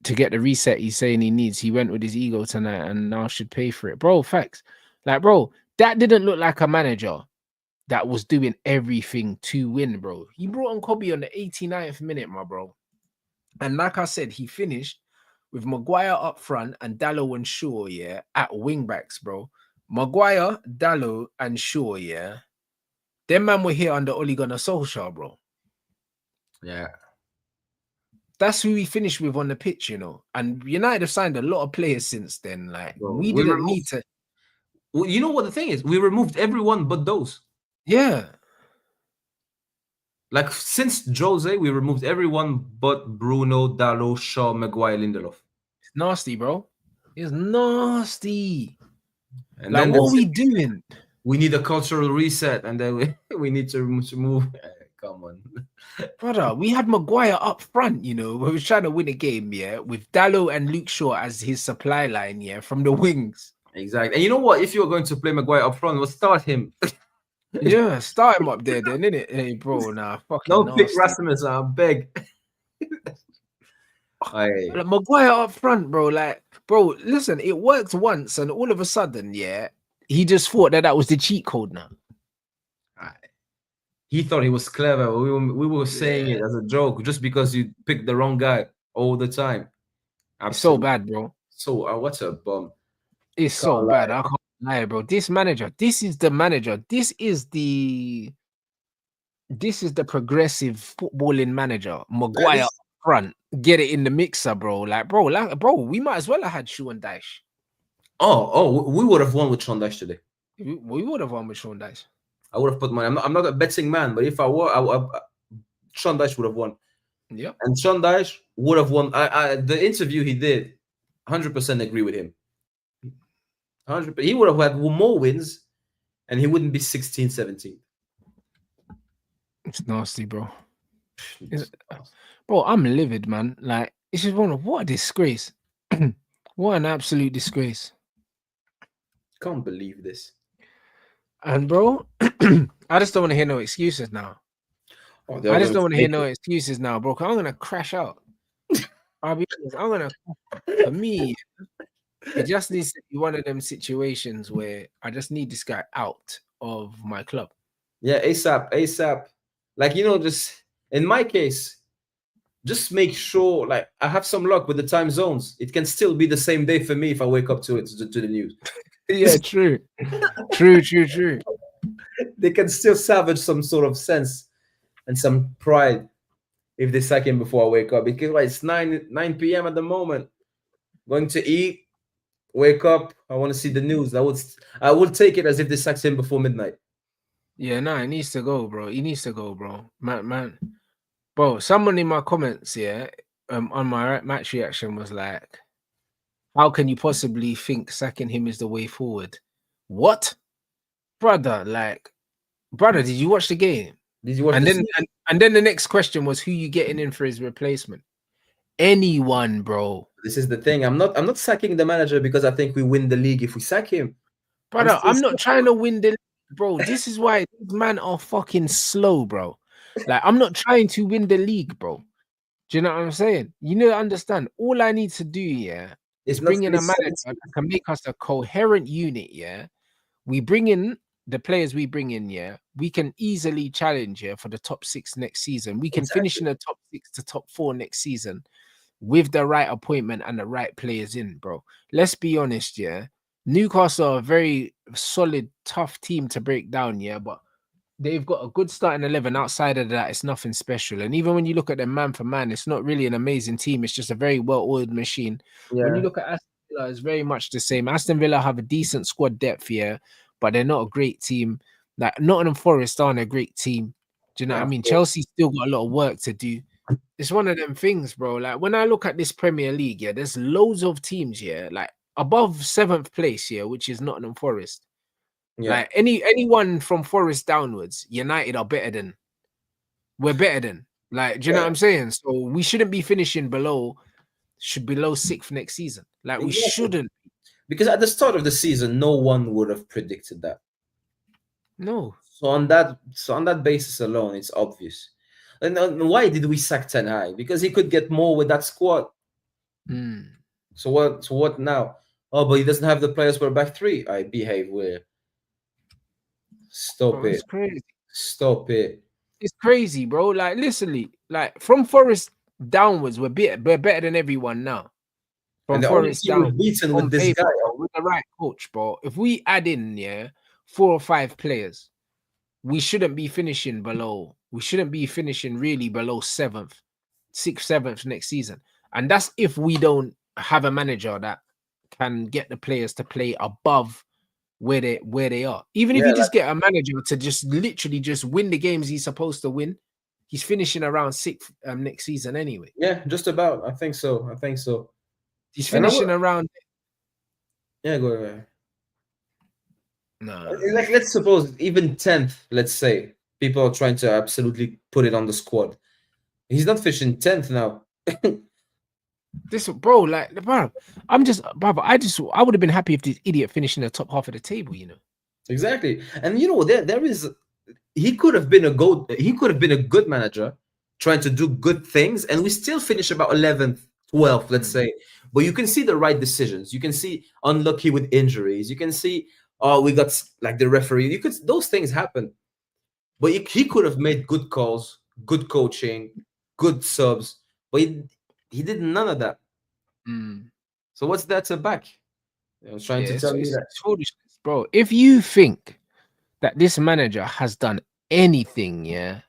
To get the reset he's saying he needs, he went with his ego tonight and now should pay for it. Bro, facts. Like, bro, that didn't look like a manager that was doing everything to win, bro. He brought on Kobe on the 89th minute, my bro. And like I said, he finished with Maguire up front and Dallo and Shaw, yeah, at wing backs, bro. Maguire, Dallo, and Shaw, yeah. Them man were here under Ole Gunnar Solskjaer, bro. Yeah. That's who he finished with on the pitch, you know. And United have signed a lot of players since then. Like, Bro, we didn't need to. Well, you know what the thing is? We removed everyone but those. Yeah. Like since Jose, we removed everyone but Bruno, Dallo, Shaw, Maguire, Lindelof. It's nasty, bro. It's nasty. And like, then what are we doing? We need a cultural reset, and then we need to move. Come on. Brother, we had Maguire up front, you know. We were trying to win a game, yeah, with Dallo and Luke Shaw as his supply line, yeah, from the wings. Exactly. And you know what? If you're going to play Maguire up front, we'll start him. Yeah, start him up there then, innit? Hey, bro, nah, fucking No, nasty. pick Rasmus, I beg. Like, Maguire up front, bro. Like, bro, listen, it worked once, and all of a sudden, yeah, he just thought that was the cheat code now. he thought he was clever. We were saying it as a joke just because you picked the wrong guy all the time. It's so Absolutely. bad, bro. So what's a bum? It's so Can't bad. lie. I can't lie, bro. This manager, this is the manager. This is the progressive footballing manager. Maguire This- front. Get it in the mixer, bro. Like, bro, we might as well have had Sean Dyche. we would have won with Sean Dyche today. We would have won with Sean Dyche. I would have put money. I'm not a betting man, but if I were, Sean Dyche would have won. Yep. And Sean Dyche would have won. The interview he did, 100% agree with him. 100%. He would have had more wins, and he wouldn't be 16, 17. It's nasty, bro. Bro, I'm livid, man. Like, it's just what a disgrace. What an absolute disgrace. Can't believe this. And bro, I just don't want to hear no excuses now. I just don't want to hear no excuses now, bro. 'Cause I'm gonna crash out. I'll be honest, I'm gonna. For me, it just needs to be one of them situations where I just need this guy out of my club. Yeah, ASAP. Like, just in my case, just make sure, like, I have some luck with the time zones. It can still be the same day for me if I wake up to the news. Yeah, true. True. They can still salvage some sort of sense and some pride if they sack him before I wake up. Because it's 9 p.m. at the moment. Going to eat, wake up. I want to see the news. I would take it as if they sacked him before midnight. Yeah, no, he needs to go, bro. He needs to go, bro. Man. Bro, someone in my comments, on my match reaction was like, how can you possibly think sacking him is the way forward? What? Brother, did you watch the game? Did you watch And this? then the next question was, who you getting in for his replacement? Anyone, bro. This is the thing. I'm not sacking the manager because I think we win the league if we sack him. Brother, I'm not trying to win the league, bro. This is why these men are fucking slow, bro. Like, I'm not trying to win the league, bro. Do you know what I'm saying? You need to understand. All I need to do, is bring in a manager that can make us a coherent unit, We bring in the players we bring in, we can easily challenge, for the top 6 next season. We can finish in the top 6 to top 4 next season with the right appointment and the right players in, bro. Let's be honest, Newcastle are a very solid, tough team to break down, but they've got a good starting 11. Outside of that, it's nothing special. And even when you look at them man for man, it's not really an amazing team. It's just a very well-oiled machine. Yeah. When you look at Aston Villa, it's very much the same. Aston Villa have a decent squad depth, but they're not a great team. Like, Nottingham Forest aren't a great team. Do you know what I mean? Chelsea still got a lot of work to do. It's one of them things, bro. Like, when I look at this Premier League, there's loads of teams, like above 7th place, which is Nottingham Forest. Like, anyone from Forest downwards, United are better than. We're better than. Like, do you know what I'm saying? So we shouldn't be finishing below 6th next season. Like, we shouldn't. Because at the start of the season, no one would have predicted that. No. So on that basis alone, it's obvious. And why did we sack Ten Hag? Because he could get more with that squad. So what now? Oh, but he doesn't have the players for a back 3. I behave weird. Stop it. It's crazy. Stop it. It's crazy, bro. Like, literally, like, from Forest downwards, we're better than everyone now. From Forest down, beaten with this guy, with the right coach, bro. If we add in 4 or 5 players, we shouldn't be finishing below. We shouldn't be finishing really below 7th, 6th, 7th next season. And that's if we don't have a manager that can get the players to play above where they are. Even if you just get a manager to just literally just win the games he's supposed to win, he's finishing around 6th next season anyway. Yeah, just about. I think so. He's finishing around. Yeah, go ahead. No. Like, let's suppose even 10th, let's say, people are trying to absolutely put it on the squad. He's not finishing 10th now. This, bro, like, bro, I would have been happy if this idiot finished in the top half of the table, Exactly. And there is, he could have been a good manager trying to do good things, and we still finish about 11th, 12th, let's say. But you can see the right decisions. You can see unlucky with injuries. You can see, we got like the referee. Those things happen. But he could have made good calls, good coaching, good subs, but he did none of that. So what's that to back? I was trying Yeah, to tell me it's that. foolishness, bro. If you think that this manager has done anything, yeah,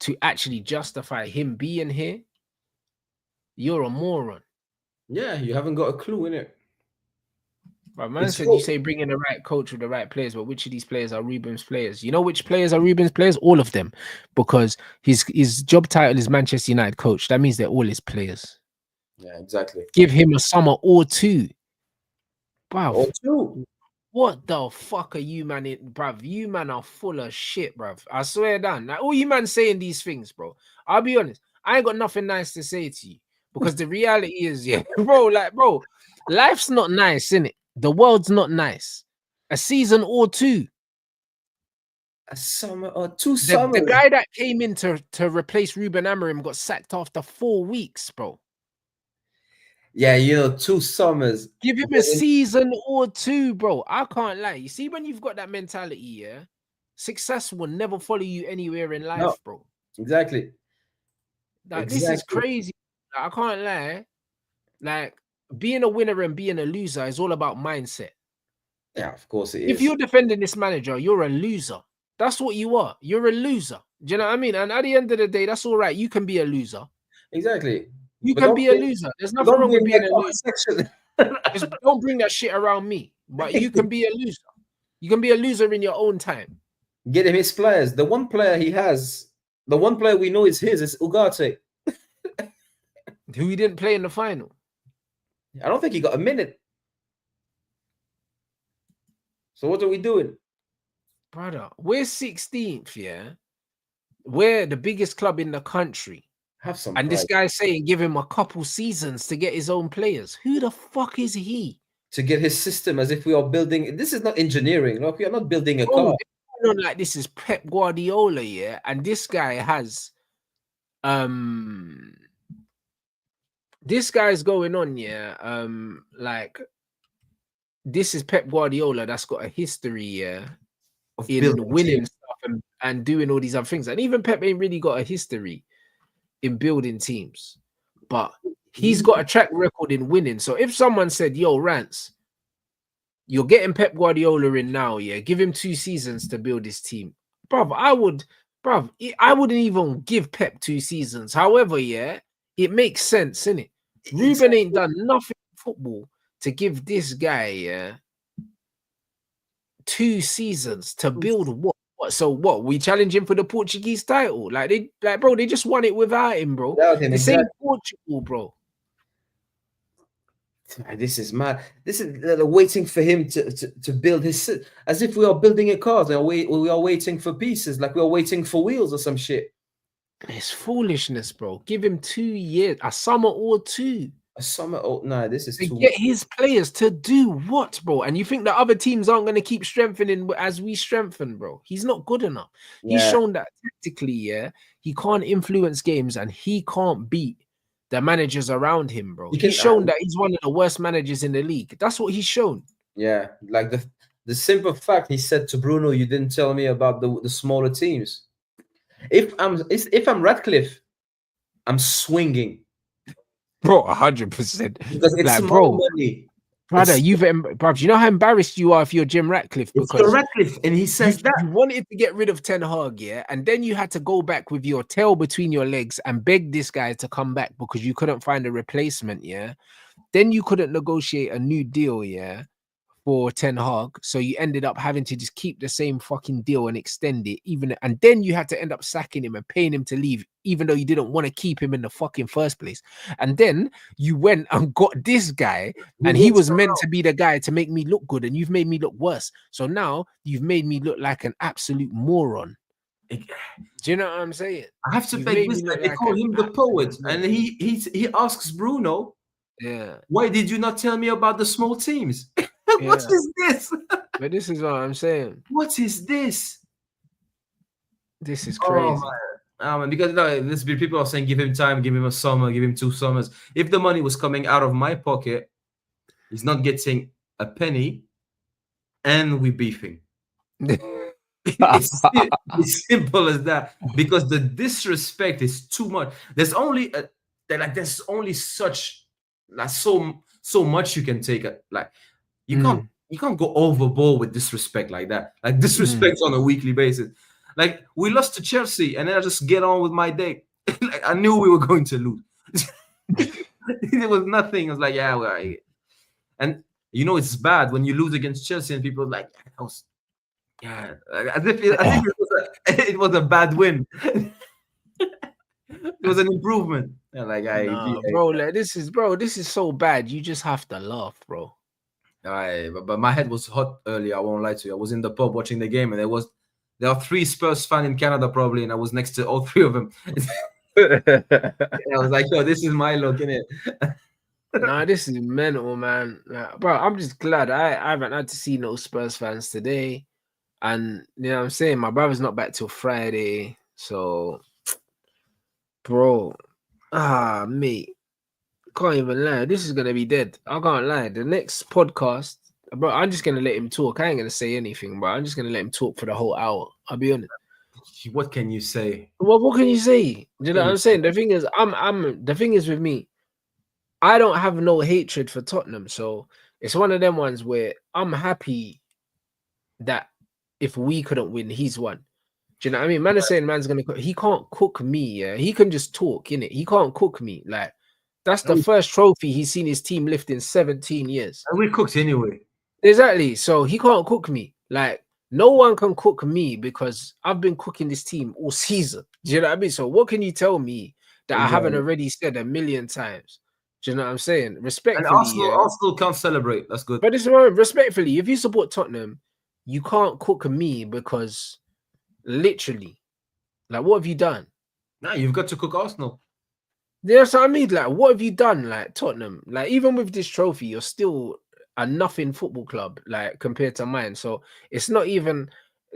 to actually justify him being here, you're a moron. Yeah, you haven't got a clue in it. But man It's said you hope. say bring in the right coach with the right players, but which of these players are Ruben's players? You know which players are Ruben's players? All of them, because his job title is Manchester United coach. That means they're all his players. Yeah, exactly. Give him a summer or two, bruv. Or two. What the fuck are you man in, bruv? You man are full of shit, bruv. I swear down. Like all you man saying these things, bro. I'll be honest. I ain't got nothing nice to say to you because the reality is, yeah, bro, life's not nice, innit? The world's not nice. A season or two. A summer or 2 The summers. guy that came in to replace Ruben Amorim got sacked after 4 weeks, bro. Yeah, 2 summers. Give him a season or two, bro. I can't lie. You see, when you've got that mentality, yeah, success will never follow you anywhere in life, No, bro. exactly. Like this is crazy. I can't lie. Like being a winner and being a loser is all about mindset. Yeah, of course it is. If you're defending this manager, you're a loser. That's what you are. You're a loser. Do you know what I mean? And at the end of the day, that's all right. You can be a loser. Exactly. You But can be a loser. There's nothing wrong with being a loser. Just don't bring that shit around me. But you can be a loser. You can be a loser in your own time. Get him his players. The one player he has, the one player we know is his, is Ugarte. Who he didn't play in the final. I don't think he got a minute. So what are we doing? Brother, we're 16th, yeah? We're the biggest club in the country. Have some And pride. this guy's saying give him a couple seasons to get his own players. Who the fuck is he? To get his system as if we are building. This is not engineering. Look, we are not building a car. Not like this is Pep Guardiola, yeah? And this guy has this guy's going on, yeah. Like this is Pep Guardiola that's got a history, yeah, Of in building winning teams. stuff and doing all these other things. And even Pep ain't really got a history in building teams, but he's got a track record in winning. So if someone said, yo, Rants, you're getting Pep Guardiola in now, yeah, give him 2 seasons to build his team. I wouldn't even give Pep 2 seasons. However, yeah, it makes sense, innit? Ruben ain't done nothing in football to give this guy, yeah, 2 seasons to build what? So what? We challenge him for the Portuguese title? Bro, they just won it without him, bro. Without him, The same Portugal, bro. This is mad. This is waiting for him to build his, as if we are building a car. We are waiting for pieces, like we are waiting for wheels or some shit. It's foolishness, bro. Give him 2 years, a summer or 2. A summer? Oh no, this is to too. Get his players to do what, bro? And you think the other teams aren't going to keep strengthening as we strengthen, bro? He's not good enough. Yeah. He's shown that tactically, yeah, he can't influence games and he can't beat the managers around him, bro. He's shown that he's one of the worst managers in the league. That's what he's shown. Yeah, like the simple fact he said to Bruno, "You didn't tell me about the smaller teams." If I'm Radcliffe, I'm swinging, bro, 100%. because it's like, small money. Brother, bro, you know how embarrassed you are if you're Jim Ratcliffe? Because it's Ratcliffe, and he says that you wanted to get rid of Ten Hag, yeah, and then you had to go back with your tail between your legs and beg this guy to come back because you couldn't find a replacement, yeah. Then you couldn't negotiate a new deal, yeah, for Ten Hag, so you ended up having to just keep the same fucking deal and extend it, and then you had to end up sacking him and paying him to leave, even though you didn't want to keep him in the fucking first place. And then you went and got this guy, and he was meant to be the guy to make me look good, and you've made me look worse. So now you've made me look like an absolute moron. Do you know what I'm saying? I have to beg this. They call him the poet, and he asks Bruno, yeah, why did you not tell me about the small teams? What is this? But this is what I'm saying. What is this? This is crazy. Oh, man, because people are saying give him time, give him a summer, give him 2 summers. If the money was coming out of my pocket, he's not getting a penny, and we're beefing. It's simple as that, because the disrespect is too much. There's only there's only such like so much you can take. Like you can't go overboard with disrespect like that. Like disrespect on a weekly basis. Like we lost to Chelsea, and then I just get on with my day. Like I knew we were going to lose. It was nothing. I was like, yeah, well, and you know it's bad when you lose against Chelsea and people are like, yeah, that was, yeah, as if it was a bad win. It was an improvement. Yeah, like Nah, bro, like this is so bad. You just have to laugh, bro. But my head was hot earlier. I won't lie to you. I was in the pub watching the game, and there are 3 Spurs fans in Canada probably, and I was next to all 3 of them. I was like, yo, this is my look, innit? Nah, this is mental, man. Like, bro, I'm just glad I haven't had to see no Spurs fans today. And you know what I'm saying? My brother's not back till Friday. So, bro, mate, can't even lie. This is gonna be dead. I can't lie. The next podcast, bro, I'm just gonna let him talk. I ain't gonna say anything, bro. I'm just gonna let him talk for the whole hour. I'll be honest. What can you say? Well, what can you say? Do you know what I'm saying? The thing is, the thing is with me, I don't have no hatred for Tottenham. So it's one of them ones where I'm happy that if we couldn't win, he's won. Do you know what I mean? Man is saying man's gonna cook. He can't cook me, yeah. He can just talk, innit? He can't cook me. Like, that's the first trophy he's seen his team lift in 17 years. And we cooked anyway. Exactly. So he can't cook me. Like, no one can cook me because I've been cooking this team all season. Do you know what I mean? So what can you tell me that I haven't already said a million times? Do you know what I'm saying? Respectfully, and Arsenal can't celebrate. That's good. But it's respectfully, if you support Tottenham, you can't cook me because literally, like, what have you done? Nah, you've got to cook Arsenal. That's what I mean. Like, what have you done? Like, Tottenham, like, even with this trophy, you're still a nothing football club, like, compared to mine. So it's not even,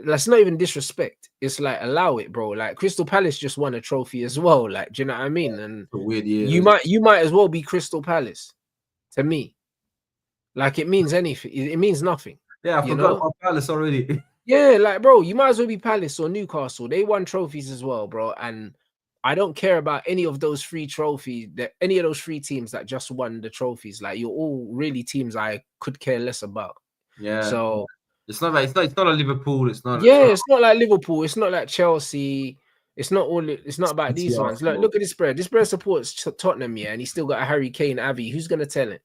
that's not even disrespect. It's like, allow it, bro. Like, Crystal Palace just won a trophy as well. Like, do you know what I mean? And It's a weird year. you might as well be Crystal Palace to me. Like, it means anything. It means nothing. Yeah, I forgot about Palace already. Yeah, like, bro, you might as well be Palace or Newcastle. They won trophies as well, bro. And I don't care about any of those 3 trophies, any of those 3 teams that just won the trophies. Like, you're all really teams I could care less about. Yeah. So it's not like it's not a Liverpool. It's not. Yeah, it's not like Liverpool. It's not like Chelsea. It's not about these ones. Look at this spread. This spread supports Tottenham, yeah, and he's still got a Harry Kane, Avi. Who's gonna tell him?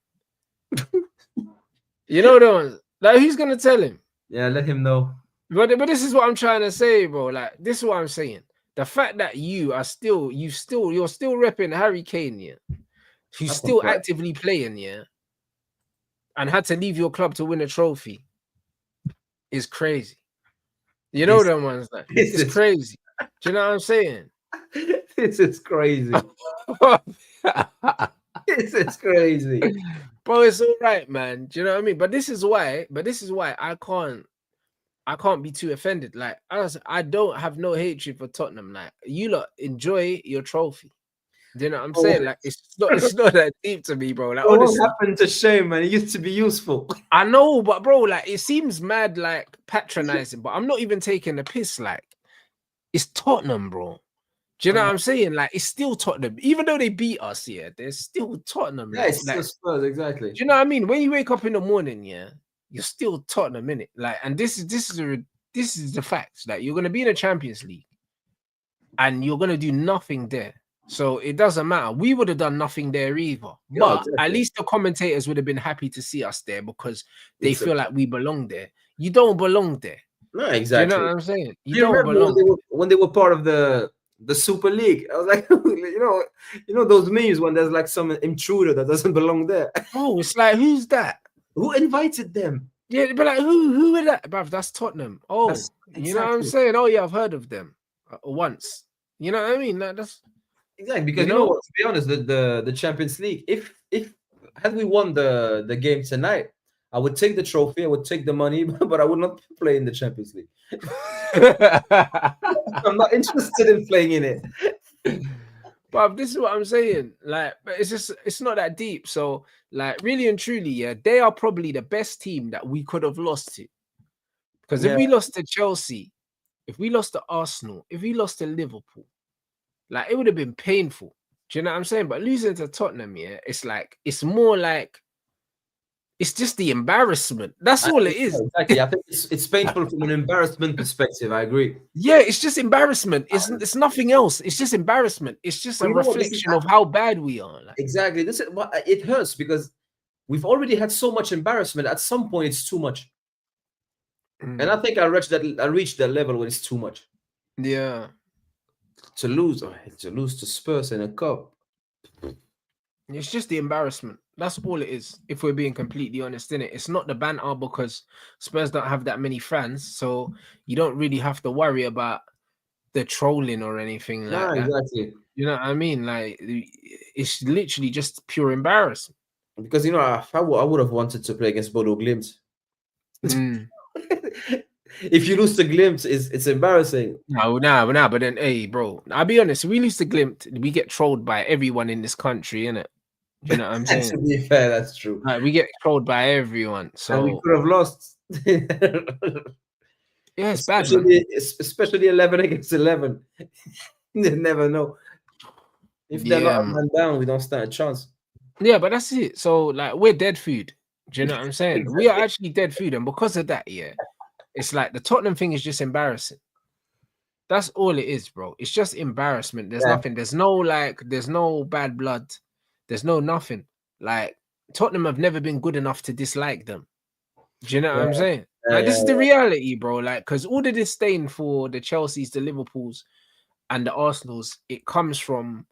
You know the ones. Like, who's gonna tell him? Yeah, let him know. But this is what I'm trying to say, bro. Like, this is what I'm saying. The fact that you're still repping Harry Kane, yeah, who's still actively playing, yeah, and had to leave your club to win a trophy, is crazy. You know them ones, like, it's crazy. Do you know what I'm saying? This is crazy. This is crazy. Bro, it's all right, man. Do you know what I mean? But this is why I can't be too offended. Like, I don't have no hatred for Tottenham. Like, you lot enjoy your trophy. Do you know what I'm saying? Like, it's not that deep to me, bro. Like, honestly, what happened to Shane, man? It used to be useful. I know, but bro, like, it seems mad, like, patronizing. But I'm not even taking the piss. Like, it's Tottenham, bro. Do you know what I'm saying? Like, it's still Tottenham. Even though they beat us, yeah, they're still Tottenham. Yeah, it's still Spurs, exactly. Do you know what I mean? When you wake up in the morning, yeah, you're still Tottenham, innit? Like, and this is the facts. Like, you're gonna be in the Champions League, and you're gonna do nothing there. So it doesn't matter. We would have done nothing there either. Yeah, but exactly. at least the commentators would have been happy to see us there because they feel like we belong there. You don't belong there. No, exactly. Do you know what I'm saying? You Do don't belong. when they were part of the Super League. I was like, you know those memes when there's like some intruder that doesn't belong there. Oh, it's like, who's that? Who invited them? Yeah, but like, who is that? Bruv, that's Tottenham. Oh, you know what I'm saying? Oh yeah, I've heard of them once. You know what I mean? That's exactly, because you know what, to be honest, the Champions League, if had we won the game tonight, I would take the trophy, I would take the money, but I would not play in the Champions League. I'm not interested in playing in it. But this is what I'm saying. Like, but it's not that deep. So, like, really and truly, yeah, they are probably the best team that we could have lost to. Because if we lost to Chelsea, if we lost to Arsenal, if we lost to Liverpool, like it would have been painful. Do you know what I'm saying? But losing to Tottenham, yeah, it's like it's more like it's just the embarrassment. That's all it is. Exactly. I think it's painful from an embarrassment perspective. I agree. Yeah, it's just embarrassment. It's nothing else. It's just embarrassment. It's just a You know what? This is reflection of how bad we are. Like, exactly. This is what it hurts because we've already had so much embarrassment. At some point, it's too much. And I think I reached that level where it's too much. yeah. To lose to Spurs in a cup. It's just the embarrassment. That's all it is. If we're being completely honest, in it, it's not the banter because Spurs don't have that many fans, so you don't really have to worry about the trolling or anything like Nah, that. exactly. You know what I mean? Like it's literally just pure embarrassment. Because I would have wanted to play against Bodo Glimt. Mm. If you lose to Glimt, it's embarrassing. No, but then, hey, bro, I'll be honest. If we lose to Glimt, we get trolled by everyone in this country, innit? Do you know what I'm saying? To be fair, that's true. Like, we get trolled by everyone. And we So could have lost. yeah, it's bad, man. Especially 11 against 11. You never know. If they're not Yeah, a man down, we don't stand a chance. yeah, but that's it. So like we're dead food. Do you know what I'm saying? We are actually dead food, and because of that, yeah, it's like the Tottenham thing is just embarrassing. That's all it is, bro. It's just embarrassment. There's nothing. There's no bad blood. There's no nothing. Like Tottenham have never been good enough to dislike them. Do you know what I'm saying? Like this is the reality, bro. Like, because all the disdain for the Chelseas, the Liverpools, and the Arsenals, it comes from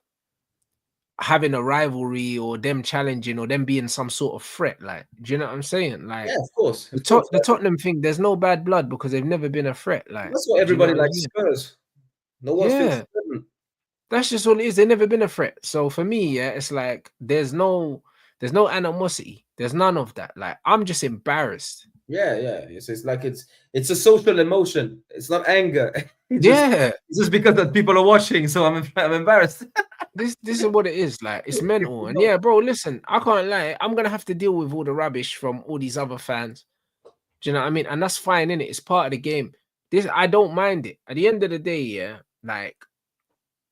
having a rivalry or them challenging or them being some sort of threat. Like, do you know what I'm saying? Like, of course. the Tottenham thing, there's no bad blood because they've never been a threat. Like, That's what everybody likes Spurs. No one yeah, that's just all it is. They've never been a threat. So for me, yeah, it's like there's no animosity. There's none of that. Like, I'm just embarrassed. Yeah. It's like it's a social emotion. It's not anger. It's just because that people are watching, so I'm embarrassed. This is what it is. Like, it's mental. And yeah, bro, listen, I can't lie. I'm gonna have to deal with all the rubbish from all these other fans. Do you know what I mean? And that's fine, innit? It's part of the game. I don't mind it. At the end of the day, yeah, like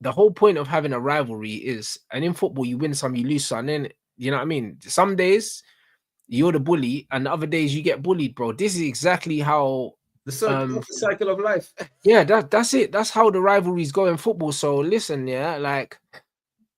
the whole point of having a rivalry is, and in football, you win some, you lose some. Then you know what I mean? Some days you're the bully, and the other days you get bullied, bro. This is exactly how the cycle of life. Yeah, that's it. That's how the rivalries go in football. So listen, yeah, like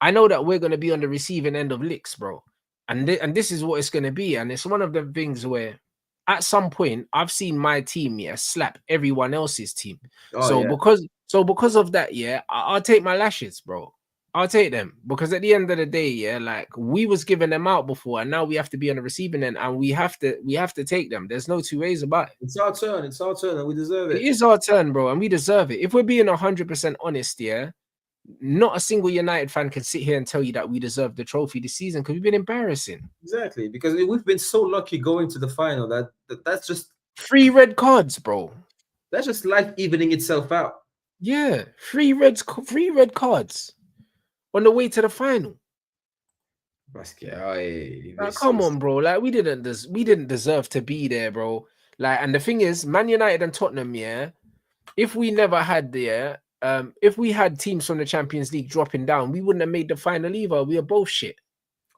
I know that we're gonna be on the receiving end of licks, bro. And this is what it's gonna be. And it's one of the things where at some point I've seen my team, yeah, slap everyone else's team. Because of that, yeah, I'll take my lashes, bro. I'll take them because at the end of the day, yeah, like we was giving them out before, and now we have to be on the receiving end, and we have to take them. There's no two ways about it. It's our turn, and we deserve it. It is our turn, bro, and we deserve it. If we're being 100% honest, yeah, not a single United fan can sit here and tell you that we deserve the trophy this season because we've been embarrassing. Exactly, because we've been so lucky going to the final that's just 3 red cards, bro. That's just life evening itself out. Yeah, 3 red cards on the way to the final. Like, come on, bro. Like we didn't deserve to be there, bro. Like, and the thing is, Man United and Tottenham, yeah. If we never had if we had teams from the Champions League dropping down, we wouldn't have made the final either. We are both shit.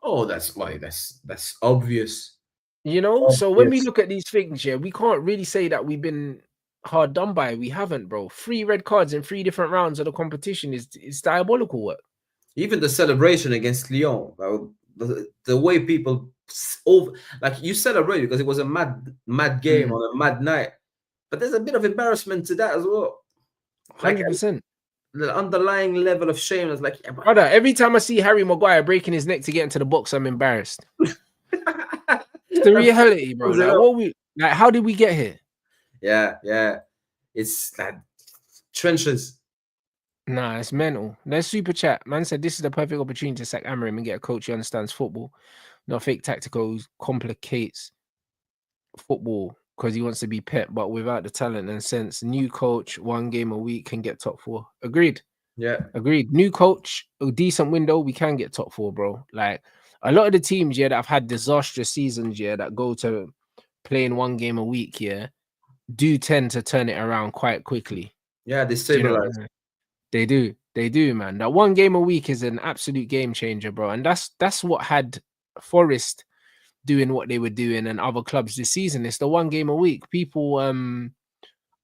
Oh, that's obvious. You know, so when we look at these things, yeah, we can't really say that we've been hard done by. We haven't, bro. 3 red cards in 3 different rounds of the competition is diabolical work. Even the celebration against Lyon, the way people like you celebrate because it was a mad game on a mad night, but there's a bit of embarrassment to that as well. 100%. The underlying level of shame is like, brother, every time I see Harry Maguire breaking his neck to get into the box, I'm embarrassed. It's the reality, bro. Like, how did we get here? Yeah. It's like trenches. Nah, it's mental. There's super chat. Man said this is the perfect opportunity to sack AMORIM and get a coach who understands football, not fake tacticals, complicates football because he wants to be Pep, but without the talent and sense. New coach, 1 game a week can get top 4. Agreed. Yeah. Agreed. New coach, a decent window, we can get top 4, bro. Like a lot of the teams, yeah, that have had disastrous seasons, yeah, that go to playing 1 game a week, yeah, do tend to turn it around quite quickly. Yeah, they Do you know what stabilize. I mean? They do, man. That one game a week is an absolute game changer, bro. And that's what had Forest doing what they were doing and other clubs this season. It's the one game a week. People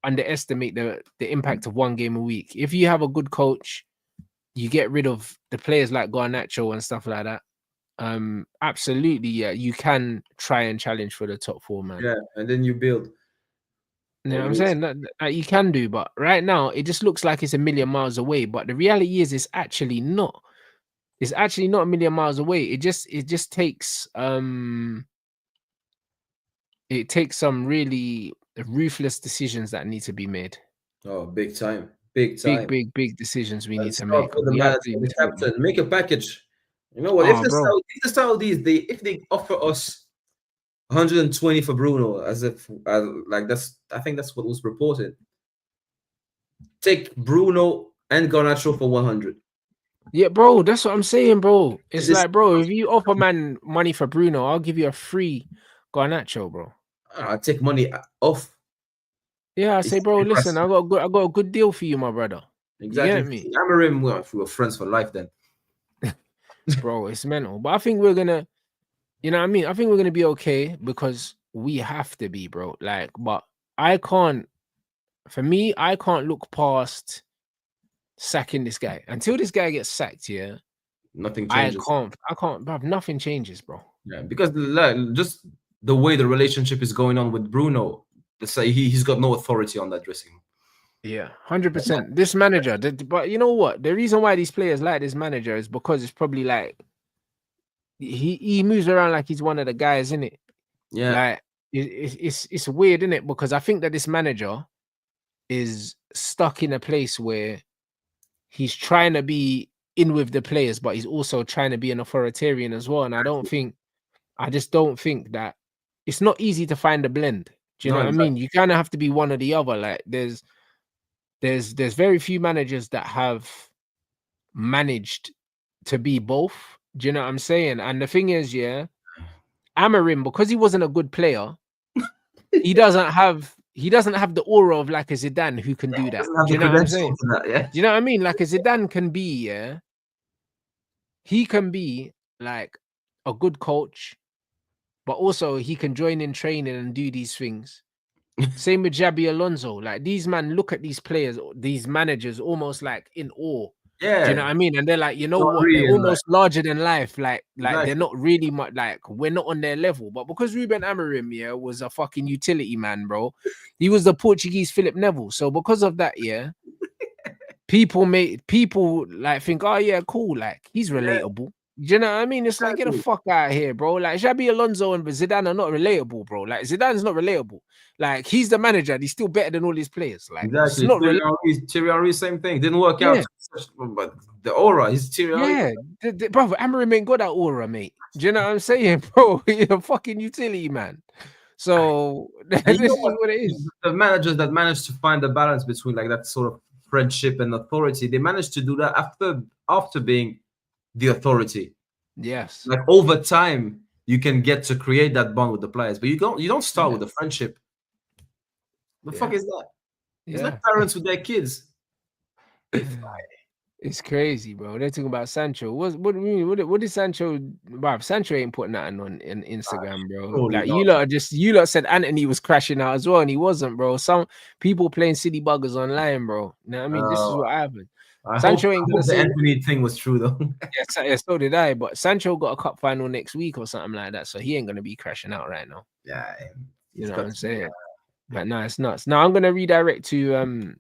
underestimate the impact of one game a week. If you have a good coach, you get rid of the players like Garnacho and stuff like that. Absolutely, yeah, you can try and challenge for the top four, man. Yeah, and then you build. You know Or what I'm you saying? That you can do, but right now it just looks like it's a million miles away. But the reality is, it's actually not. It's actually not a million miles away. It just takes some really ruthless decisions that need to be made. oh, big time, big Big, time. big, big decisions we And need to start make. with the We manager, absolutely the need to make them. captain, make a package. You know what? Oh, bro. If the Saudis if they offer us 120 for Bruno, as if like that's I think that's what was reported. Take Bruno and Garnacho for 100. Yeah, bro. That's what I'm saying, bro. It's This like, bro, if you offer man money for Bruno, I'll give you a free Garnacho, bro. I take money off. Yeah, I say, bro, listen, Impressive. I got a good deal for you, my brother. You Exactly. get me? AMORIM, well, if we were friends for life, then Bro, it's mental. But I think we're gonna, you know what I mean? I think we're gonna be okay because we have to be, bro. Like, but I can't, for me, I can't look past sacking this guy. Until this guy gets sacked, yeah, nothing changes. I can't, bro, nothing changes, bro. Yeah, because just the way the relationship is going on with Bruno, they say he's got no authority on that dressing room. Yeah, 100%. This manager, but you know what? The reason why these players like this manager is because it's probably like he moves around like he's one of the guys, in it. Yeah, Like it's weird, isn't it? Because I think that this manager is stuck in a place where he's trying to be in with the players, but he's also trying to be an authoritarian as well. And I just don't think that it's not easy to find a blend. Do you no, know what I exactly. mean? You kind of have to be one or the other. Like there's very few managers that have managed to be both. Do you know what I'm saying? And the thing is, yeah, Amarim, because he wasn't a good player, he doesn't have the aura of like a Zidane who can do that. Doesn't have Do the you know what I'm credentials saying? to that. Yeah, Do you know what I mean? Like a Zidane can be, yeah, he can be like a good coach, but also he can join in training and do these things. Same with Xabi Alonso. Like these man look at these players, these managers, almost like in awe. Do you know yeah. what I mean? And they're like, you know Not what? They're really like almost larger than life. Like they're exactly. not really much. Like we're not on their level. But because Ruben Amorim, yeah, was a fucking utility man, bro. He was the Portuguese Philip Neville. So because of that, yeah, people like think, oh yeah, cool. Like he's Yeah, relatable. Do you know what I mean? It's like get the exactly. fuck out of here, bro. Like Xabi Alonso and Zidane are not relatable, bro. Like Zidane's not relatable. Like he's the manager, and he's still better than all these players. Like it's Exactly. not Thierry Henry, same thing. Didn't work out. yeah, But the aura, he's Thierry Henry. yeah, brother. Amorim ain't got that aura, mate. Do you know what I'm saying, bro? You're a fucking utility man. So And you this know is what? what it is. The managers that managed to find the balance between like that sort of friendship and authority, they managed to do that after being the authority. Yes. Like over time, you can get to create that bond with the players, but you don't start Yeah. with a friendship. The fuck Yeah. is that? It's like Yeah. parents with their kids. It's crazy, bro. They're talking about Sancho. What do you mean? What did Sancho? Bruv, Sancho ain't putting nothing on in Instagram, bro. Surely Like not. you lot said Anthony was crashing out as well, and he wasn't, bro. Some people playing city buggers online, bro. You know what I mean? This is Uh, what happened. I hope Sancho I ain't gonna hope the say Anthony thing was true though. yeah, so did I. But Sancho got a cup final next week or something like that, so he ain't gonna be crashing out right now. Yeah, You he's know what got I'm to be. saying? But no, it's nuts. Now I'm gonna redirect to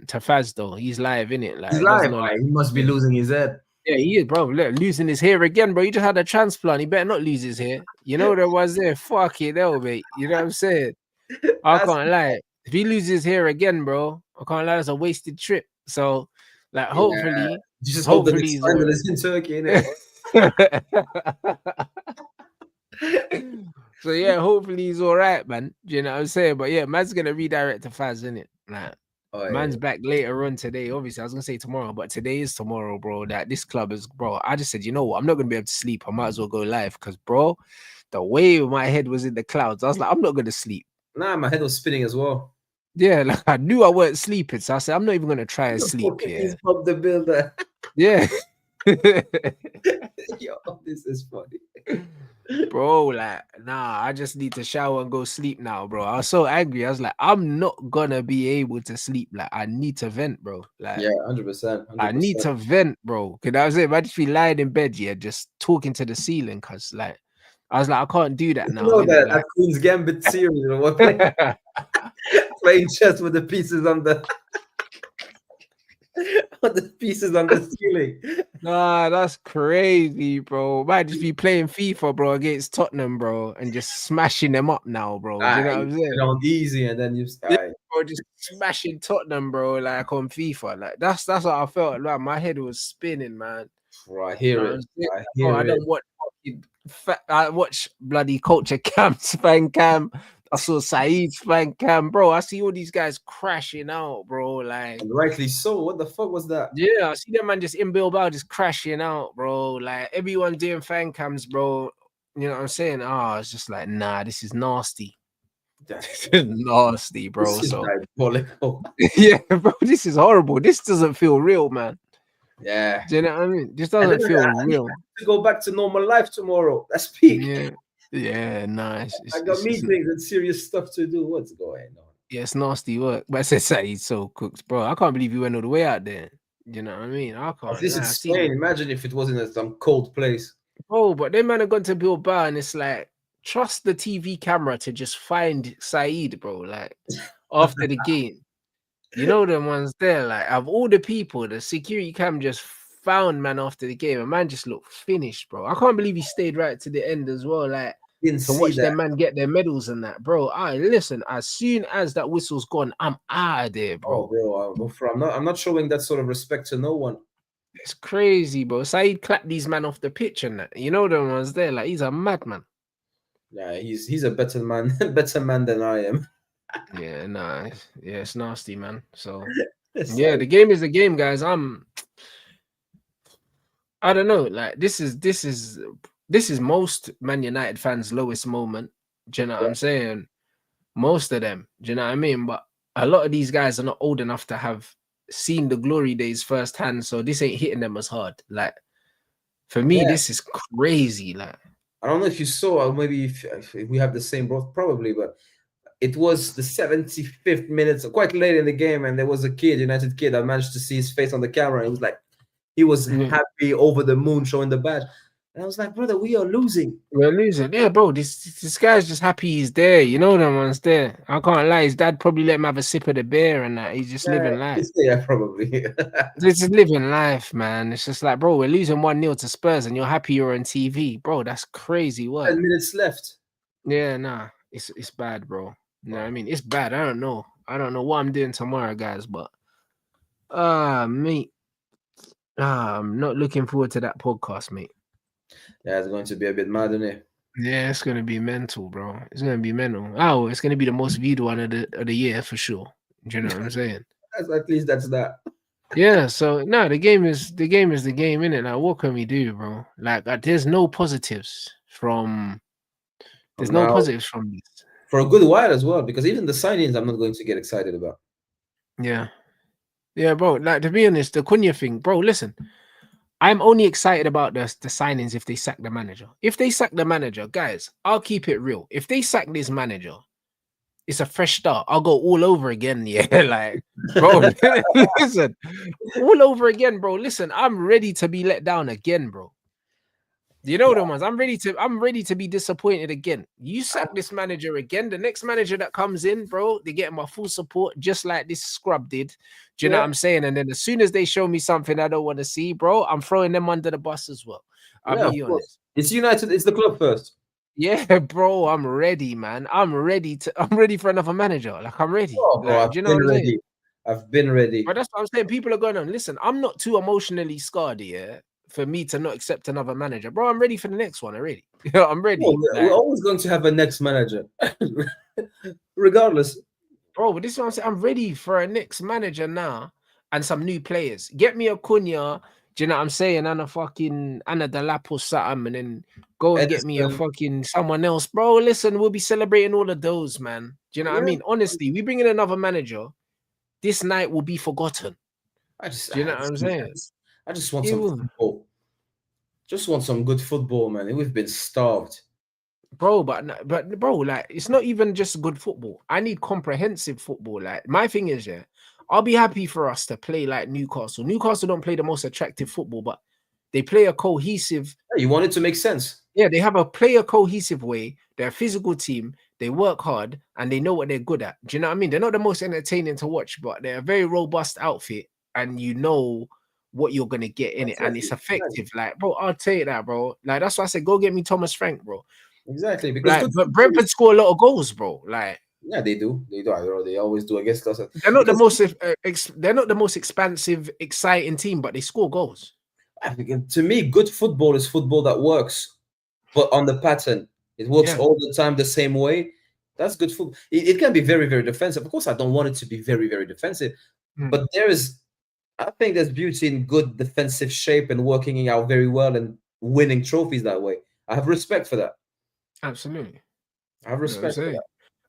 Faz though. He's live in it. Like He's it doesn't live, know right? like He must be yeah. losing his head. Yeah, he is, bro. Look, losing his hair again, bro. He just had a transplant. He better not lose his hair. You know what it was there? Fuck it, hell, mate. You know what I'm saying? I That's can't lie. If he loses his hair again, bro, I can't lie. It's a wasted trip. So, like, yeah. hopefully, You just hope that hopefully it's he's scandal all is in Turkey, innit? right. So yeah, hopefully he's all right, man. Do you know what I'm saying? But yeah, man's gonna redirect to Faz, innit? Like, Oh yeah. man's back later on today. Obviously, I was gonna say tomorrow, but today is tomorrow, bro. That this club is, bro. I just said, you know what? I'm not gonna be able to sleep. I might as well go live because, bro, the way my head was in the clouds, I was like, I'm not gonna sleep. Nah, my head was spinning as well. Yeah, like I knew I weren't sleeping, so I said I'm not even gonna try and The sleep. fucking Yeah, is Bob the Builder. yeah. Yo, this is funny. Bro, like, nah, I just need to shower and go sleep now, bro. I was so angry. I was like, I'm not gonna be able to sleep. Like, I need to vent, bro. Like, Yeah, 100%, I need 100%. to vent, bro. Cause I was it. I just be lying in bed, yeah, just talking to the ceiling. Cause like, I was like, I can't do that You now, know innit? that Like, Queen's Gambit series, we're playing chess with the pieces on the with the pieces on the ceiling. nah, that's crazy, bro. Might just be playing FIFA, bro, against Tottenham, bro, and just smashing them up now, bro. Do you know what You I'm put it saying? on easy and then you Yeah, bro, just smashing Tottenham, bro, like on FIFA. Like that's what I felt. Like my head was spinning, man. bro, I You know hear what it. I'm saying? I Oh, I hear it. don't watch I watch bloody culture camps, fan cam. I saw Saeed's fan cam, bro. I see all these guys crashing out, bro. Like, And rightly so. What the fuck was that? yeah, I see that man just in Bilbao just crashing out, bro. Like everyone doing fan cams, bro. You know what I'm saying? Oh, it's just like, nah, this is nasty. This is nasty, bro. This is So diabolical. yeah, bro, this is horrible. This doesn't feel real, man. Yeah. Do you know what I mean? This And doesn't then feel I need real. to go back to normal life tomorrow. That's peak. Yeah, yeah, nice. I got meetings and serious stuff to do. What's going on? Yeah, it's nasty work. But I said Saeed's so cooked, bro. I can't believe you went all the way out there. You know what I mean? I At can't least lie. in I seen Spain. them. Imagine if it was in some cold place. Oh, but them man have gone to Bilbao and it's like, trust the TV camera to just find Saeed, bro. Like, after the game. You know them ones there, like, of all the people, the security cam just found man after the game. And man just looked finished, bro. I can't believe he stayed right to the end as well. Like, Didn't to see watch that. them man get their medals and that, bro. I listen, as soon as that whistle's gone, I'm out of there, Oh, bro. bro, I'm not showing that sort of respect to no one. It's crazy, bro. Saeed clapped these man off the pitch and that. You know them ones there, like he's a madman. Yeah, he's a better man, better man than I am. Yeah, nah, yeah, it's nasty, man. So yeah, Sorry. the game is the game, guys. I don't know, like this is most Man United fans' lowest moment. Do you know what Yeah. I'm saying? Most of them, do you know what I mean? But a lot of these guys are not old enough to have seen the glory days firsthand, so this ain't hitting them as hard. Like for me, Yeah. this is crazy. Like, I don't know if you saw, or maybe if we have the same both, probably, but it was the 75th minute, quite late in the game, and there was a kid, United kid. I managed to see his face on the camera. It was like he was happy, over the moon, showing the badge. And I was like, brother, we are losing. we're losing. Yeah, bro. This guy's just happy he's there. You know them ones there. I can't lie. His dad probably let him have a sip of the beer and that. He's just living life. Yeah, probably. This is living life, man. It's just like, bro, we're losing 1-0 to Spurs and you're happy you're on TV. Bro, that's crazy 10 work. minutes left. Yeah, nah. It's bad, bro. You know what I mean? It's bad. I don't know. I don't know what I'm doing tomorrow, guys, but mate. I'm not looking forward to that podcast, mate. Yeah, it's going to be a bit mad, isn't it? Yeah, it's gonna be mental, bro. It's gonna be mental. Oh, it's gonna be the most viewed one of the year for sure. Do you know what I'm saying? At least that's that. Yeah. So no, the game is the game, innit? Like, what can we do, bro? Like, there's no positives from. There's no Now, positives from this. for a good while as well, because even the signings, I'm not going to get excited about. Yeah. Yeah, bro. Like, to be honest, the Cunha thing, bro. Listen, I'm only excited about the signings if they sack the manager. If they sack the manager, guys, I'll keep it real. If they sack this manager, it's a fresh start. I'll go all over again. Yeah, like, bro, listen, all over again, bro. Listen, I'm ready to be let down again, bro. You know the ones. I'm ready to be disappointed again. You sack this manager again. The next manager that comes in, bro, they get my full support, just like this scrub did. Do you know what I'm saying? And then as soon as they show me something I don't want to see, bro, I'm throwing them under the bus as well. I'll be honest. It's United. It's the club first. Yeah, bro, I'm ready, man. I'm ready for another manager. Like, I'm ready. Oh, bro, Like, do you know what I'm saying? I've been ready. But that's what I'm saying. People are going on. Listen, I'm not too emotionally scarred here for me to not accept another manager, bro. I'm ready for the next one already. I'm ready. We're always going to have a next manager, regardless. Bro, but this is what I'm saying. I'm ready for a next manager now and some new players. Get me a Cunha, Do you know what I'm saying? And a fucking Anna Delap or something, and then go and get me a Edison. fucking someone else, bro. Listen, we'll be celebrating all of those, man. Do you know what I Yeah, mean? Honestly, we bring in another manager, this night will be forgotten. I just, Do you know I what I'm just, I saying? just, I just want It some will. football. Just want some good football, man. We've been starved. Bro, but bro, like it's not even just good football. I need comprehensive football. Like my thing is, yeah, I'll be happy for us to play like Newcastle. Newcastle don't play the most attractive football, but they play a cohesive. Yeah, you want it to make sense. Yeah, they have a play a cohesive way. They're a physical team. They work hard and they know what they're good at. Do you know what I mean? They're not the most entertaining to watch, but they're a very robust outfit, and you know what you're gonna get in it, and it's Exactly. effective. Like, bro, I'll tell you that, bro. Like that's why I said, go get me Thomas Frank, bro. Exactly. Because Like, good but football Brentford is, score a lot of goals, bro. Like, yeah, they do. They do. I don't know. They always do against us. they're not the Because most they're not the most expansive, exciting team, but they score goals. to me, good football is football that works, but on the pattern. It works Yeah. all the time the same way. That's good football. It can be very, very defensive. Of course, I don't want it to be very, very defensive, Mm, but I think there's beauty in good defensive shape and working it out very well and winning trophies that way. I have respect for that. absolutely. I have You know what I'm respect for saying? that.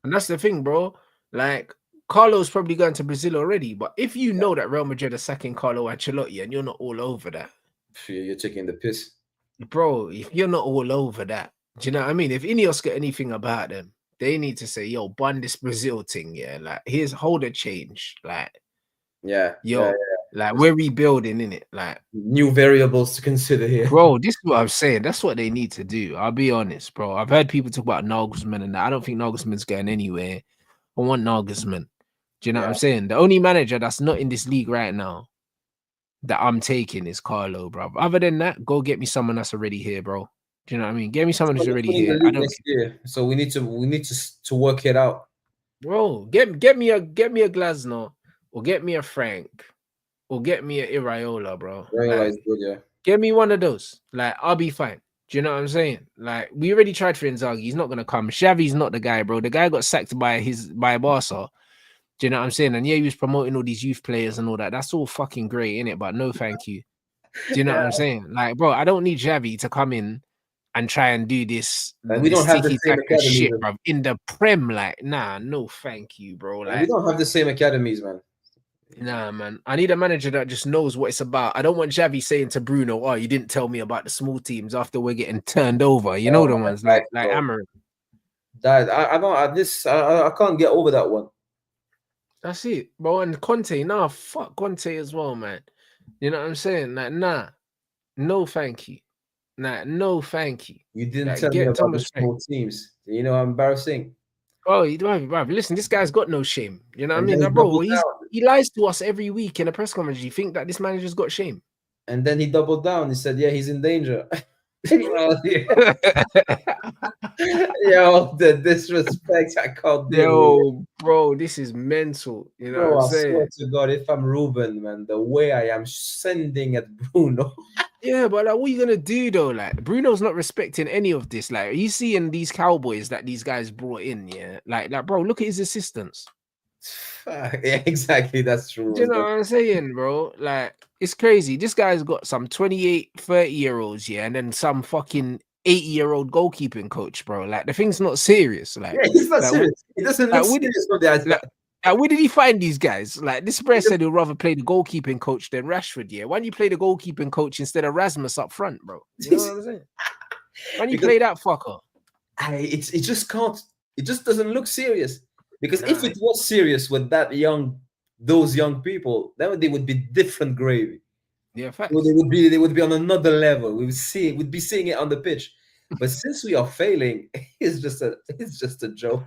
And that's the thing, bro. Like, Carlo's probably going to Brazil already, but if you know that Real Madrid are sacking Carlo Ancelotti and you're not all over that, You're taking the piss. bro, if you're not all over that, do you know what I mean? If Ineos get anything about them, they need to say, yo, bun this Brazil thing, yeah. Like, here's hold a change. Like, Yeah, yeah, yo, like There's we're rebuilding in it. Like, new variables to consider here. bro, this is what I'm saying. That's what they need to do. I'll be honest, bro. I've heard people talk about Nagelsmann and that. I don't think Nagelsmann's going anywhere. I want Nagelsmann. Do you know what Yeah, I'm saying? The only manager that's not in this league right now that I'm taking is Carlo, bro. Other than that, go get me someone that's already here, bro. Do you know what I mean? Get me someone who's we're already winning the here. I league don't, next year, so we need to work it out. bro. Get me a Glasner, or get me a Frank, or get me a Iriola, bro. Realize Like, good, yeah. give me one of those. Like, I'll be fine. Do you know what I'm saying? Like, we already tried for Inzaghi. He's not gonna come. Xavi's not the guy, bro. The guy got sacked by Barca. Do you know what I'm saying? And yeah, he was promoting all these youth players and all that. That's all fucking great, innit? But no, thank you. Do you know Yeah, what I'm saying? Like, bro, I don't need Xavi to come in and try and do this and we don't have the tiki same taka academies. shit, bro. In the Prem, like, nah, no, thank you, bro. And we Like, don't have the same academies, man. nah, man. I need a manager that just knows what it's about. I don't want Xavi saying to Bruno, "Oh, you didn't tell me about the small teams after we're getting turned over." You know Oh the my ones God, like bro. AMORIM. That I don't. I can't get over that one. That's it, bro. And Conte, nah, fuck Conte as well, man. You know what I'm saying? Like, nah, no, thank you. Nah, no, thank you. You didn't Like, tell me get about the Thomas Frank. small teams. You know how embarrassing. Oh, you don't have, bruv, listen, this guy's got no shame. You know what I And mean? then he Like, bro, doubled down. he lies to us every week in a press conference. You think that this manager's got shame? And then he doubled down. He said, "Yeah, he's in danger." Well, yeah. Yo, the disrespect, I can't deal with it. Yo, bro, this is mental. You know what Bro, I'm I swear saying? to God, if I'm Ruben, man, the way I am sending at Bruno. Yeah, but like, what are you gonna do though? Like, Bruno's not respecting any of this. Like, are you seeing these cowboys that these guys brought in? Yeah, like, bro, look at his assistants. Yeah, exactly. That's Do you true. know what I'm saying, bro? Like, it's crazy. This guy's got some 28, 30-year-olds, yeah, and then some fucking 80-year-old goalkeeping coach, bro. Like, the thing's not serious. Yeah, he's not Like, serious. He doesn't look like, where did, serious from the outside. like, where did he find these guys? Like, this He Spurs just- said he'd rather play the goalkeeping coach than Rashford, yeah. Why don't you play the goalkeeping coach instead of Rasmus up front, bro? You know what I'm saying? Why don't you because play that fucker? it just can't. It just doesn't look serious. Because if Nah, it was serious with those young people, then they would be different gravy. yeah, Well, facts. they would be on another level. We'd be seeing it on the pitch. But since we are failing, it's just a joke.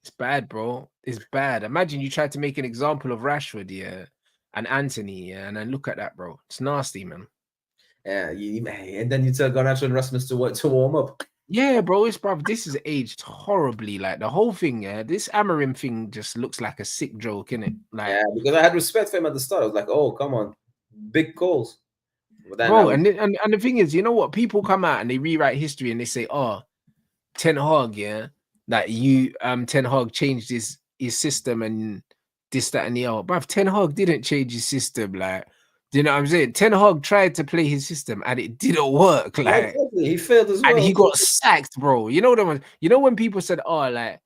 It's bad, bro. It's bad. Imagine you tried to make an example of Rashford, yeah, and Anthony, yeah, and then look at that, bro. It's nasty, man. Yeah, and then you tell Garnacho and Rasmus to warm up. Yeah, bro, it's bro. This is aged horribly. Like the whole thing, yeah. This AMORIM thing just looks like a sick joke, innit? Like, Yeah, because I had respect for him at the start. I was like, oh, come on, big calls. But then bro, now, and the thing is, you know what? People come out and they rewrite history and they say, "Oh, Ten Hag, yeah, that you Ten Hag changed his system and this, that, and the other." Bruv, Ten Hag didn't change his system. Like, Do you know what I'm saying? Ten Hag tried to play his system and it didn't work. Yeah, Like, exactly. He failed as and well. he got sacked, bro. You know them. You know when people said, "Oh, like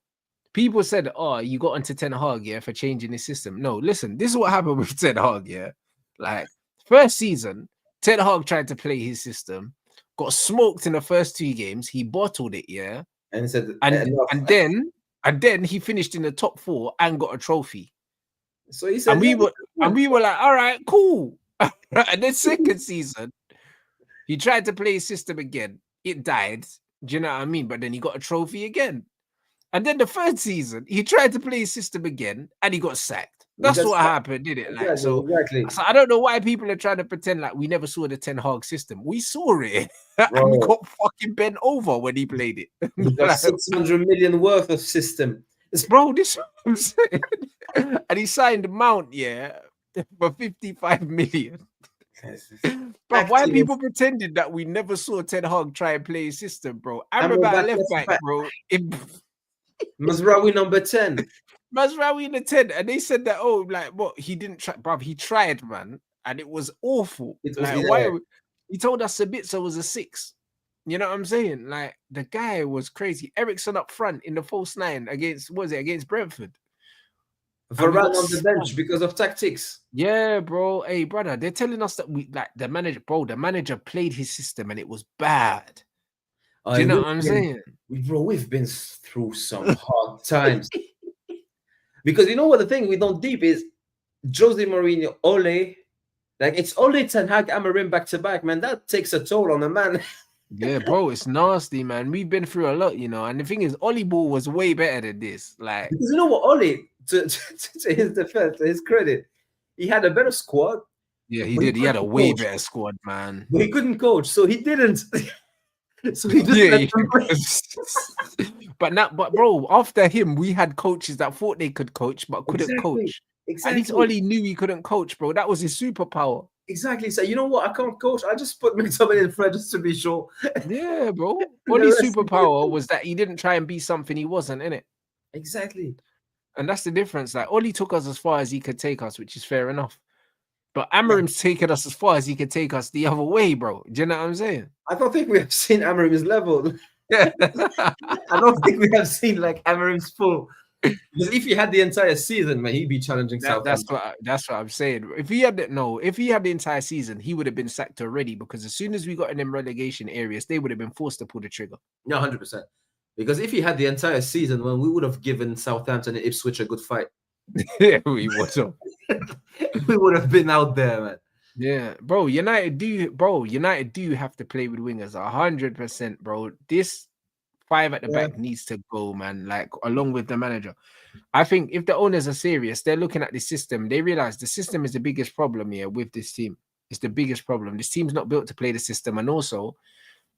people said, oh, you got onto Ten Hag, yeah, for changing his system." No, listen, this is what happened with Ten Hag, yeah. Like first season, Ten Hag tried to play his system, got smoked in the first 2 games. He bottled it, yeah, And he said, and enough. and then and then he finished in the top 4 and got a trophy. So he And said, yeah, we were like, all right, cool. And then second season, he tried to play his system again. It died. Do you know what I mean? But then he got a trophy again. And then the third season, he tried to play his system again and he got sacked. That's what happened, did it? Like, so I don't know why people are trying to pretend like we never saw the Ten Hag system. We saw it and we got fucking bent over when he played it. He got 600 million worth of system. Bro, this is what I'm saying. And he signed Mount, yeah, for 55 million. But why are people pretending that we never saw Ten Hag try and play his system, bro? Amrabat left back, bro. Mazraoui number 10. Mazraoui in the 10. And they said that, oh, like, what? He didn't try, bruv. He tried, man. And it was awful. It was, like, why? He told us Sabitzer was a 6. You know what I'm saying? Like, the guy was crazy. Ericsson up front in the false 9 against, what was it, against Brentford? Varane on the bench because of tactics. Yeah, bro. Hey, brother, they're telling us that we like the manager played his system and it was bad. Do you know what I'm saying? Bro, we've been through some hard times. Because you know what the thing we don't deep is Jose Mourinho, Ole. Like it's Ole, Ten Hag, AMORIM back to back, man. That takes a toll on a man. Yeah, bro, it's nasty, man. We've been through a lot, you know. And the thing is, Oli Ball was way better than this. Like, because you know what, Ole, to his defense, to his credit, he had a better squad. Yeah, he did. He had a way better squad, man. But he couldn't coach, so he didn't. So he just but bro, after him, we had coaches that thought they could coach but couldn't coach. At least Oli knew he couldn't coach, bro. That was his superpower. Exactly. So you know what? I can't coach. I just put McTominay in front just to be sure. Yeah, bro. Oli's superpower was that he didn't try and be something he wasn't, innit? Exactly. And that's the difference. Like Oli took us as far as he could take us, which is fair enough. But AMORIM's taken us as far as he could take us the other way, bro. Do you know what I'm saying? I don't think we have seen AMORIM's level. Yeah. I don't think we have seen like AMORIM's full. Because if he had the entire season, man, he'd be challenging Southampton. That's what I'm saying. If he had the entire season, he would have been sacked already. Because as soon as we got in them relegation areas, they would have been forced to pull the trigger. No, 100%. Because if he had the entire season, well, we would have given Southampton and Ipswich a good fight. Yeah, we would have. We would have been out there, man. Yeah, bro. United do have to play with wingers 100%, bro. This 5 at the back needs to go, man. Like along with the manager. I think if the owners are serious, they're looking at the system. They realize the system is the biggest problem here with this team. It's the biggest problem. This team's not built to play the system, and also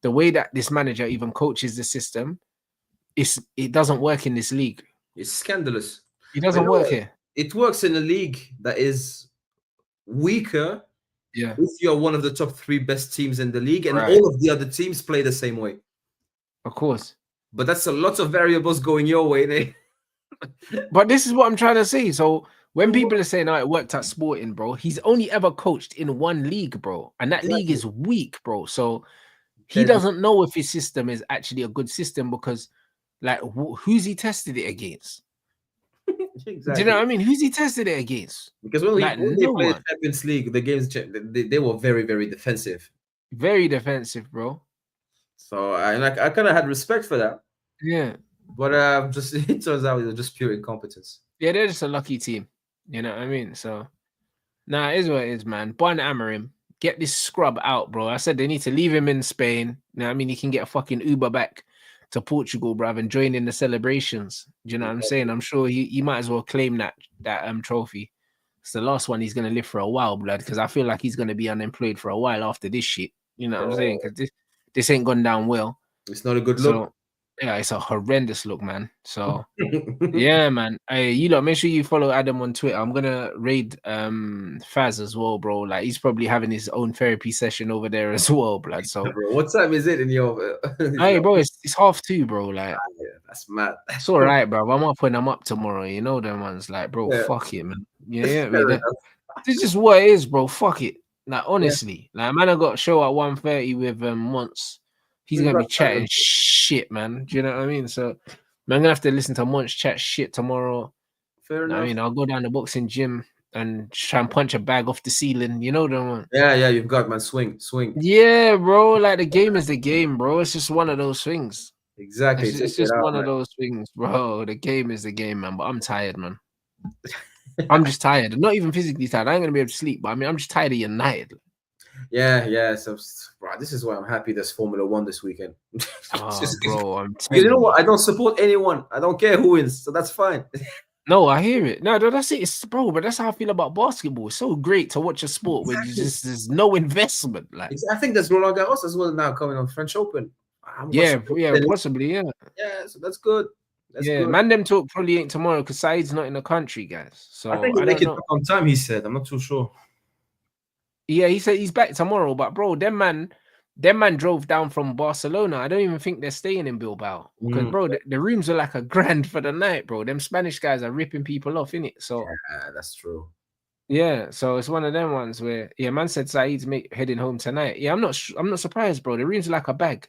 the way that this manager even coaches the system, it doesn't work in this league. It's scandalous. It doesn't work here. It works in a league that is weaker. Yeah. If you're one of the top 3 best teams in the league, and all of the other teams play the same way. Of course. But that's a lot of variables going your way. But this is what I'm trying to say. So when people are saying, "Oh, it worked at Sporting," bro, he's only ever coached in one league, bro, and that league is weak, bro. So he doesn't know if his system is actually a good system because, like, who's he tested it against? Exactly. Do you know what I mean? Who's he tested it against? Because when they played Champions League, the games they were very, very defensive. Very defensive, bro. So I kind of had respect for that. Yeah. But just it turns out it was just pure incompetence. Yeah, they're just a lucky team. You know what I mean? So nah, it is what it is, man. Bon AMORIM, get this scrub out, bro. I said they need to leave him in Spain. You know what I mean? He can get a fucking Uber back to Portugal, bruv, and join in the celebrations. Do you know what I'm saying? I'm sure he might as well claim that trophy. It's the last one he's gonna live for a while, blood, because I feel like he's gonna be unemployed for a while after this shit. You know what I'm saying? Because this ain't gone down well. It's not a good look. Yeah, it's a horrendous look, man. So yeah, man. Hey, you lot, make sure you follow Adam on Twitter. I'm gonna raid Faz as well, bro. Like he's probably having his own therapy session over there as well, blood. So bro, what time is it in your hey bro, it's 2:30, bro. Like that's mad. It's all right, bro. I'm up when I'm up tomorrow. You know them ones, like, bro, fuck it, man. Yeah, man. This is what it is, bro. Fuck it. Like honestly, like man, I got a show at 1:30 with once. He's We've gonna got be chatting shit, man. Do you know what I mean? So man, I'm gonna have to listen to Munch chat shit tomorrow. fair I enough. mean, I'll go down the boxing gym and try and punch a bag off the ceiling. You know the one. Yeah, you've got man. Swing. Yeah, bro. Like the game is the game, bro. It's just one of those things. Exactly. It's Take it just out, one of man. those things, bro. The game is the game, man. But I'm tired, man. I'm just tired. Not even physically tired. I ain't gonna be able to sleep. But I mean, I'm just tired of United. Yeah. So, bro, this is why I'm happy there's Formula One this weekend. Bro, I'm Because telling you know what? you. I don't support anyone. I don't care who wins, so that's fine. No, I hear it. No, that's it. It's, bro, but that's how I feel about basketball. It's so great to watch a sport where you just there's no investment. Like, I think there's Roland Garros as well now coming on French Open. I'm watching possibly, yeah. Yeah, so that's good. That's Yeah, good. man, them talk probably ain't tomorrow because Saeed's not in the country, guys. So I think I he'll make don't it know. back on time, he said. I'm not too sure. Yeah, he said he's back tomorrow, but bro, them man drove down from Barcelona. I don't even think they're staying in Bilbao because bro, the rooms are like $1,000 for the night, bro. Them Spanish guys are ripping people off in it. So Yeah, that's true. yeah, so it's one of them ones where man said Saeed's heading home tonight. Yeah, I'm not surprised, bro. The rooms are like a bag.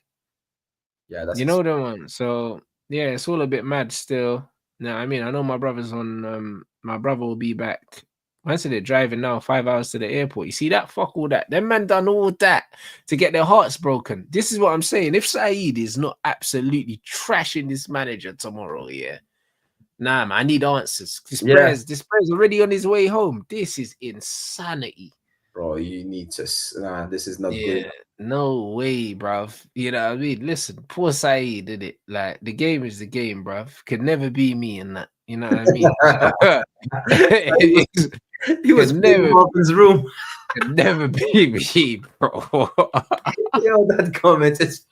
Yeah, that's You know them one. So yeah, it's all a bit mad still. Now, I mean, I know my brother's on. My brother will be back. Man said they're driving now 5 hours to the airport. You see that? Fuck all that. Them man done all that to get their hearts broken. This is what I'm saying. If Saeed is not absolutely trashing this manager tomorrow, yeah. Nah, man, I need answers. This player's already on his way home. This is insanity. Bro, you need to. Nah, this is not good. Yeah, no way, bruv. You know what I mean? Listen, poor Saeed did it. Like, the game is the game, bruv. Could never be me in that. You know what I mean? He was never in his room. Could never be me, bro. Yo, that comment is.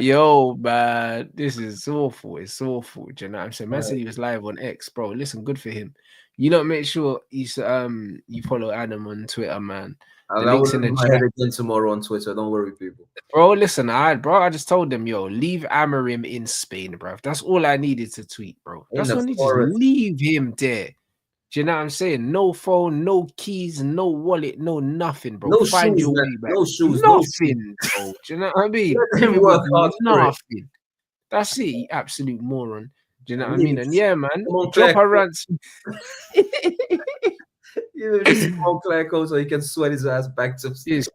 Yo, man, this is awful. It's awful. Do you know what I'm saying? Man said he was live on X, bro. Listen, good for him. You know, make sure you follow Adam on Twitter, man. The link's in the my chat. head again tomorrow on Twitter. Don't worry, people. Bro, listen, I just told them, yo, leave AMORIM in Spain, bro. That's all I needed to tweet, bro. That's all I need to leave him there. Do you know what I'm saying? No phone, no keys, no wallet, no nothing, bro. No Find shoes, your man. way back. No shoes. Nothing, bro. Do you know what I mean? Let him work hard for it. Nothing. That's it, you absolute moron. Do you know what I mean? And yeah, man, on, drop a rants. You just small Claire so he can sweat his ass back to. It's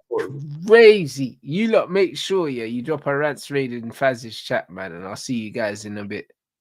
crazy. You lot make sure, yeah, you drop a rants rated in Faz's chat, man, and I'll see you guys in a bit.